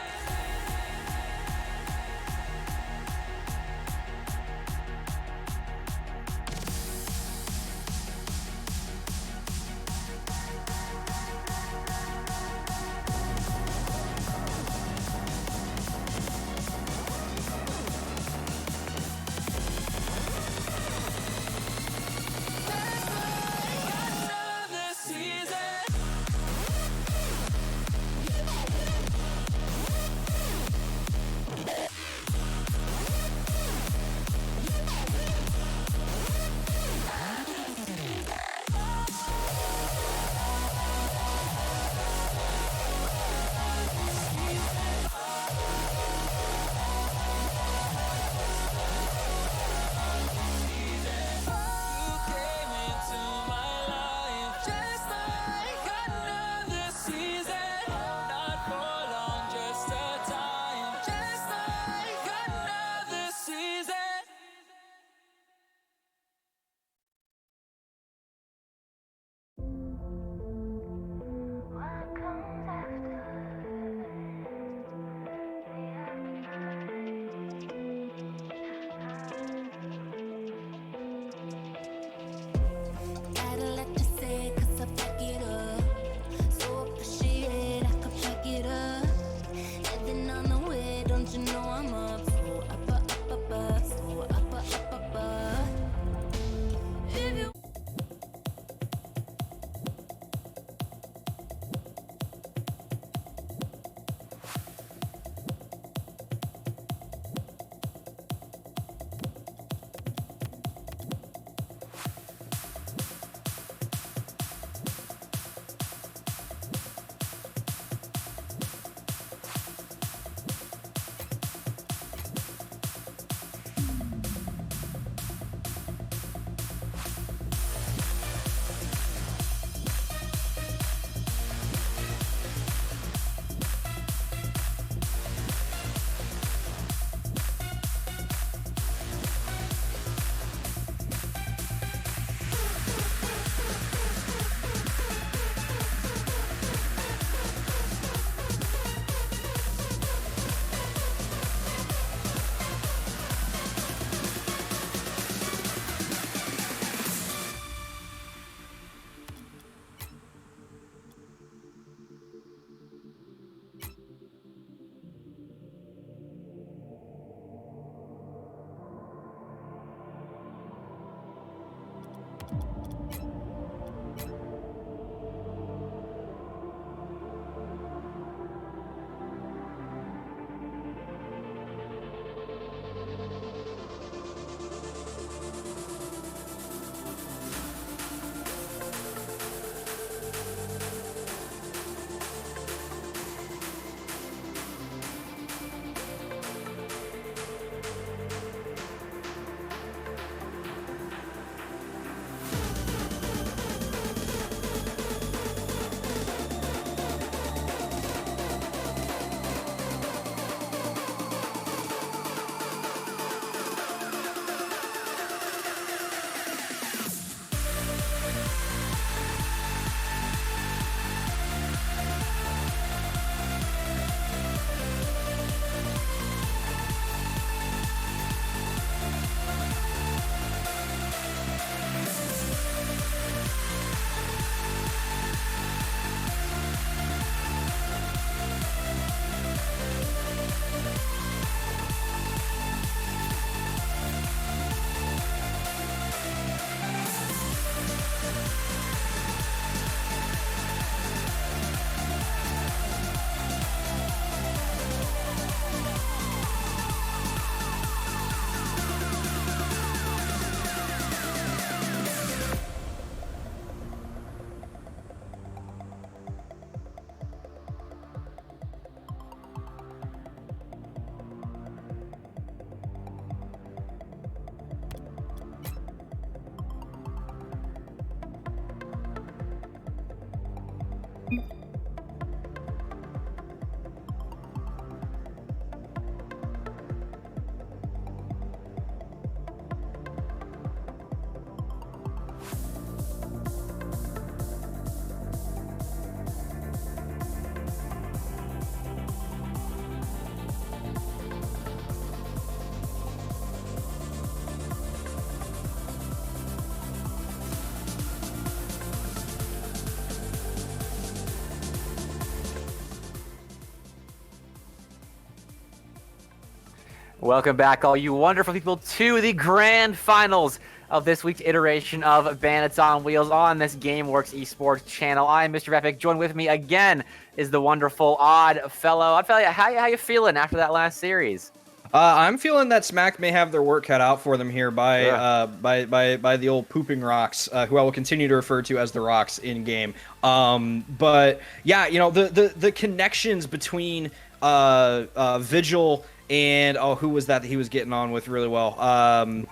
Welcome back, all you wonderful people, to the grand finals of this week's iteration of Bandits on Wheels on this GameWorks esports channel. I'm Mr. Epic. Joined with me again is the wonderful Odd Fellow. Odd Fellow, how you feeling after that last series? I'm feeling that Smack may have their work cut out for them here by the old pooping rocks, who I will continue to refer to as the rocks in game. But yeah, you know, the connections between Vigil and who was that he was getting on with really well?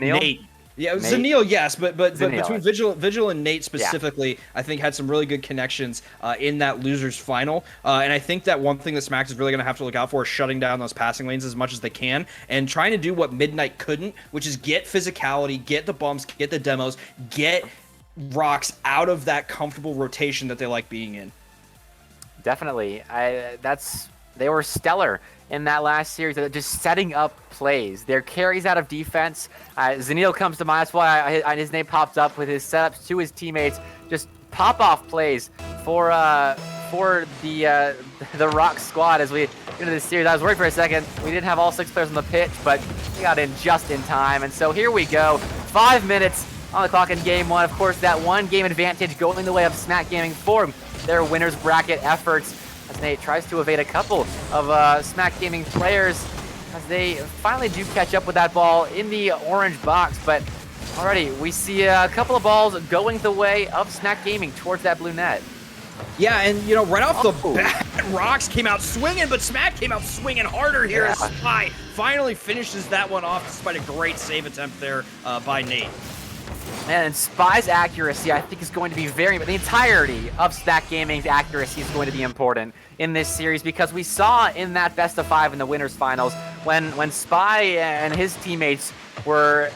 Nate. Yeah, Zanil, yes, but between Vigil and Nate specifically, I think had some really good connections in that losers final. And I think that one thing that Smack is really going to have to look out for is shutting down those passing lanes as much as they can and trying to do what Midnight couldn't, which is get physicality, get the bumps, get the demos, get rocks out of that comfortable rotation that they like being in. Definitely. They were stellar in that last series, just setting up plays. Their carries out of defense. Zanil comes to mind. That's why his name popped up with his setups to his teammates. Just pop-off plays for the Rock squad as we get into this series. I was worried for a second. We didn't have all 6 players on the pitch, but we got in just in time. And so here we go. 5 minutes on the clock in game one. Of course, that 1-game advantage going the way of Smack Gaming for their winners bracket efforts, as Nate tries to evade a couple of Smack Gaming players as they finally do catch up with that ball in the orange box. But already we see a couple of balls going the way of Smack Gaming towards that blue net. Yeah, and you know, right off the bat, Rocks came out swinging, but Smack came out swinging harder here as Spy finally finishes that one off despite a great save attempt there by Nate. And Spy's accuracy, I think, is going to be the entirety of Smack Gaming's accuracy is going to be important in this series, because we saw in that best of 5 in the winners finals when Spy and his teammates were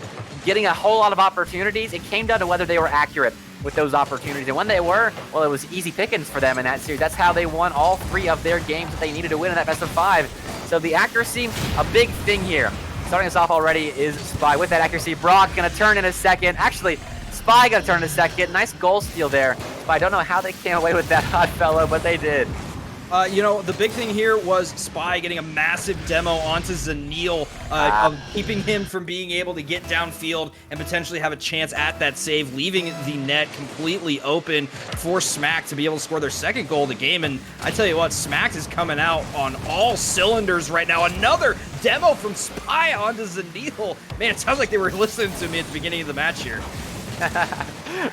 getting a whole lot of opportunities, it came down to whether they were accurate with those opportunities. And when they were, well, it was easy pickings for them in that series. That's how they won all 3 of their games that they needed to win in that best of 5. So the accuracy, a big thing here. Starting us off already is Spy with that accuracy. Brock gonna turn in a second. Actually, Spy gonna turn in a second. Nice goal steal there. Spy, I don't know how they came away with that, Hot Fellow, but they did. You know, the big thing here was Spy getting a massive demo onto Zanil, keeping him from being able to get downfield and potentially have a chance at that save, leaving the net completely open for Smack to be able to score their second goal of the game. And I tell you what, Smack is coming out on all cylinders right now. Another demo from Spy onto Zanil. Man, it sounds like they were listening to me at the beginning of the match here.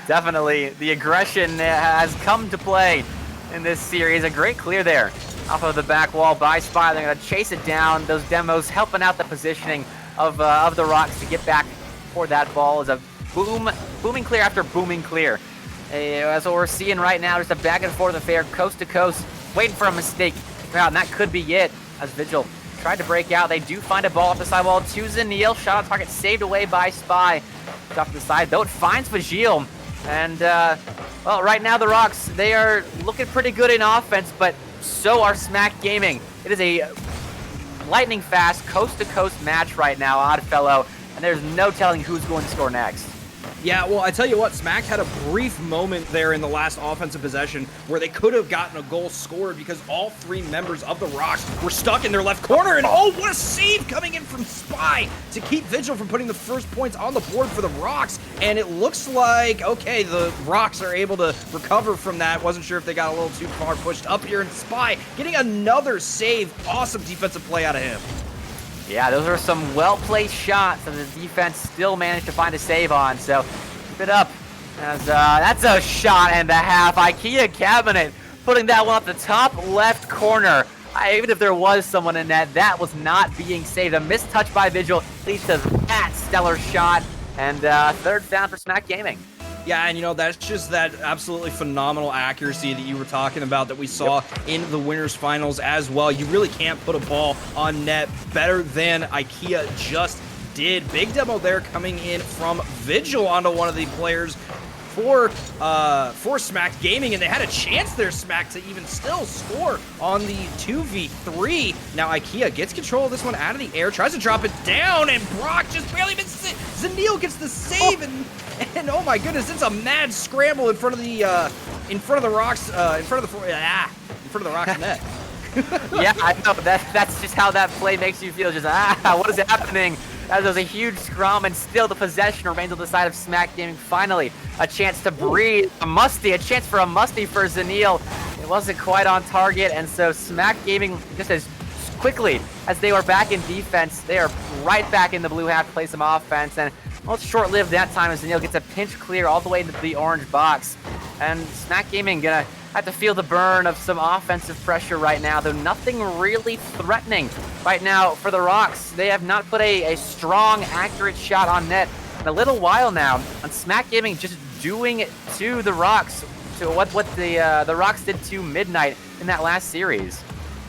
Definitely, the aggression has come to play in this series. A great clear there off of the back wall by Spy. They're going to chase it down. Those demos helping out the positioning of the Rocks to get back for that ball. Is a booming clear after booming clear. That's what we're seeing right now. Just a back and forth affair, coast to coast, waiting for a mistake. And that could be it as Vigil tried to break out. They do find a ball off the sidewall to Zanil. Shot on target saved away by Spy. Off to the side, though it finds Vigil. And, well, right now the Rocks, they are looking pretty good in offense, but so are Smack Gaming. It is a lightning-fast, coast-to-coast match right now, Odd Fellow, and there's no telling who's going to score next. Yeah, well, I tell you what, Smack had a brief moment there in the last offensive possession where they could have gotten a goal scored because all 3 members of the Rocks were stuck in their left corner. And oh, what a save coming in from Spy to keep Vigil from putting the first points on the board for the Rocks. And it looks like, okay, the Rocks are able to recover from that. Wasn't sure if they got a little too far pushed up here. And Spy getting another save. Awesome defensive play out of him. Yeah, those are some well-placed shots that the defense still managed to find a save on, so keep it up. As that's a shot and a half. IKEA cabinet putting that one up the top left corner. Even if there was someone in net, that was not being saved. A missed touch by Vigil leads to that stellar shot, and third down for Smack Gaming. Yeah, and you know, that's just that absolutely phenomenal accuracy that you were talking about that we saw in the winners finals as well. You really can't put a ball on net better than IKEA just did. Big demo there coming in from Vigil onto one of the players for Smack Gaming, and they had a chance there, Smack, to even still score on the 2v3. Now IKEA gets control of this one out of the air, tries to drop it down, and Brock just barely misses it. Zanil gets the save, and oh my goodness, it's a mad scramble in front of the Rocks net. Yeah, I know. That's just how that play makes you feel. Just, what is happening? As there's a huge scrum, and still the possession remains on the side of Smack Gaming. Finally, a chance to breathe. A chance for a musty for Zanil. It wasn't quite on target, and so Smack Gaming, just as quickly as they were back in defense, they are right back in the blue half to play some offense. And well, it's short-lived that time as Zanil gets a pinch clear all the way into the orange box. And Smack Gaming gonna have to feel the burn of some offensive pressure right now, though nothing really threatening right now for the Rocks. They have not put a strong, accurate shot on net in a little while now. And Smack Gaming just doing it to the Rocks, to what the Rocks did to Midnight in that last series.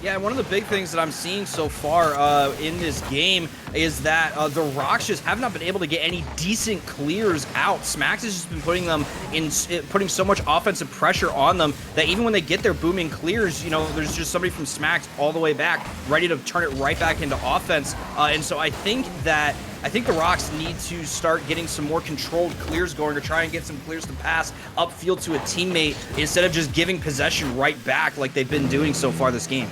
Yeah, one of the big things that I'm seeing so far in this game is that the Rocks just have not been able to get any decent clears out. Smacks has just been putting so much offensive pressure on them that even when they get their booming clears, you know, there's just somebody from Smacks all the way back ready to turn it right back into offense. And so I think the Rocks need to start getting some more controlled clears going, or try and get some clears to pass upfield to a teammate instead of just giving possession right back like they've been doing so far this game.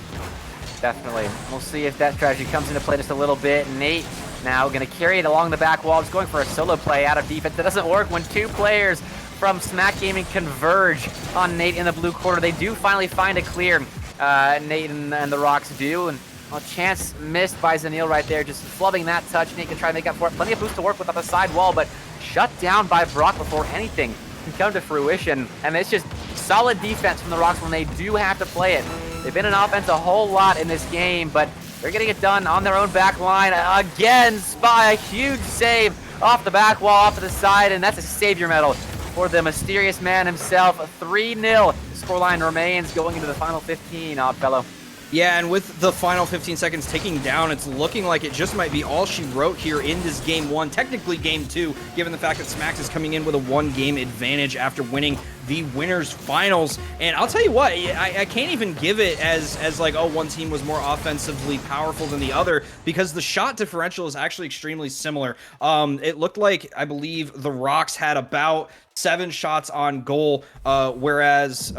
Definitely. We'll see if that strategy comes into play just a little bit. Nate now going to carry it along the back wall. He's going for a solo play out of defense. That doesn't work when two players from Smack Gaming converge on Nate in the blue corner. They do finally find a clear. Nate and the Rocks do. And a chance missed by Zanil right there, just flubbing that touch. Nate can try to make up for it. Plenty of boost to work with on the side wall, but shut down by Brock before anything can come to fruition. And it's just solid defense from the Rocks when they do have to play it. They've been in offense a whole lot in this game, but they're getting it done on their own back line. Again, Spy, a huge save off the back wall, off to the side, and that's a savior medal for the mysterious man himself. 3-0. The scoreline remains going into the final 15, Oddfellow. Yeah, and with the final 15 seconds ticking down, it's looking like it just might be all she wrote here in this game one, technically game two, given the fact that Smacks is coming in with a one-game advantage after winning the winners finals. And I'll tell you what, I can't even give it as like, oh, one team was more offensively powerful than the other, because the shot differential is actually extremely similar. It looked like, I believe, the Rocks had about 7 shots on goal, whereas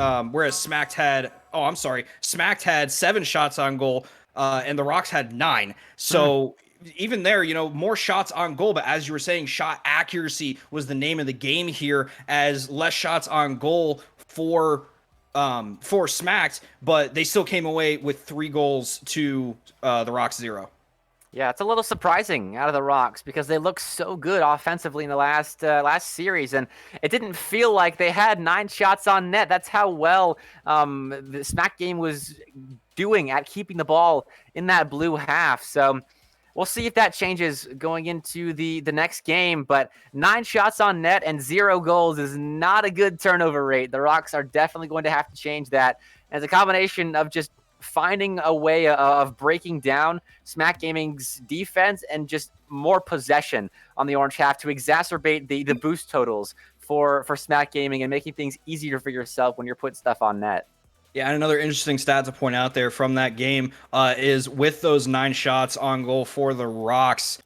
Smacked had... Oh, I'm sorry. Smacked had 7 shots on goal, and the Rocks had 9. So even there, you know, more shots on goal. But as you were saying, shot accuracy was the name of the game here, as less shots on goal for Smacked, but they still came away with 3 goals to the Rocks 0. Yeah, it's a little surprising out of the Rocks because they looked so good offensively in the last series, and it didn't feel like they had 9 shots on net. That's how well the Smack game was doing at keeping the ball in that blue half. So we'll see if that changes going into the next game, but 9 shots on net and 0 goals is not a good turnover rate. The Rocks are definitely going to have to change that. And it's a combination of just finding a way of breaking down Smack Gaming's defense and just more possession on the orange half to exacerbate the boost totals for Smack Gaming and making things easier for yourself when you're putting stuff on net. Yeah, and another interesting stat to point out there from that game is with those 9 shots on goal for the Rocks,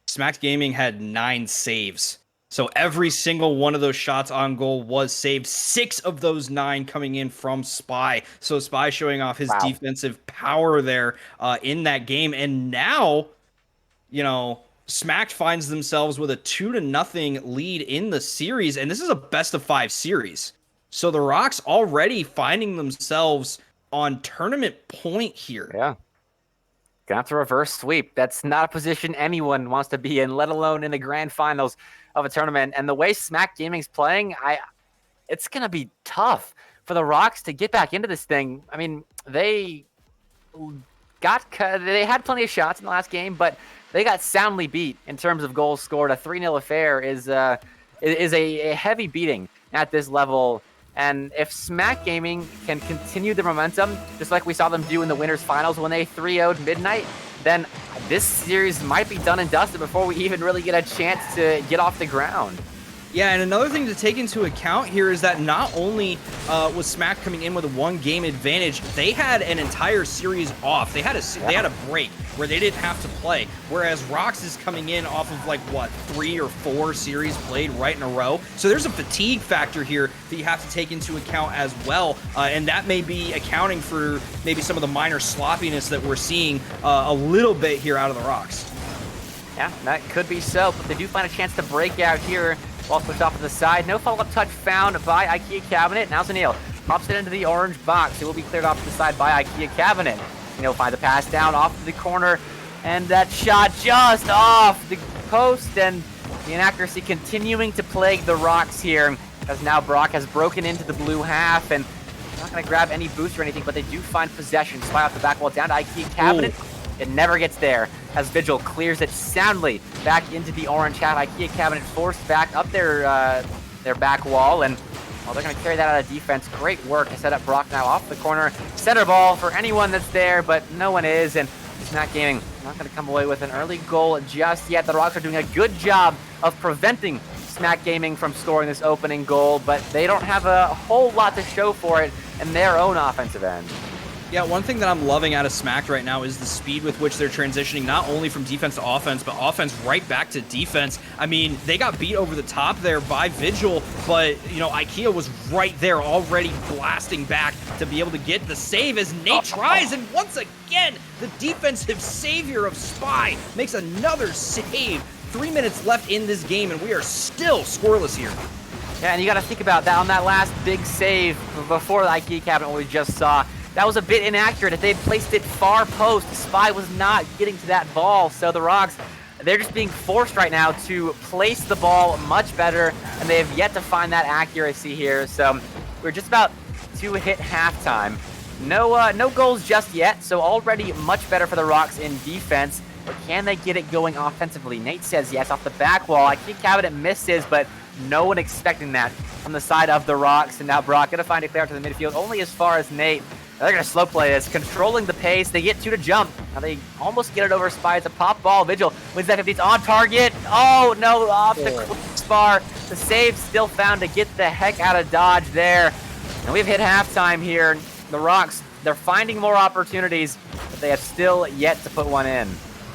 Smack Gaming had 9 saves. So every single one of those shots on goal was saved. 6 of those 9 coming in from Spy. So Spy showing off his defensive power there in that game. And now, you know, Smacked finds themselves with a 2-0 lead in the series. And this is a best-of-5 series. So the Rocks already finding themselves on tournament point here. Yeah. Gonna have to reverse sweep. That's not a position anyone wants to be in, let alone in the grand finals of a tournament. And the way Smack Gaming's playing, it's gonna be tough for the Rocks to get back into this thing. I mean, they had plenty of shots in the last game, but they got soundly beat in terms of goals scored. A 3-0 affair is a heavy beating at this level. And if Smack Gaming can continue the momentum, just like we saw them do in the winners finals when they 3-0'd Midnight, then this series might be done and dusted before we even really get a chance to get off the ground. Yeah, and another thing to take into account here is that not only was Smack coming in with a 1-game advantage, they had an entire series off. They had a break where they didn't have to play, whereas Rox is coming in off of like what, 3 or 4 series played right in a row. So there's a fatigue factor here that you have to take into account as well, and that may be accounting for maybe some of the minor sloppiness that we're seeing a little bit here out of the Rox. Yeah, that could be so, but they do find a chance to break out here. Ball pushed off to the side. No follow-up touch found by IKEA Cabinet. Now Zanil pops it into the orange box. It will be cleared off to the side by IKEA Cabinet. Zanil finds the pass down off to the corner, and that shot just off the post, and the inaccuracy continuing to plague the Rox here, as now Brock has broken into the blue half, and not going to grab any boost or anything, but they do find possession. Spy off the back wall down to IKEA Cabinet. Ooh. It never gets there as Vigil clears it soundly back into the orange half. IKEA Cabinet forced back up their back wall, and well, they're going to carry that out of defense. Great work to set up Brock now off the corner. Center ball for anyone that's there, but no one is, and Smack Gaming not going to come away with an early goal just yet. The Rocks are doing a good job of preventing Smack Gaming from scoring this opening goal, but they don't have a whole lot to show for it in their own offensive end. Yeah, one thing that I'm loving out of Smack right now is the speed with which they're transitioning not only from defense to offense, but offense right back to defense. I mean, they got beat over the top there by Vigil, but, you know, IKEA was right there already blasting back to be able to get the save as Nate tries, and once again, the defensive savior of Spy makes another save. 3 minutes left in this game, and we are still scoreless here. Yeah, and you got to think about that on that last big save before the IKEA Cabinet we just saw. That was a bit inaccurate. If they had placed it far post, Spy was not getting to that ball. So the Rocks, they're just being forced right now to place the ball much better, and they have yet to find that accuracy here. So we're just about to hit halftime. No goals just yet, so already much better for the Rocks in defense. But can they get it going offensively? Nate says yes off the back wall. IKEA Cabinet misses, but no one expecting that from the side of the Rocks. And now Brock going to find a clear out to the midfield, only as far as Nate. They're going to slow play this, controlling the pace. They get 2 to jump. Now they almost get it over Spy. It's a pop ball. Vigil wins that 50. It's on target. Oh, no, off the crossbar. The save still found to get the heck out of dodge there. And we've hit halftime here. The Rocks, they're finding more opportunities, but they have still yet to put one in.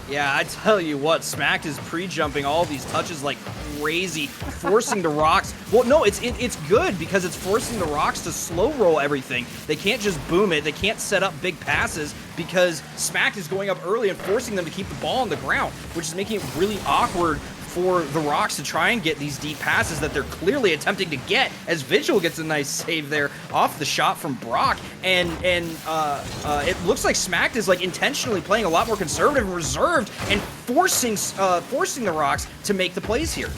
Yeah, I tell you what, Smack is pre-jumping all these touches like crazy, forcing the Rocks. Well, no, it's good because it's forcing the Rocks to slow roll everything. They can't just boom it. They can't set up big passes because Smack is going up early and forcing them to keep the ball on the ground, which is making it really awkward for the Rocks to try and get these deep passes that they're clearly attempting to get, as Vigil gets a nice save there off the shot from Brock, and it looks like Smack is like intentionally playing a lot more conservative and reserved and forcing the Rocks to make the plays here.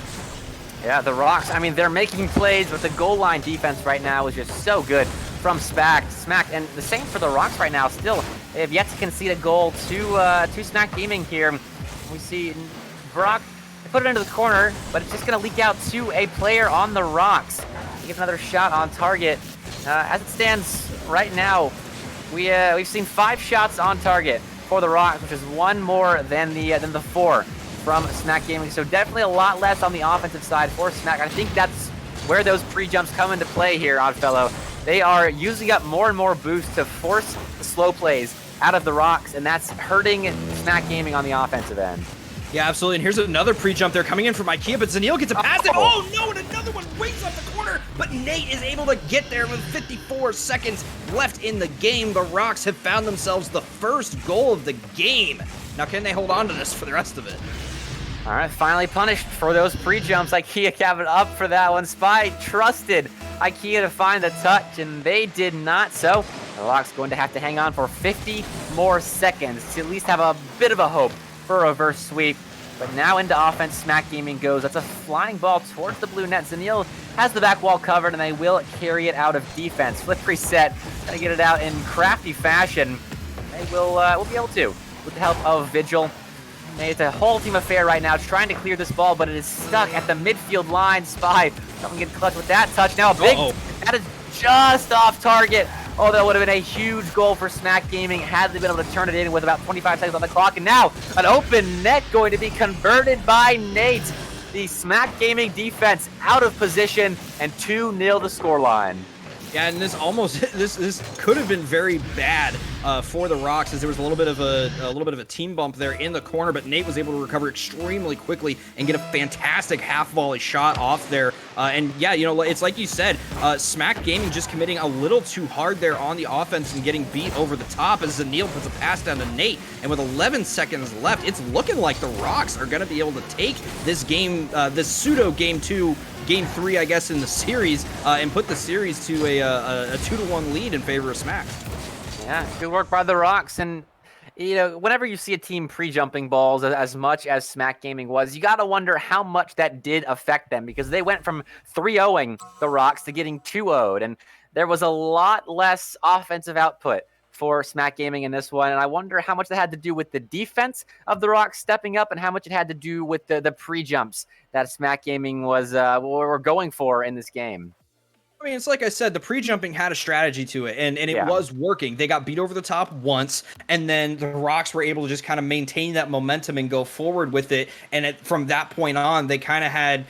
Yeah, the Rocks, I mean, they're making plays, but the goal line defense right now is just so good from Smack, and the same for the Rocks right now. Still, they have yet to concede a goal to Smack Gaming here. We see Brock put it into the corner, but it's just going to leak out to a player on the Rocks. He gets another shot on target. As it stands right now, we've seen 5 shots on target for the Rocks, which is 1 more than the 4 from Smack Gaming. So definitely a lot less on the offensive side for Smack. I think that's where those pre-jumps come into play here, Oddfellow. They are using up more and more boost to force the slow plays out of the Rocks, and that's hurting Smack Gaming on the offensive end. Yeah, absolutely. And here's another pre-jump there coming in from IKEA, but Zanil gets a pass. Oh, no, and another one wings off the corner, but Nate is able to get there with 54 seconds left in the game. The Rocks have found themselves the first goal of the game. Now, can they hold on to this for the rest of it? All right, finally punished for those pre-jumps. IKEA Cabinet up for that one. Spy trusted IKEA to find the touch, and they did not. So the Rocks going to have to hang on for 50 more seconds to at least have a bit of a hope for a reverse sweep. But now into offense, Smack Gaming goes. That's a flying ball towards the blue net. Zanil has the back wall covered, and they will carry it out of defense. Flip reset, gonna get it out in crafty fashion. They will be able to, with the help of Vigil. It's a whole team affair right now, trying to clear this ball, but it is stuck at the midfield line. Spy, someone get clutch with that touch. Now a big, that is just off target. Oh, that would have been a huge goal for Smack Gaming had they been able to turn it in with about 25 seconds on the clock. And now an open net going to be converted by Nate. the Smack Gaming defense out of position, and 2-0 the scoreline. Yeah, and this almost this could have been very bad for the Rocks, as there was a little bit of a team bump there in the corner, but Nate was able to recover extremely quickly and get a fantastic half volley shot off there. And yeah, you know, it's like you said, Smack Gaming just committing a little too hard there on the offense and getting beat over the top as Zanil puts a pass down to Nate. And with 11 seconds left, it's looking like the Rocks are going to be able to take this game, this pseudo game 3, I guess, in the series, and put the series to a 2-1 lead in favor of Smack. Yeah, good work by the Rocks. And, you know, whenever you see a team pre-jumping balls as much as Smack Gaming was, you got to wonder how much that did affect them, because they went from 3-0ing the Rocks to getting 2-0'd, and there was a lot less offensive output for Smack Gaming in this one, and I wonder how much that had to do with the defense of the Rocks stepping up and how much it had to do with the pre-jumps that Smack Gaming were going for in this game. I mean, it's like I said, the pre-jumping had a strategy to it, and it was working. They got beat over the top once, and then the Rocks were able to just kind of maintain that momentum and go forward with it. And from that point on, they kind of had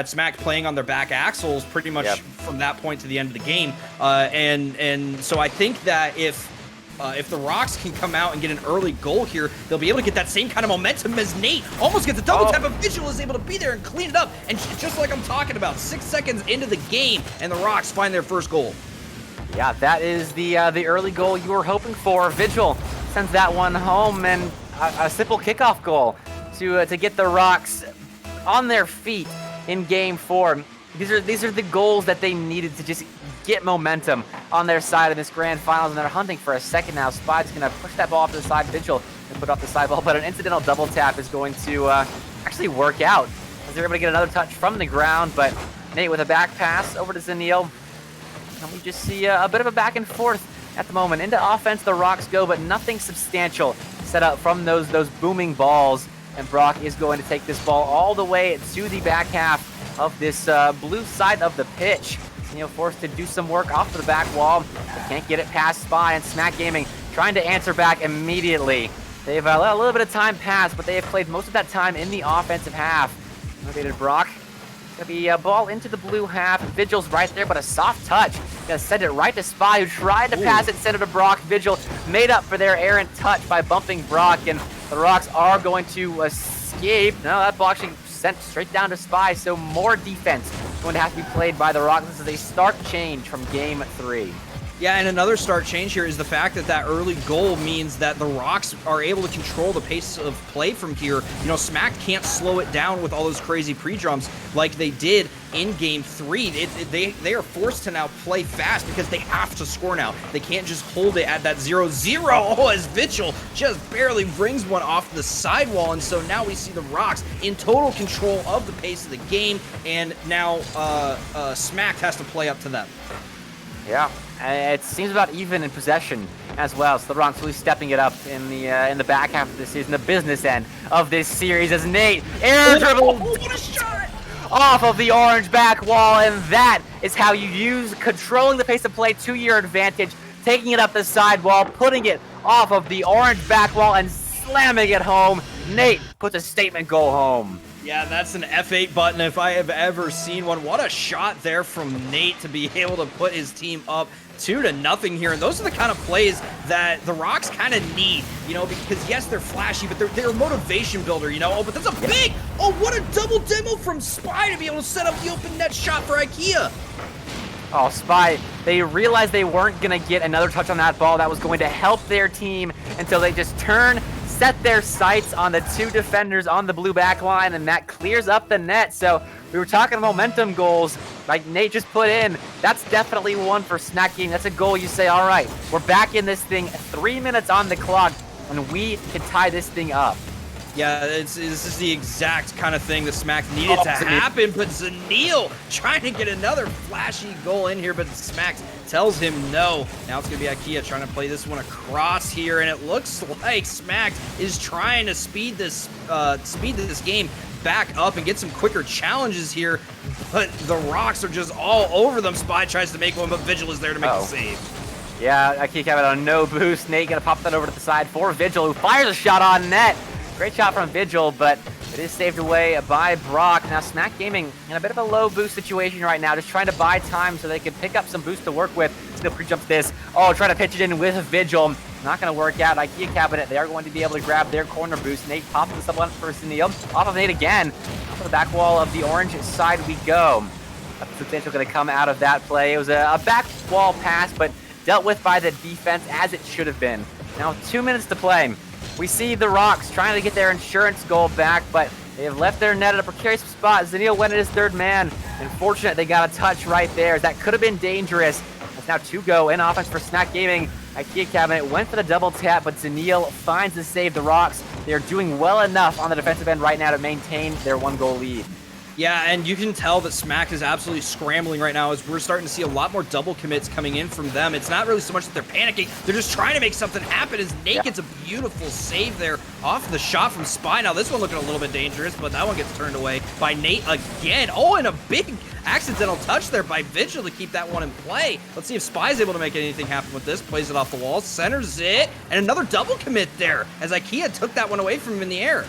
Smack playing on their back axles pretty much from that point to the end of the game. And so I think that if the Rocks can come out and get an early goal here, they'll be able to get that same kind of momentum as Nate almost gets a double tap, but Vigil is able to be there and clean it up. And just like I'm talking about, 6 seconds into the game, and the Rocks find their first goal. Yeah, that is the early goal you were hoping for. Vigil sends that one home, and a simple kickoff goal to get the Rocks on their feet in Game 4. These are the goals that they needed to just get momentum on their side of this grand finals, and they're hunting for a second now. Spy's going to push that ball off to the side. Vigil and put off the side ball, but an incidental double tap is going to actually work out, as they're able to get another touch from the ground. But Nate with a back pass over to Zanil, and we just see a bit of a back and forth at the moment. Into offense the Rocks go, but nothing substantial set up from those booming balls, and Brock is going to take this ball all the way to the back half of this blue side of the pitch. Zanil forced to do some work off the back wall. Can't get it past Spy, and Smack Gaming trying to answer back immediately. They've let a little bit of time pass, but they have played most of that time in the offensive half. Motivated Brock. Gonna be a ball into the blue half. Vigil's right there, but a soft touch. Gonna send it right to Spy, who tried to pass it, send it to Brock. Vigil made up for their errant touch by bumping Brock, and the Rocks are going to escape. No, that ball actually sent straight down to Spy, so more defense going to have to be played by the Rocks. This is a stark change from Game 3. Yeah, and another stark change here is the fact that early goal means that the Rocks are able to control the pace of play from here. You know, Smack can't slow it down with all those crazy pre-jumps like they did in Game 3. They are forced to now play fast because they have to score now. They can't just hold it at that 0-0. Oh, as Vigil just barely brings one off the sidewall, and so now we see the Rocks in total control of the pace of the game, and now Smack has to play up to them. Yeah, it seems about even in possession as well. So the Rocks really stepping it up in the back half of the season, the business end of this series, as Nate air dribble what a shot! Off of the orange back wall, and that is how you use controlling the pace of play to your advantage, taking it up the sidewall, putting it off of the orange back wall, and slamming it home. Nate puts a statement goal home. Yeah, that's an F8 button if I have ever seen one. What a shot there from Nate to be able to put his team up 2-0 here. And those are the kind of plays that the Rocks kind of need, you know, because yes, they're flashy, but they're a motivation builder, you know. Oh, but that's a big, what a double demo from Spy to be able to set up the open net shot for IKEA. Oh, Spy, they realized they weren't going to get another touch on that ball that was going to help their team until they just set their sights on the two defenders on the blue back line, and that clears up the net. So we were talking momentum goals like Nate just put in. That's definitely one for Smack Gaming. That's a goal you say, all right, we're back in this thing, 3 minutes on the clock, and we can tie this thing up. Yeah, this is the exact kind of thing that Smack needed to happen, but Zanil trying to get another flashy goal in here, but Smack tells him no. Now it's going to be IKEA trying to play this one across here, and it looks like Smack is trying to speed this game back up and get some quicker challenges here, but the Rocks are just all over them. Spy tries to make one, but Vigil is there to make the save. Yeah, IKEA coming on no boost. Nate going to pop that over to the side for Vigil, who fires a shot on net. Great shot from Vigil, but It is saved away by Brock. Now Smack Gaming in a bit of a low boost situation right now, just trying to buy time so they can pick up some boost to work with. Still pre-jumps this. Oh, trying to pitch it in with Vigil. Not going to work out. IKEA Cabinet, they are going to be able to grab their corner boost. Nate pops this up one for Sunil. Off of Nate again. Off the back wall of the orange side we go. Nothing substantial going to come out of that play. It was a back wall pass, but dealt with by the defense as it should have been. Now 2 minutes to play. We see the Rocks trying to get their insurance goal back, but they have left their net at a precarious spot. Zanil went at his third man. Unfortunate they got a touch right there. That could have been dangerous. It's now 2 go in offense for Smack Gaming. IKEA Cabinet went for the double tap, but Zanil finds the save. The Rocks, they're doing well enough on the defensive end right now to maintain their 1-goal lead. Yeah, and you can tell that Smack is absolutely scrambling right now as we're starting to see a lot more double commits coming in from them. It's not really so much that they're panicking, they're just trying to make something happen as Nate gets a beautiful save there off the shot from Spy. Now this one looking a little bit dangerous, but that one gets turned away by Nate again. Oh, and a big accidental touch there by Vigil to keep that one in play. Let's see if Spy's able to make anything happen with this. Plays it off the wall, centers it, and another double commit there as IKEA took that one away from him in the air.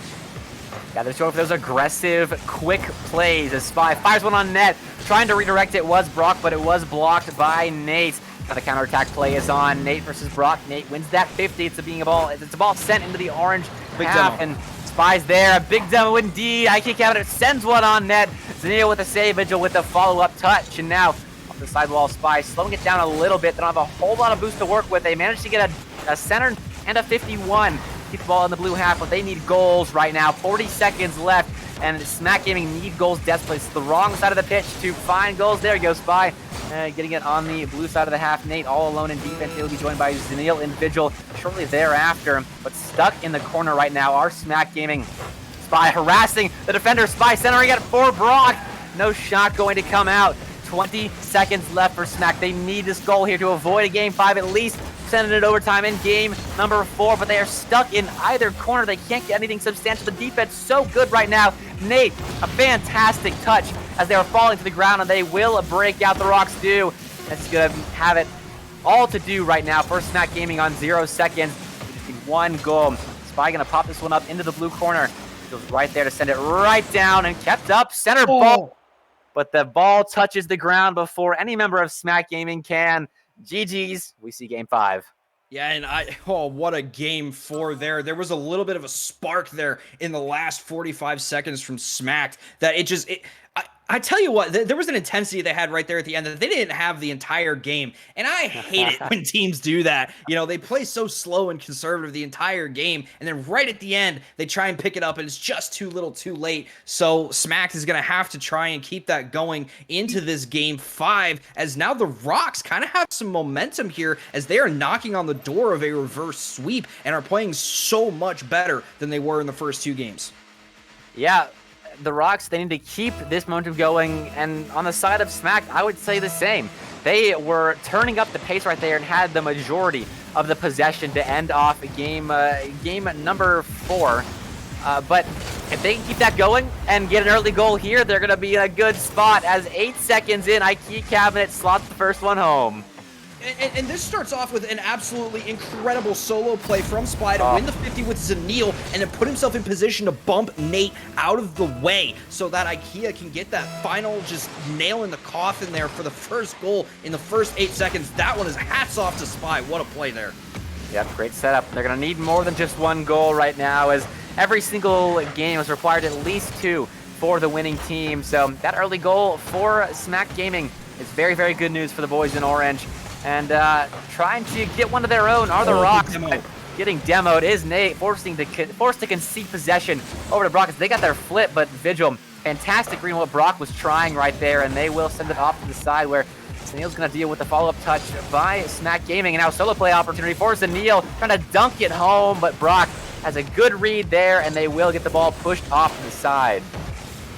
Yeah, they're showing for those aggressive, quick plays as Spy fires one on net. Trying to redirect it was Brock, but it was blocked by Nate. Now the counterattack play is on Nate versus Brock. Nate wins that 50. It's a ball sent into the orange Big half, demo. and Spy's there. A big demo indeed. IKEA Cabinet sends one on net. Zanil with a save, Vigil with a follow-up touch, and now off the sidewall, Spy slowing it down a little bit. They don't have a whole lot of boost to work with. They managed to get a center and a 51. Keep the ball in the blue half, but they need goals right now. 40 seconds left, and Smack Gaming need goals desperately. It's the wrong side of the pitch to find goals. There you go, Spy. Getting it on the blue side of the half. Nate all alone in defense. He'll be joined by Zanil and Vigil shortly thereafter, but stuck in the corner right now are Smack Gaming. Spy harassing the defender. Spy centering it for Brock. No shot going to come out. 20 seconds left for Smack. They need this goal here to avoid a game 5 at least. Sending it overtime in game number 4, but they are stuck in either corner. They can't get anything substantial. The defense so good right now. Nate, a fantastic touch as they are falling to the ground, and they will break out. The Rocks do. That's going to have it all to do right now for Smack Gaming on 0 seconds. Just need 1 goal. Spy going to pop this one up into the blue corner. Goes right there to send it right down and kept up. Center ball. But the ball touches the ground before any member of Smack Gaming can. GG's. We see game 5. Yeah, and what a game 4 there. There was a little bit of a spark there in the last 45 seconds from Smacked that I tell you what, there was an intensity they had right there at the end that they didn't have the entire game. And I hate it when teams do that. You know, they play so slow and conservative the entire game. And then right at the end, they try and pick it up and it's just too little too late. So Smacked is going to have to try and keep that going into this game 5 as now the Rocks kind of have some momentum here as they are knocking on the door of a reverse sweep and are playing so much better than they were in the first 2 games. Yeah. The Rocks, they need to keep this momentum going, and on the side of Smack, I would say the same. They were turning up the pace right there and had the majority of the possession to end off game number 4. But if they can keep that going and get an early goal here, they're going to be in a good spot as 8 seconds in, IKEA Cabinet slots the first one home. And this starts off with an absolutely incredible solo play from Spy to win the 50 with Zanil and then put himself in position to bump Nate out of the way so that IKEA can get that final just nail in the coffin there for the first goal in the first 8 seconds. That one is hats off to Spy. What a play there. Yep, great setup. They're going to need more than just 1 goal right now as every single game is required at least 2 for the winning team. So that early goal for Smack Gaming is very, very good news for the boys in orange. And trying to get one of their own are the Rocks. Getting demoed is Nate, forced to concede possession over to Brock. They got their flip, but Vigil, fantastic reading what Brock was trying right there, and they will send it off to the side where Zanil's going to deal with the follow-up touch by Smack Gaming. And now solo play opportunity for Zanil, trying to dunk it home, but Brock has a good read there, and they will get the ball pushed off to the side.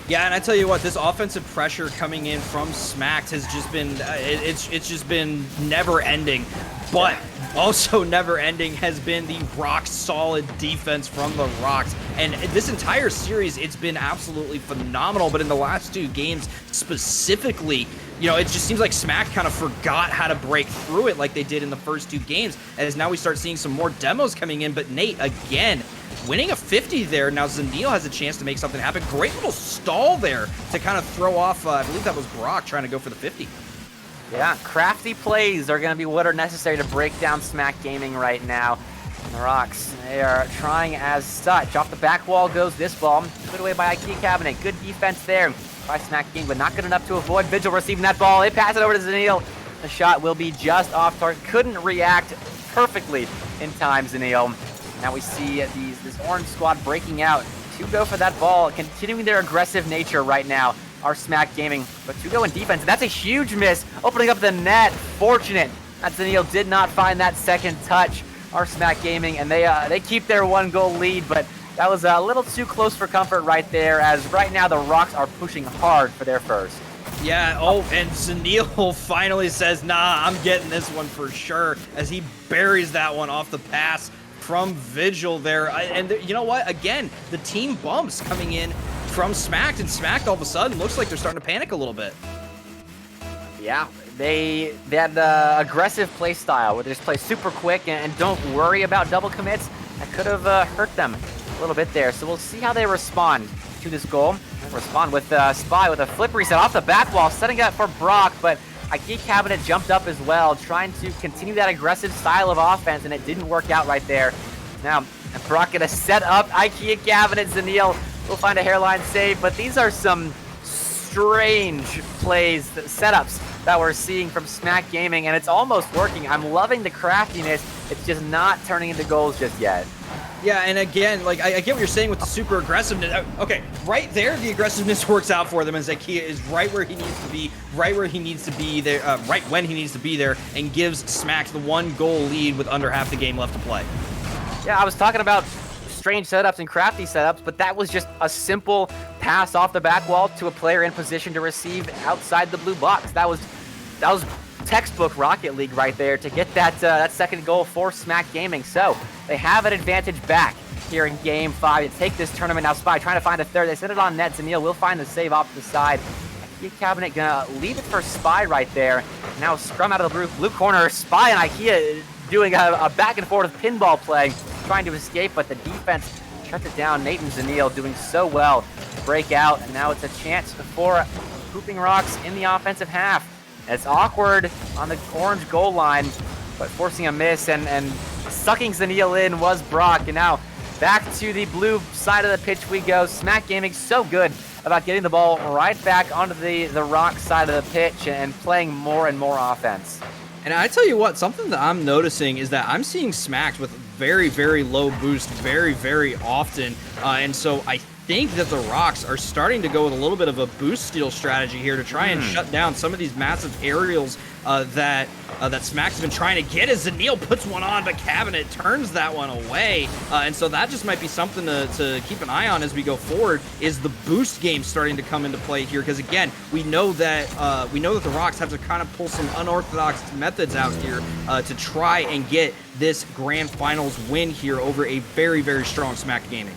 Yeah, and I tell you what, this offensive pressure coming in from Smacked has just been, it's just been never ending. but also never ending has been the rock solid defense from the Rocks. And this entire series, it's been absolutely phenomenal. But in the last 2 games specifically, you know, it just seems like Smack kind of forgot how to break through it like they did in the first 2 games. As now we start seeing some more demos coming in. But Nate, again, winning a 50 there. Now Zanil has a chance to make something happen. Great little stall there to kind of throw off, I believe that was Brock trying to go for the 50. Yeah, crafty plays are going to be what are necessary to break down Smack Gaming right now. And the Rocks, they are trying as such. Off the back wall goes this ball. Put away by IKEA Cabinet. Good defense there by Smack Gaming, but not good enough to avoid Vigil receiving that ball. They pass it over to Zanil. The shot will be just off target. Couldn't react perfectly in time, Zanil. Now we see this orange squad breaking out to go for that ball, continuing their aggressive nature right now. Our Smack Gaming, but to go in defense, and that's a huge miss, opening up the net. Fortunate that Zanil did not find that second touch. Our Smack Gaming, and they keep their 1-goal lead, but that was a little too close for comfort right there, as right now the Rocks are pushing hard for their first. Yeah, and Zanil finally says, nah, I'm getting this one for sure, as he buries that one off the pass from Vigil there. And you know what? Again, the team bumps coming in from Smacked, and Smacked all of a sudden looks like they're starting to panic a little bit. Yeah, they had the aggressive play style where they just play super quick and don't worry about double commits. That could have hurt them a little bit there. So we'll see how they respond to this goal. Respond with Spy with a flip reset off the back wall, setting it up for Brock, but IKEA Cabinet jumped up as well, trying to continue that aggressive style of offense, and it didn't work out right there. Now, Brock gonna set up IKEA Cabinet. Zanil will find a hairline save, but these are some strange plays, setups that we're seeing from Smack Gaming, and it's almost working. I'm loving the craftiness. It's just not turning into goals just yet. Yeah, and again, like, I get what you're saying with the super aggressiveness. Okay, right there, the aggressiveness works out for them as IKEA is right where he needs to be, right where he needs to be there, right when he needs to be there, and gives Smack the 1-goal lead with under half the game left to play. Yeah, I was talking about strange setups and crafty setups, but that was just a simple pass off the back wall to a player in position to receive outside the blue box. That was textbook Rocket League right there to get that second goal for Smack Gaming. So they have an advantage back here in Game 5 to take this tournament. Now Spy trying to find a third. They send it on net. Zanil will find the save off to the side. IKEA Cabinet gonna leave it for Spy right there. Now scrum out of the blue corner. Spy and IKEA doing a back and forth pinball play, trying to escape, but the defense shuts it down. Nate and Zanil doing so well to break out, and now it's a chance for Hooping Rocks in the offensive half. It's awkward on the orange goal line, but forcing a miss and sucking Zanil in was Brock. And now back to the blue side of the pitch we go. Smack Gaming so good about getting the ball right back onto the rock side of the pitch and playing more and more offense. And I tell you what, something that I'm noticing is that I'm seeing Smacks with very, very low boost very, very often. And so I think that the Rocks are starting to go with a little bit of a boost steal strategy here to try and shut down some of these massive aerials that Smack's been trying to get as Zanil puts one on, but Cabinet turns that one away. And so that just might be something to keep an eye on as we go forward, is the boost game starting to come into play here. Because again, we know that the Rocks have to kind of pull some unorthodox methods out here to try and get this grand finals win here over a very, very strong Smack Gaming.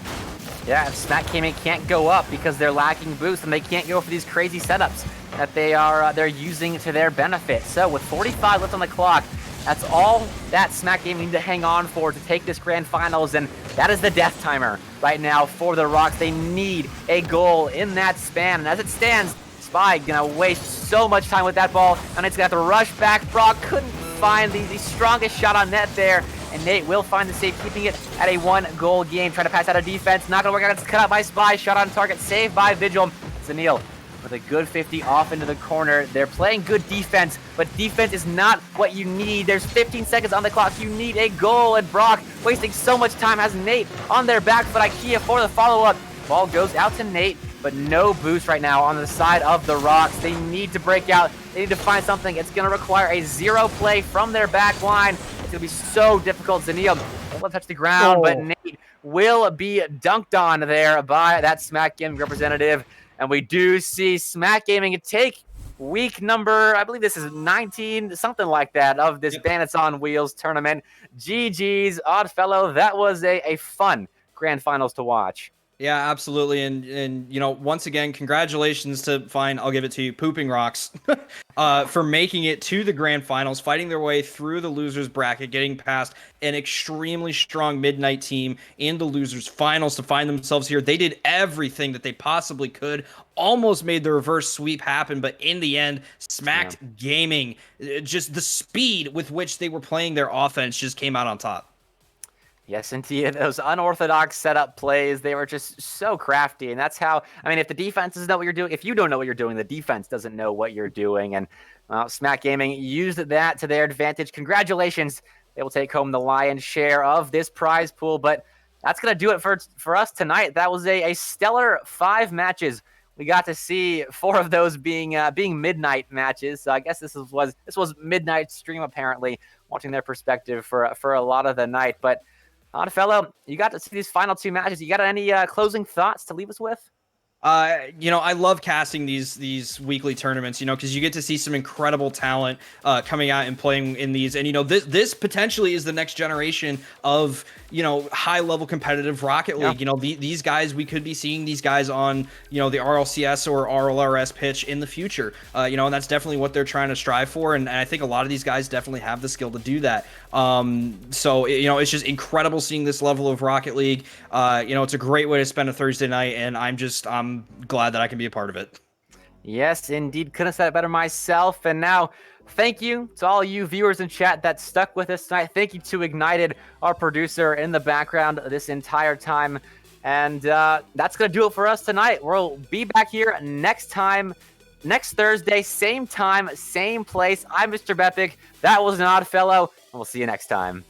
Yeah, if Smack Gaming can't go up because they're lacking boost, and they can't go for these crazy setups that they're using to their benefit. So with 45 left on the clock, that's all that Smack Gaming need to hang on for to take this grand finals, and that is the death timer right now for the Rocks. They need a goal in that span, and as it stands, Spy gonna waste so much time with that ball, and it's gonna have to rush back. Brock couldn't find the strongest shot on net there, and Nate will find the save, keeping it at a 1-goal game. Trying to pass out of defense, not gonna work out. It's cut out by Spy. Shot on target, saved by Vigil. Zanil with a good 50 off into the corner. They're playing good defense, but defense is not what you need. There's 15 seconds on the clock. You need a goal, and Brock wasting so much time has Nate on their back foot. IKEA for the follow-up. Ball goes out to Nate, but no boost right now on the side of the Rocks. They need to break out. They need to find something. It's going to require a 0 play from their back line. It's going to be so difficult. Zanil won't touch the ground, but Nate will be dunked on there by that Smack Gaming representative. And we do see Smack Gaming take week number, I believe this is 19, something like that, of this Bandits on Wheels tournament. GG's, Oddfellow. That was a fun grand finals to watch. Yeah, absolutely. And you know, once again, congratulations to, fine, I'll give it to you, Pooping Rocks, for making it to the grand finals, fighting their way through the losers bracket, getting past an extremely strong Midnight team in the losers finals to find themselves here. They did everything that they possibly could, almost made the reverse sweep happen, but in the end, Smacked Gaming, just the speed with which they were playing their offense just came out on top. Yes, indeed. Those unorthodox setup plays, they were just so crafty. And that's how, I mean, if the defense doesn't know what you're doing, if you don't know what you're doing, the defense doesn't know what you're doing. And Smack Gaming used that to their advantage. Congratulations. They will take home the lion's share of this prize pool. But that's going to do it for us tonight. That was a stellar 5 matches. We got to see 4 of those being midnight matches. So I guess this was midnight stream, apparently, watching their perspective for a lot of the night. But Oddfellow, you got to see these final 2 matches. You got any closing thoughts to leave us with? You know, I love casting these weekly tournaments, you know, because you get to see some incredible talent coming out and playing in these. And, you know, this potentially is the next generation of, you know, high-level competitive Rocket League. You know, these guys, we could be seeing these guys on, you know, the RLCS or RLRS pitch in the future. You know, and that's definitely what they're trying to strive for. And I think a lot of these guys definitely have the skill to do that. So, you know, it's just incredible seeing this level of Rocket League. You know, it's a great way to spend a Thursday night, and I'm glad that I can be a part of it. Yes, indeed. Couldn't have said it better myself. And now, thank you to all you viewers in chat that stuck with us tonight. Thank you to Ignited, our producer in the background this entire time. And that's going to do it for us tonight. We'll be back here next Thursday, same time, same place. I'm Mr. Bepic. That was an Oddfellow, and we'll see you next time.